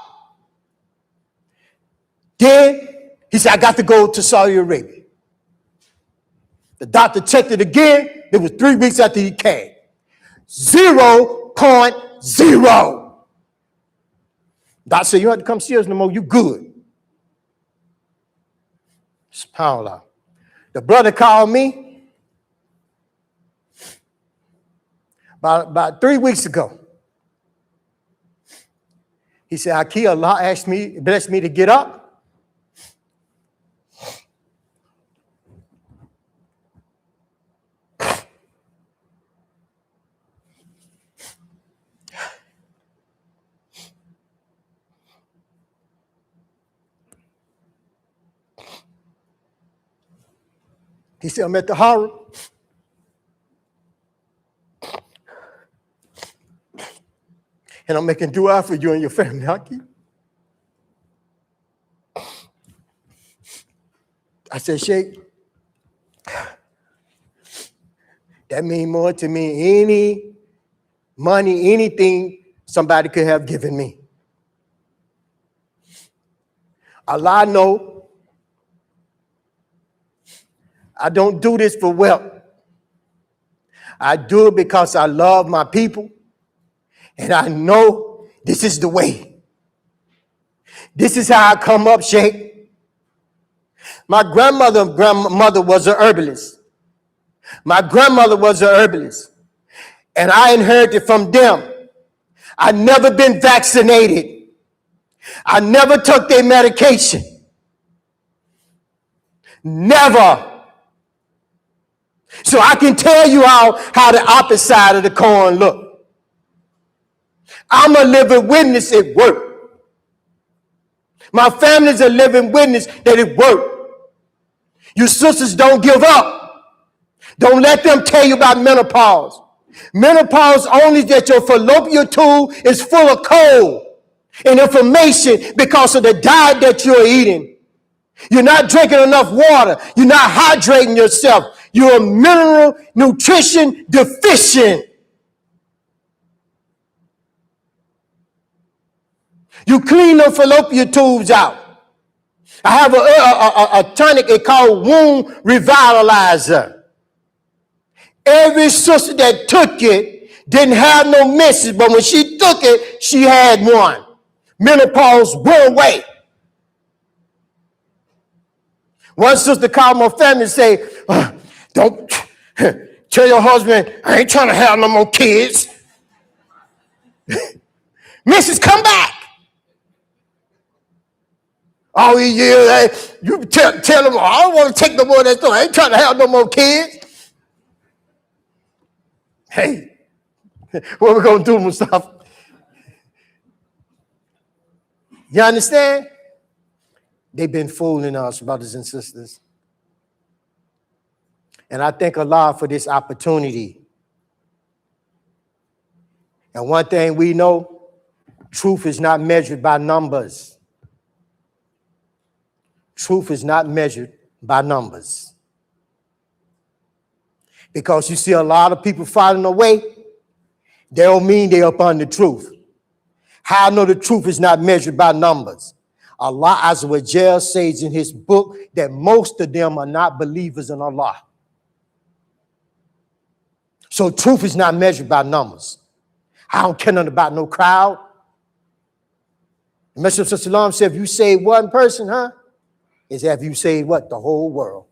Then he said, I got to go to Saudi Arabia. The doctor checked it again. It was 3 weeks after he came. 0.0. Doctor said, you don't have to come see us no more. You good. SubhanAllah. The brother called me about 3 weeks ago. He said, Aki, Allah blessed me to get up. He said, I'm at the Haram. And I'm making dua for you and your family, Aki. I said, Sheikh, that means more to me any money, anything somebody could have given me. Allah know I don't do this for wealth. I do it because I love my people. And I know this is the way. This is how I come up, Sheikh. My grandmother was an herbalist. My grandmother was an herbalist. And I inherited from them. I never been vaccinated. I never took their medication. Never. So I can tell you how the opposite side of the coin look. I'm a living witness it worked. My family's a living witness that it worked. You sisters don't give up. Don't let them tell you about menopause. Menopause only that your fallopian tube is full of coal and inflammation because of the diet that you're eating. You're not drinking enough water. You're not hydrating yourself. You're mineral nutrition deficient. You clean the fallopian tubes out. I have a tonic they call Wound Revitalizer. Every sister that took it didn't have no menses, but when she took it, she had one. Menopause went away. One sister called my family and say, don't tell your husband, I ain't trying to have no more kids. Mrs., come back. Oh, yeah, you tell them, I don't want to take no more of that stuff. I ain't trying to have no more kids. Hey, what are we going to do, Mustafa? You understand? They've been fooling us, brothers and sisters. And I thank Allah for this opportunity. And one thing we know, truth is not measured by numbers. Truth is not measured by numbers. Because you see a lot of people falling away, they don't mean they're upon the truth. How I know the truth is not measured by numbers. Allah Azza wa Jal says in his book that most of them are not believers in Allah. So truth is not measured by numbers. I don't care nothing about no crowd. The Messenger of Islam said, if you save one person, it's after you save what? The whole world.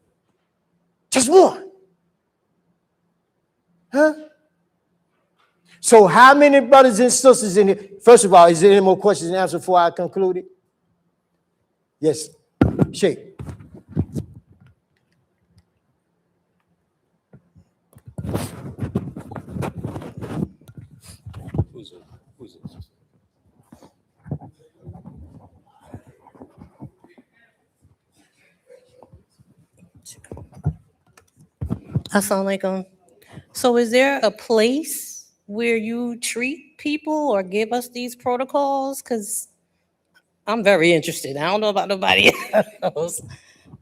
Just one. So how many brothers and sisters in here? First of all, is there any more questions and answers before I conclude it? Yes, Sheikh. Assalamu alaikum. So is there a place where you treat people or give us these protocols? Because I'm very interested. I don't know about nobody else.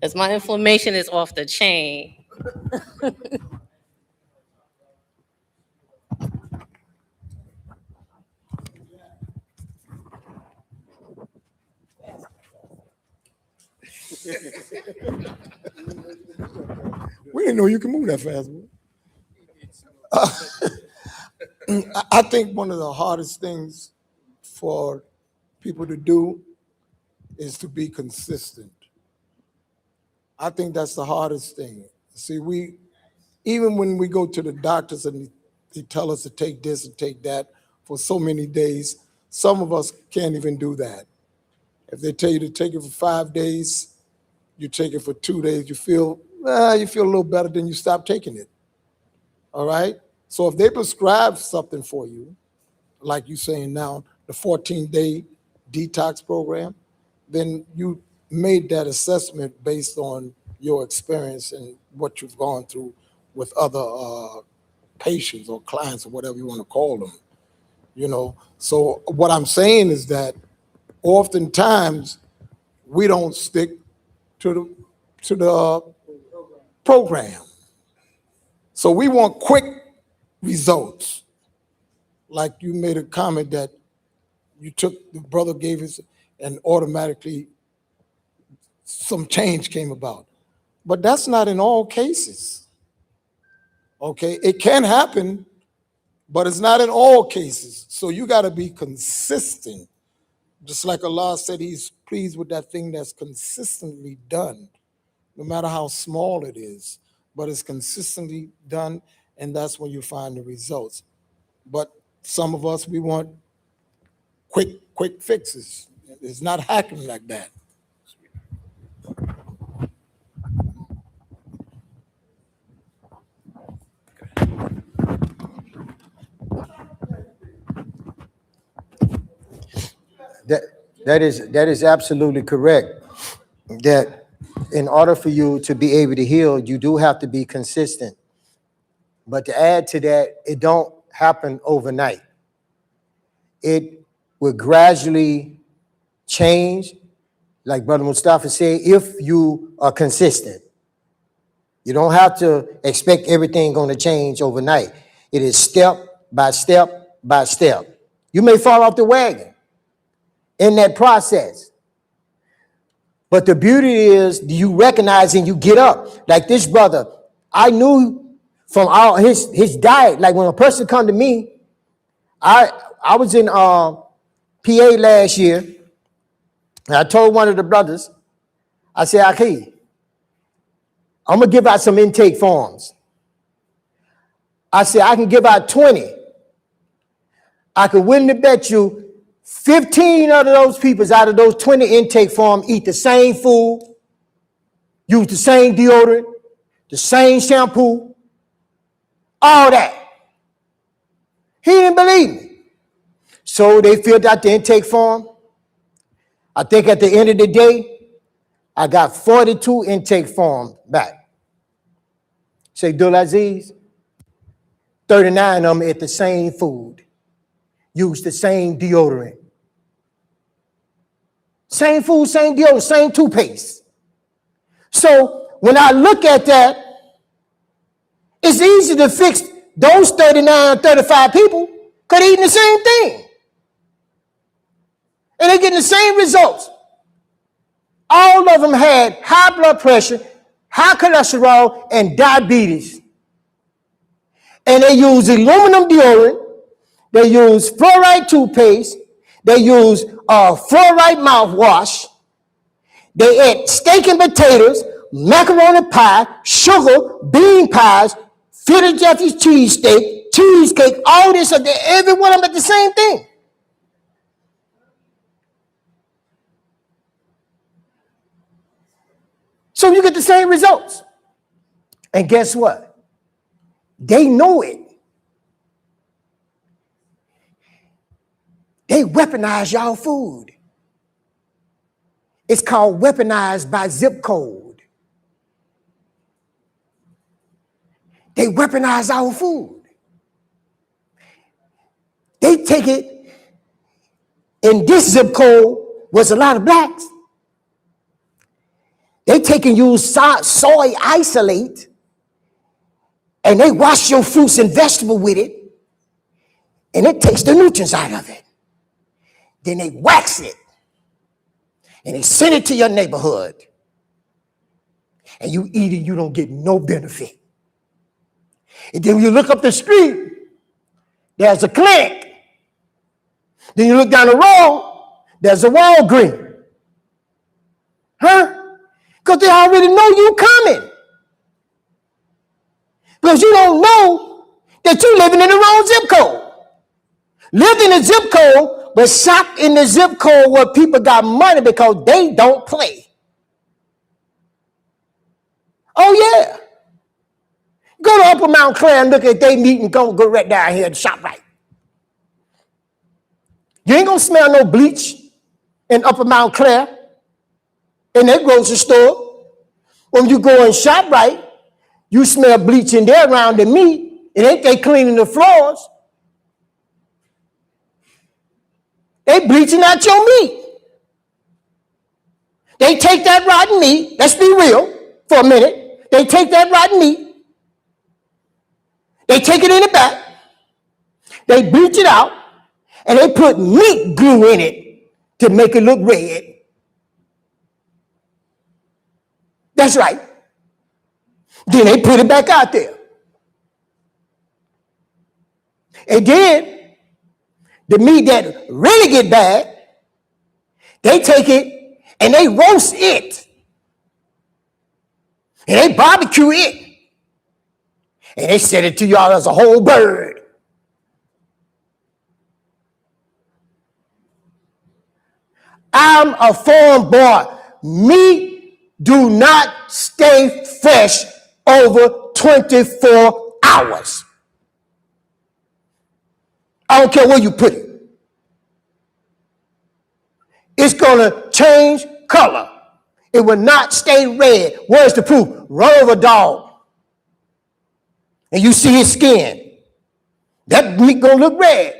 As my inflammation is off the chain. We didn't know you can move that fast. I think one of the hardest things for people to do is to be consistent. I think that's the hardest thing. See, even when we go to the doctors and they tell us to take this and take that for so many days, some of us can't even do that. If they tell you to take it for 5 days, you take it for 2 days, you feel a little better, then you stop taking it. All right? So if they prescribe something for you, like you're saying now, the 14-day detox program, then you made that assessment based on your experience and what you've gone through with other patients or clients or whatever you want to call them. You know, so what I'm saying is that oftentimes we don't stick to the program. So we want quick results. Like you made a comment that you took, the brother gave us, and automatically some change came about. But that's not in all cases. Okay, it can happen, but it's not in all cases. So you got to be consistent. Just like Allah said, he's pleased with that thing that's consistently done, no matter how small it is, but it's consistently done, and that's when you find the results. But some of us, we want quick fixes. It's not happening like that. That is absolutely correct. That in order for you to be able to heal, you do have to be consistent. But to add to that, it don't happen overnight. It will gradually change, like Brother Mustafa said, if you are consistent. You don't have to expect everything going to change overnight. It is step by step by step. You may fall off the wagon in that process. But the beauty is you recognize and you get up. Like this brother, I knew from all his diet, like when a person come to me, I was in PA last year, and I told one of the brothers, I said, okay, I'm going to give out some intake forms. I said, I can give out 20. I could willingly bet you 15 of those people out of those 20 intake forms eat the same food, use the same deodorant, the same shampoo, all that. He didn't believe me. So they filled out the intake form. I think at the end of the day, I got 42 intake forms back. Sheikh Abdul Aziz, 39 of them ate the same food, used the same deodorant. Same food, same deodorant, same toothpaste. So when I look at that, it's easy to fix those 39, 35 people because they're eating the same thing. And they're getting the same results. All of them had high blood pressure, high cholesterol, and diabetes. And they use aluminum deodorant. They use fluoride toothpaste. They use fluoride mouthwash. They ate steak and potatoes, macaroni pie, sugar, bean pies, Philadelphia cheesecake, all this, every one of them at the same thing. So you get the same results. And guess what? They know it. They weaponize y'all food. It's called weaponized by zip code. They weaponize our food. They take it, in this zip code was a lot of blacks. They take and use soy isolate, and they wash your fruits and vegetables with it, and it takes the nutrients out of it. Then they wax it, and they send it to your neighborhood, and you eat it, you don't get no benefit. And then when you look up the street, there's a clinic. Then you look down the road, there's a Walgreens. Huh? Because they already know you coming. Because you don't know that you're living in the wrong zip code. Lived in a zip code, but shop in the zip code where people got money because they don't play. Oh, yeah. Go to Upper Mount Clair and look at their meat and go right down here and shop right. You ain't gonna smell no bleach in Upper Mount Clair in their grocery store. When you go and shop right, you smell bleach in there around the meat. It ain't they cleaning the floors. They bleaching out your meat. They take that rotten meat, let's be real for a minute. They take that rotten meat, they take it in the back, they bleach it out, and they put meat glue in it to make it look red. That's right. Then they put it back out there. And then the meat that really get bad, they take it and they roast it. And they barbecue it. And they send it to y'all as a whole bird. I'm a farm boy. Meat do not stay fresh over 24 hours. I don't care where you put it. It's gonna change color. It will not stay red. Where's the proof? Run over a dog, and you see his skin. That meat gonna look red.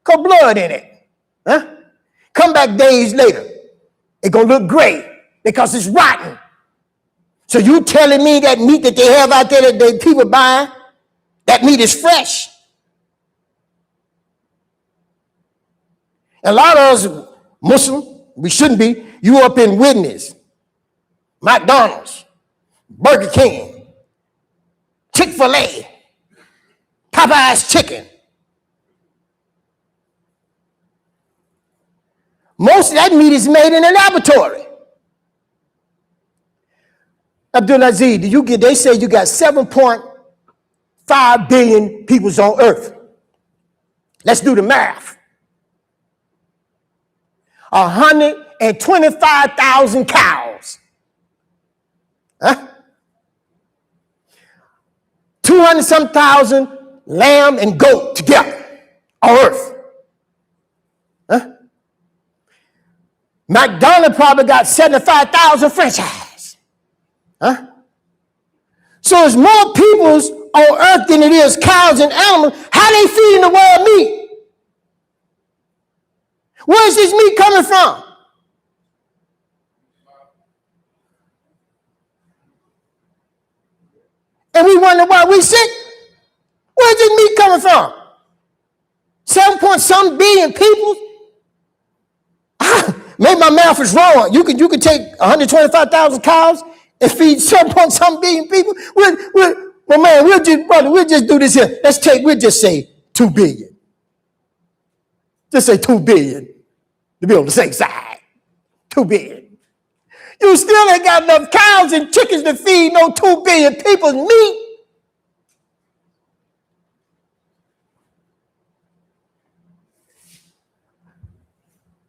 Got blood in it. Huh? Come back days later, it's gonna look gray because it's rotten. So you telling me that meat that they have out there that people buying, that meat is fresh? A lot of us Muslim, we shouldn't be. You up in Witness, McDonald's, Burger King, Chick-fil-A, Popeye's chicken. Most of that meat is made in a laboratory. Abdulaziz, they say you got 7.5 billion people on earth. Let's do the math. 125,000 cows. Huh? 200-some thousand lamb and goat together on earth. Huh? McDonald's probably got 75,000 franchises. Huh? So there's more peoples on earth than it is cows and animals. How they feeding the world meat? Where's this meat coming from? And we wonder why we sick. Where's this meat coming from? 7 point some billion people? maybe my math is wrong. You can take 125,000 cows and feed 7.some billion people. Well, man, we'll just do this here. We'll just say 2 billion. Just say 2 billion to be on the safe side. 2 billion. You still ain't got enough cows and chickens to feed no 2 billion people's meat.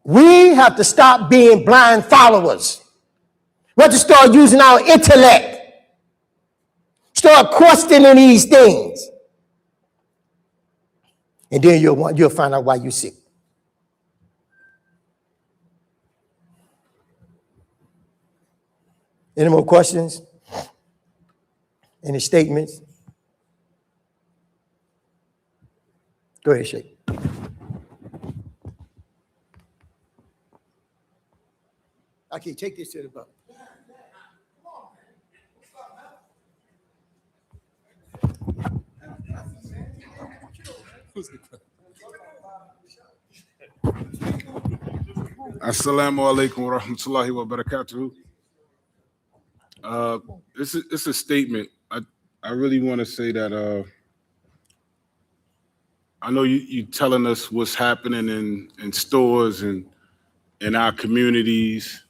We have to stop being blind followers. We have to start using our intellect. Start questioning these things. And then you'll find out why you're sick. Any more questions? Any statements? Go ahead, Sheikh. Okay, take this to the boat. Assalamu alaikum wa rahmatullahi wa barakatuhu. It's a statement. I really want to say that I know you telling us what's happening in stores and in our communities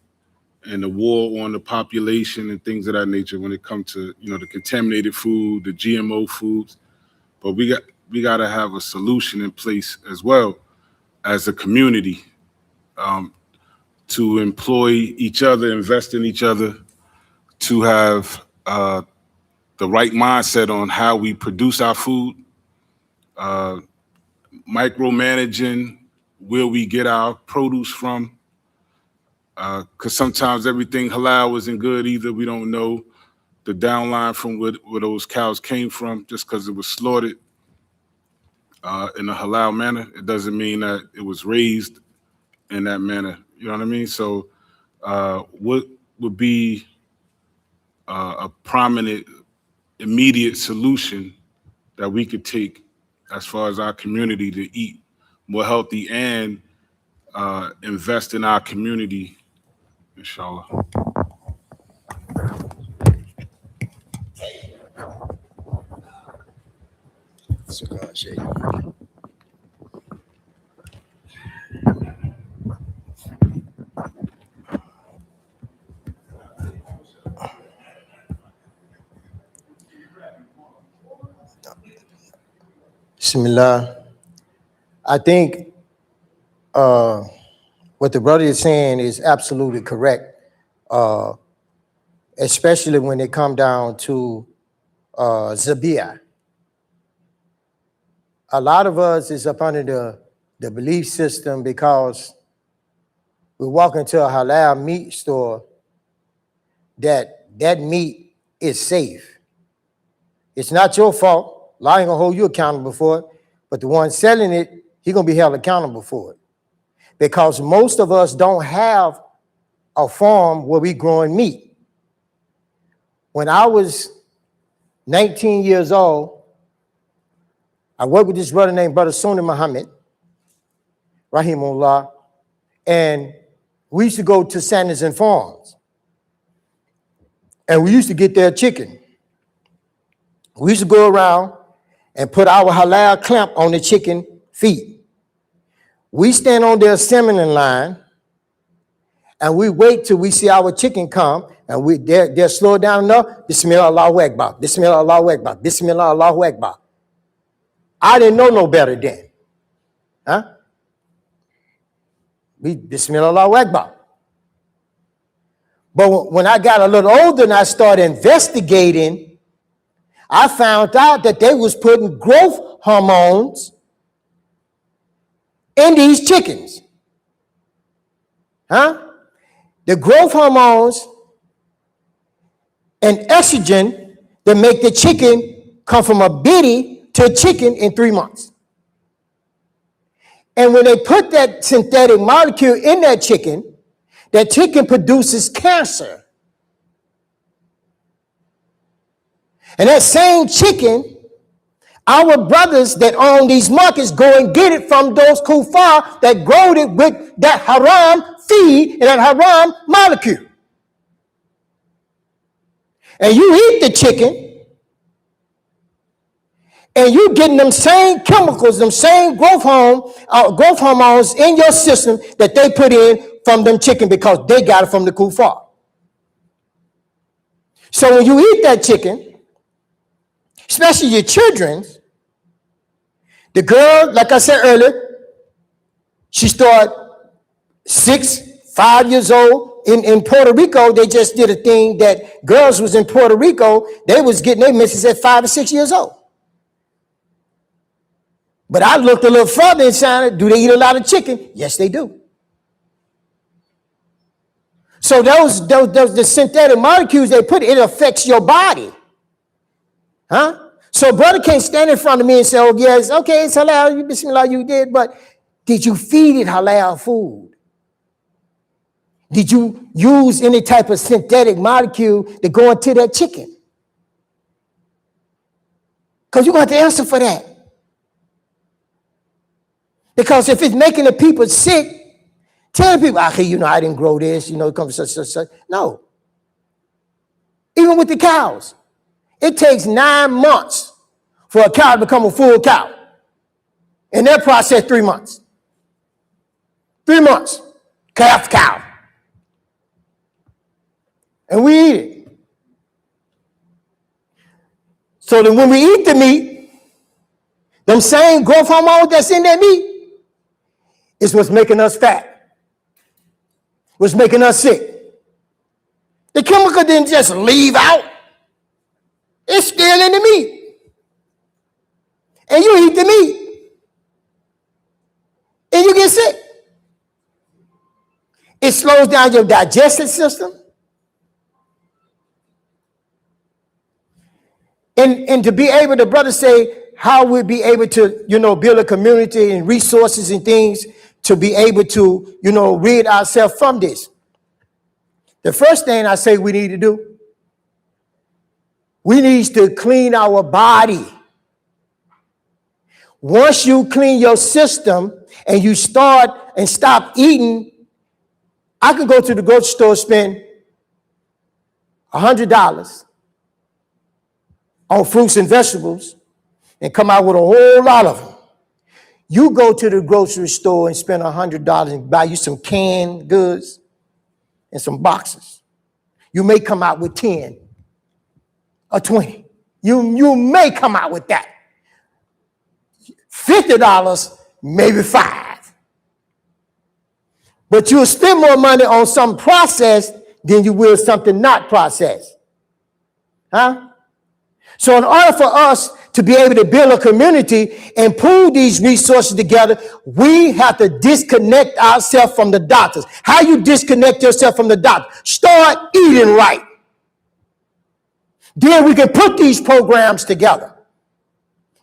and the war on the population and things of that nature when it comes to, the contaminated food, the GMO foods. But we got to have a solution in place as well as a community to employ each other, invest in each other, to have the right mindset on how we produce our food, micromanaging where we get our produce from, because sometimes everything halal isn't good either. We don't know the downline from where those cows came from. Just because it was slaughtered in a halal manner, it doesn't mean that it was raised in that manner. You know what I mean? So what would be a prominent, immediate solution that we could take as far as our community to eat more healthy and invest in our community, inshallah? Bismillah. I think what the brother is saying is absolutely correct, especially when it come down to Zabiyah. A lot of us is up under the belief system because we walk into a halal meat store that meat is safe. It's not your fault. Allah ain't gonna hold you accountable for it, but the one selling it, he gonna be held accountable for it. Because most of us don't have a farm where we growing meat. When I was 19 years old, I worked with this brother named Brother Sunni Muhammad, rahimahullah, and we used to go to Sanderson Farms. And we used to get their chicken. We used to go around and put our halal clamp on the chicken feet. We stand on their assembly line and we wait till we see our chicken come and they're slowed down enough. Bismillah Allahu Akbar. Bismillah Allahu Akbar. Bismillah Allahu Akbar. I didn't know no better then. Bismillah Allahu Akbar. But when I got a little older and I started investigating, I found out that they was putting growth hormones in these chickens. The growth hormones and estrogen that make the chicken come from a bitty to a chicken in 3 months. And when they put that synthetic molecule in that chicken produces cancer. And that same chicken, Our brothers that own these markets go and get it from those kuffar that growed it with that haram feed and that haram molecule. And you eat the chicken, and you getting them same chemicals, them same growth hormones in your system that they put in from them chicken because they got it from the kuffar. So when you eat that chicken, especially your children's, the girl, like I said earlier, she started 6, 5 years old. In Puerto Rico, they just did a thing that girls was in Puerto Rico, they was getting their misses at 5 or 6 years old. But I looked a little further inside, do they eat a lot of chicken? Yes, they do. So those the synthetic molecules they put, it affects your body. Huh? So brother can't stand in front of me and say, oh, yes, okay, it's halal, bismillah, you did, but did you feed it halal food? Did you use any type of synthetic molecule to go into that chicken? Because you're going to have to answer for that. Because if it's making the people sick, tell the people, okay, I didn't grow this, it comes such. No. Even with the cows, it takes 9 months for a cow to become a full cow. In their process, 3 months. 3 months, calf cow. And we eat it. So that when we eat the meat, them same growth hormones that's in that meat is what's making us fat, what's making us sick. The chemical didn't just leave out. It's still in the meat. And you eat the meat. And you get sick. It slows down your digestive system. And to be able, the brother say, how we'll be able to, build a community and resources and things to be able to, rid ourselves from this. The first thing I say we need to do, we need to clean our body. Once you clean your system and you start and stop eating, I could go to the grocery store, spend $100 on fruits and vegetables and come out with a whole lot of them. You go to the grocery store and spend $100 and buy you some canned goods and some boxes. You may come out with 10 or 20. You may come out with that. $50, maybe 5. But you'll spend more money on some processed than you will something not processed. Huh? So in order for us to be able to build a community and pool these resources together, we have to disconnect ourselves from the doctors. How you disconnect yourself from the doctor? Start eating right. Then we can put these programs together.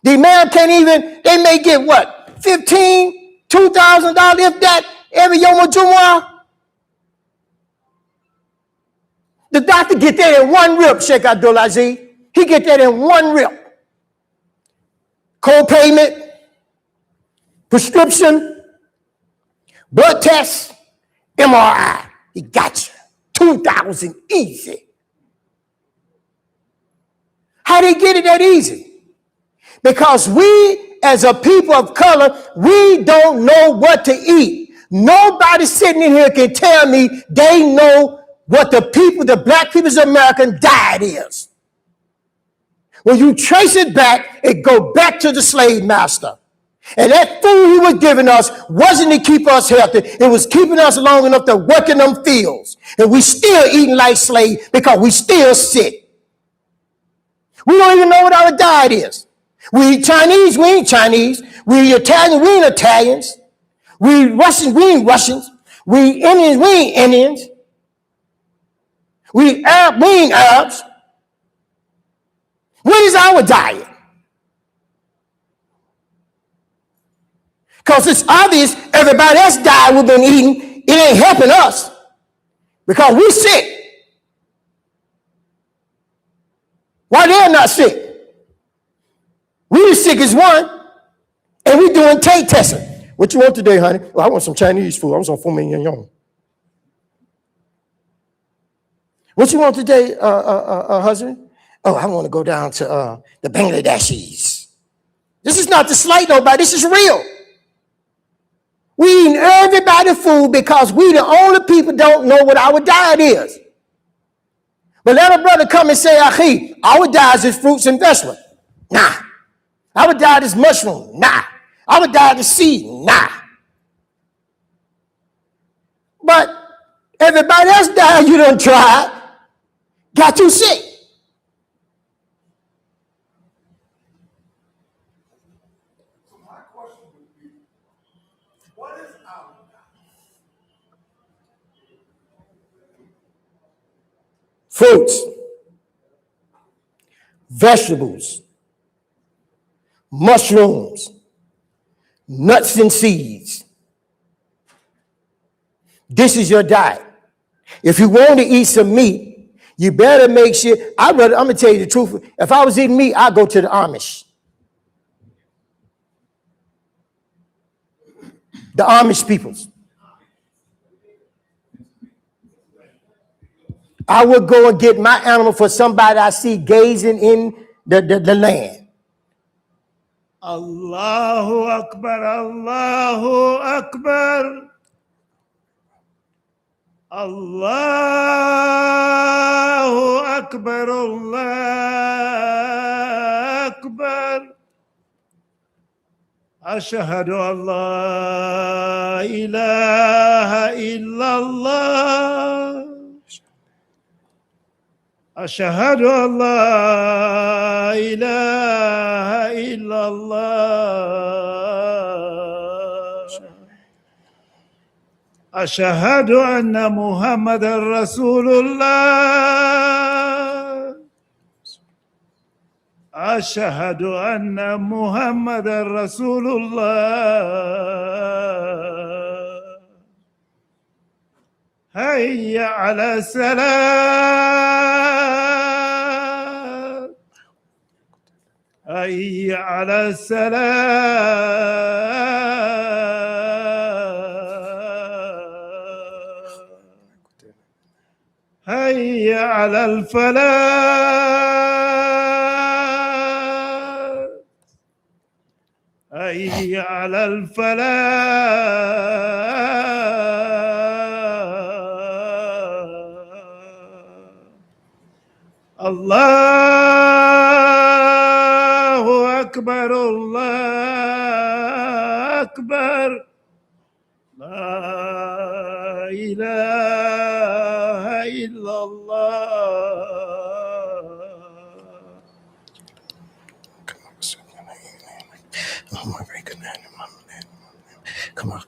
The man can't even, they may get what? $15,000, $2,000 if that every Yom Jumu'ah. The doctor get that in one rip, Sheikh Abdul Aziz. He get that in one rip. Co-payment, prescription, blood test, MRI. He got you. 2,000 easy. How they get it that easy? Because we, as a people of color, we don't know what to eat. Nobody sitting in here can tell me they know what the black people's American diet is. When you trace it back, it go back to the slave master. And that food he was giving us wasn't to keep us healthy. It was keeping us long enough to work in them fields. And we still eating like slaves because we still sick. We don't even know what our diet is. We eat Chinese, we ain't Chinese. We eat Italian, we ain't Italians. We eat Russians, we ain't Russians. We eat Indians, we ain't Indians. We eat Arab, we ain't Arabs. What is our diet? Because it's obvious everybody else diet we've been eating, it ain't helping us because we sick. Why they're not sick? We We the sickest one, and we doing taste testing. What you want today, honey? Well, I want some Chinese food. I want some fumi yang. What you want today, husband? Oh, I want to go down to the Bangladeshis. This is not to slight nobody. This is real. We eating everybody's food because we the only people don't know what our diet is. But let a brother come and say, Akhi, our diet is fruits and vegetables. Nah. Our diet is mushroom. Nah. Our diet is seed. Nah. But everybody else diet you done tried got you sick. Fruits, vegetables, mushrooms, nuts and seeds. This is your diet. If you want to eat some meat, you better make sure. I'm gonna tell you the truth. If I was eating meat, I'd go to the Amish. The Amish peoples. I would go and get my animal for somebody I see gazing in the land. Allahu Akbar, Allahu Akbar. Allahu Akbar, Allahu Akbar. Ashhadu an la ilaha illallah. أشهد أن لا إله إلا الله أشهد أن محمد رسول الله أشهد أن محمد رسول الله هيا على السلام هيا على السلام هيا على الفلاح هيا على الفلاح الله أكبر الله أكبر لا إله إلا الله Come on,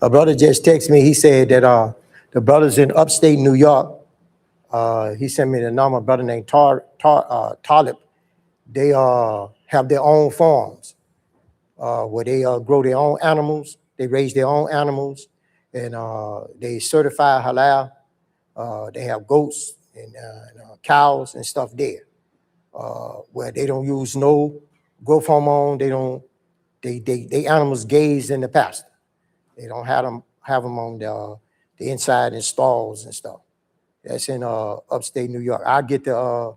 a brother just texted me. He said that the brothers in upstate New York, he sent me the number, a brother named Talib. They have their own farms where they grow their own animals. They raise their own animals, and they certify halal. They have goats and cows and stuff there, where they don't use no growth hormone. They animals gaze in the pasture. They don't have them on the inside in stalls and stuff. That's in upstate New York. I'll get the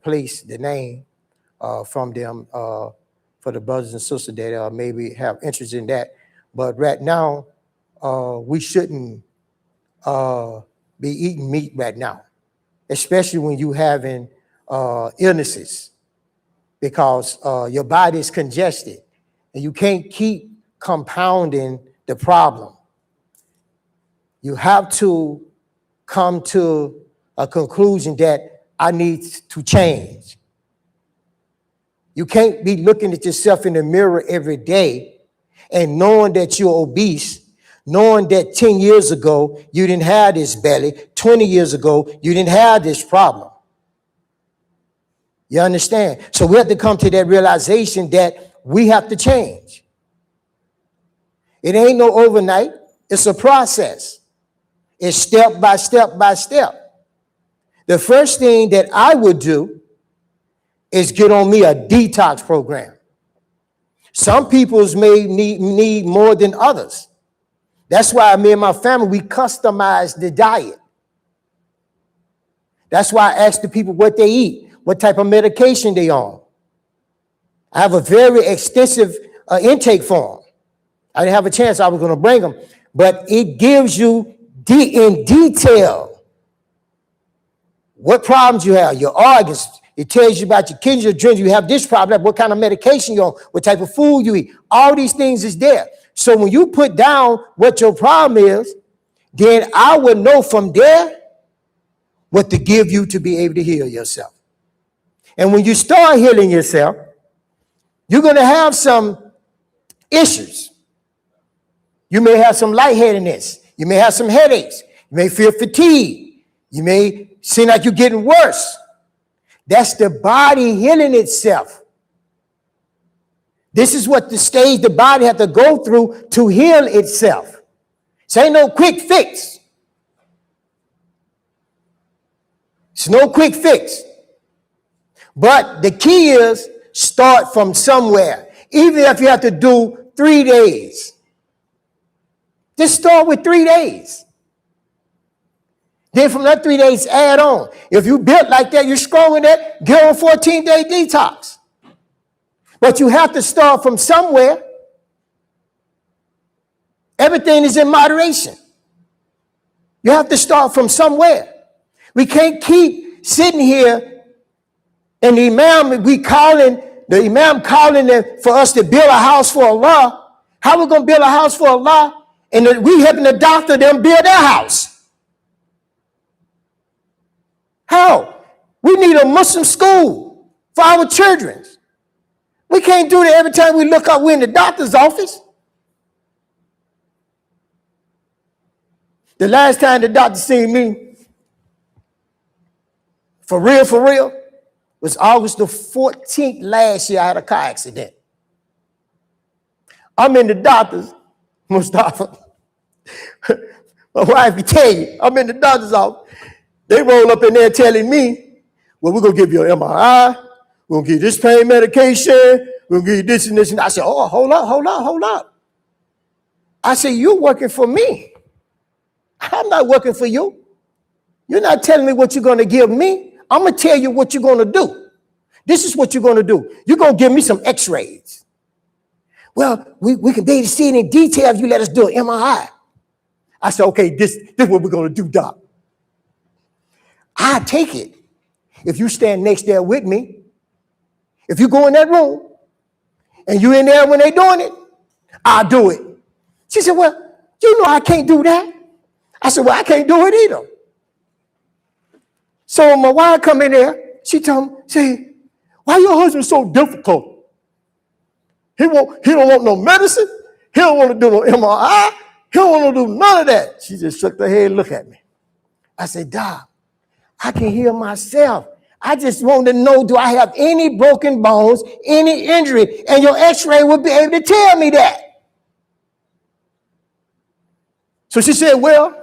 place, the name from them for the brothers and sisters that maybe have interest in that. But right now, we shouldn't be eating meat right now, especially when you having illnesses, because your body is congested and you can't keep compounding the problem. You have to come to a conclusion that I need to change. You can't be looking at yourself in the mirror every day and knowing that you're obese, knowing that 10 years ago you didn't have this belly, 20 years ago you didn't have this problem. You understand? So we have to come to that realization that we have to change. It ain't no overnight. It's a process. It's step by step by step. the first thing that I would do is get on me a detox program. Some people's may need more than others. That's why me and my family, we customize the diet. That's why I ask the people what they eat, what type of medication they on. I have a very extensive intake form. I didn't have a chance, I was going to bring them, but it gives you in detail what problems you have, your organs. It tells you about your kidneys, your adrenals, you have this problem, what kind of medication you're on, what type of food you eat. All these things is there. So when you put down what your problem is, then I will know from there what to give you to be able to heal yourself. And when you start healing yourself, you're going to have some issues. You may have some lightheadedness. You may have some headaches. You may feel fatigue. You may seem like you're getting worse. That's the body healing itself. This is what the stage the body has to go through to heal itself. This ain't no quick fix. It's no quick fix. But the key is start from somewhere. Even if you have to do 3 days. Just start with 3 days. Then from that 3 days, add on. If you built like that, you're strong in that, get on a 14-day detox. But you have to start from somewhere. Everything is in moderation. You have to start from somewhere. We can't keep sitting here and the imam calling for us to build a house for Allah. How are we going to build a house for Allah? And we helping the doctor them build their house. How? We need a Muslim school for our children. We can't do that every time we look up, we're in the doctor's office. The last time the doctor seen me, for real, was August the 14th last year. I had a car accident. I'm in the doctor's, Mustafa. My wife will tell you, I'm in the doctor's office. They roll up in there telling me, well, we're going to give you an MRI. We're going to give you this pain medication. We're going to give you this and this. And I said, oh, hold up. I said, you're working for me. I'm not working for you. You're not telling me what you're going to give me. I'm going to tell you what you're going to do. This is what you're going to do. You're going to give me some x-rays. Well, we can be able to see it in detail if you let us do an MRI. I said, okay, this is what we're going to do, doc. I take it. If you stand next there with me, if you go in that room and you in there when they doing it, I'll do it. She said, well, you know I can't do that. I said, well, I can't do it either. So when my wife come in there, she told me, say, why your husband so difficult? He don't want no medicine. He don't want to do no MRI. He don't want to do none of that. She just shook her head and looked at me. I said, Doc, I can heal myself. I just want to know, do I have any broken bones, any injury? And your x-ray will be able to tell me that. So she said, well,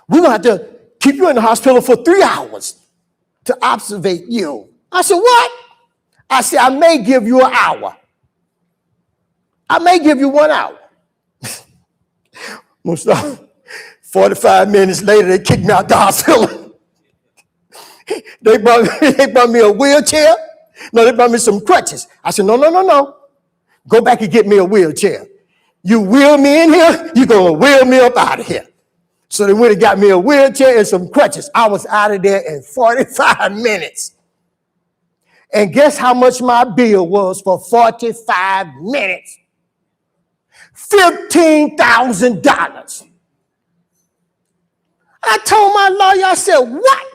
we're going to have to keep you in the hospital for 3 hours to observe you. I said, what? I said, I may give you an hour. I may give you 1 hour. Mustafa, 45 minutes later, they kicked me out the hospital. They brought me a wheelchair. No, they brought me some crutches. I said, no. Go back and get me a wheelchair. You wheel me in here, you're going to wheel me up out of here. So they went and got me a wheelchair and some crutches. I was out of there in 45 minutes. And guess how much my bill was for 45 minutes? $15,000. I told my lawyer, I said, what?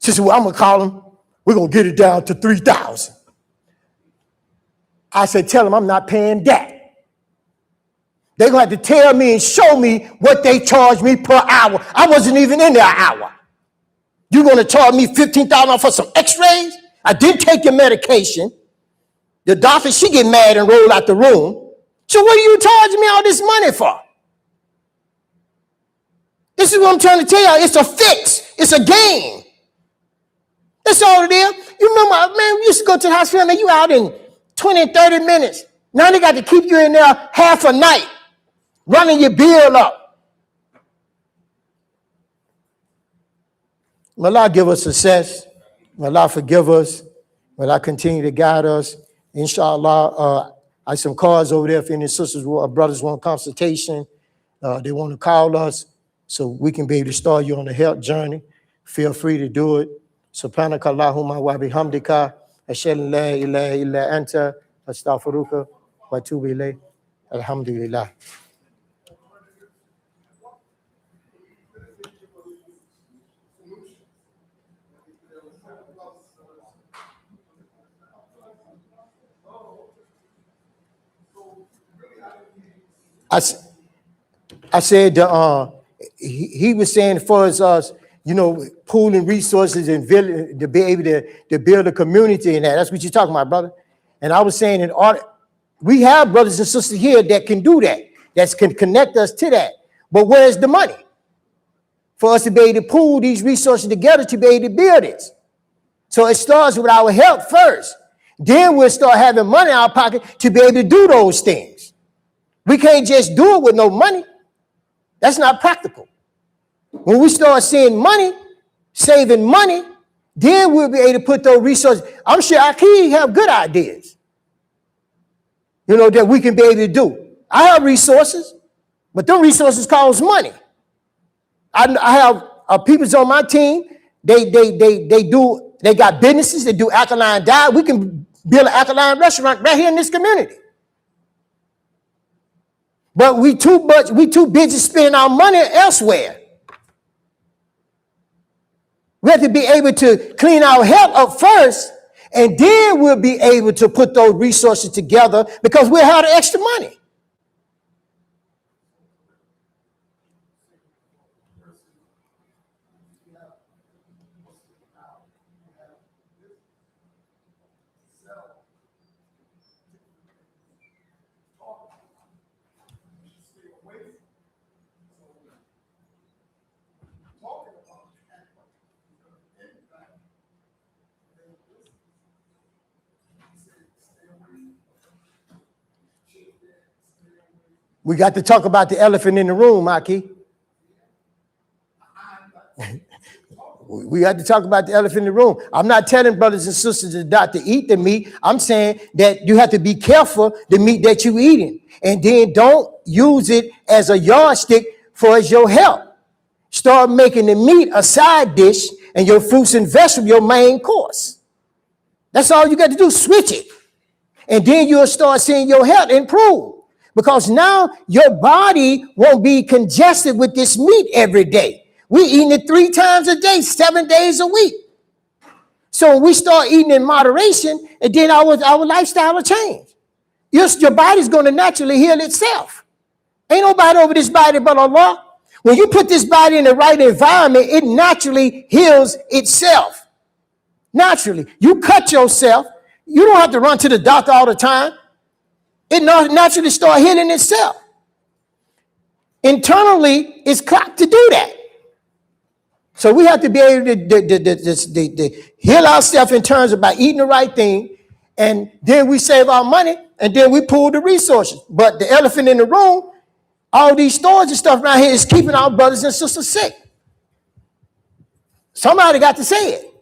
She said, well, I'm going to call him. We're going to get it down to $3,000. I said, tell him I'm not paying that. They're going to have to tell me and show me what they charge me per hour. I wasn't even in there an hour. You're going to charge me $15,000 for some x-rays? I didn't take your medication. The doctor, she get mad and roll out the room. So what are you charging me all this money for? This is what I'm trying to tell y'all. It's a fix. It's a game. That's all it is. You remember, man, we used to go to the hospital, man, you out in 20 and 30 minutes. Now they got to keep you in there half a night, running your bill up. May Allah give us success. May Allah forgive us. May Allah continue to guide us. Inshallah, I have some cards over there if any sisters or brothers want consultation. They want to call us so we can be able to start you on the health journey. Feel free to do it. Subhanaka Allahumma wa bihamdika ashhadu an la ilaha illa anta astaghfiruka wa atubu ilayk. Alhamdulillah. I said he was saying for us, you know, pooling resources and to be able to build a community and that. That's what you're talking about, brother. And I was saying we have brothers and sisters here that can do that can connect us to that. But where's the money for us to be able to pool these resources together to be able to build it? So it starts with our health first. Then we'll start having money in our pocket to be able to do those things. We can't just do it with no money. That's not practical. When we start seeing money, saving money, then we'll be able to put those resources. I'm sure Aki have good ideas, you know, that we can be able to do. I have resources, but them resources cost money. I have people on my team. They got businesses. They do alkaline diet. We can build an alkaline restaurant right here in this community. But we too busy spending our money elsewhere. We have to be able to clean our health up first, and then we'll be able to put those resources together because we'll have the extra money. We got to talk about the elephant in the room, Aki. We got to talk about the elephant in the room. I'm not telling brothers and sisters not to eat the meat. I'm saying that you have to be careful the meat that you're eating. And then don't use it as a yardstick for your health. Start making the meat a side dish and your fruits and vegetables your main course. That's all you got to do. Switch it. And then you'll start seeing your health improve. Because now your body won't be congested with this meat every day. We're eating it 3 times a day, 7 days a week. So when we start eating in moderation, and then our lifestyle will change. Your body's going to naturally heal itself. Ain't nobody over this body but Allah. When you put this body in the right environment, it naturally heals itself. Naturally. You cut yourself. You don't have to run to the doctor all the time. It naturally start healing itself. Internally, it's clocked to do that. So we have to be able to heal ourselves in terms of by eating the right thing, and then we save our money, and then we pool the resources. But the elephant in the room, all these stores and stuff around here is keeping our brothers and sisters sick. Somebody got to say it.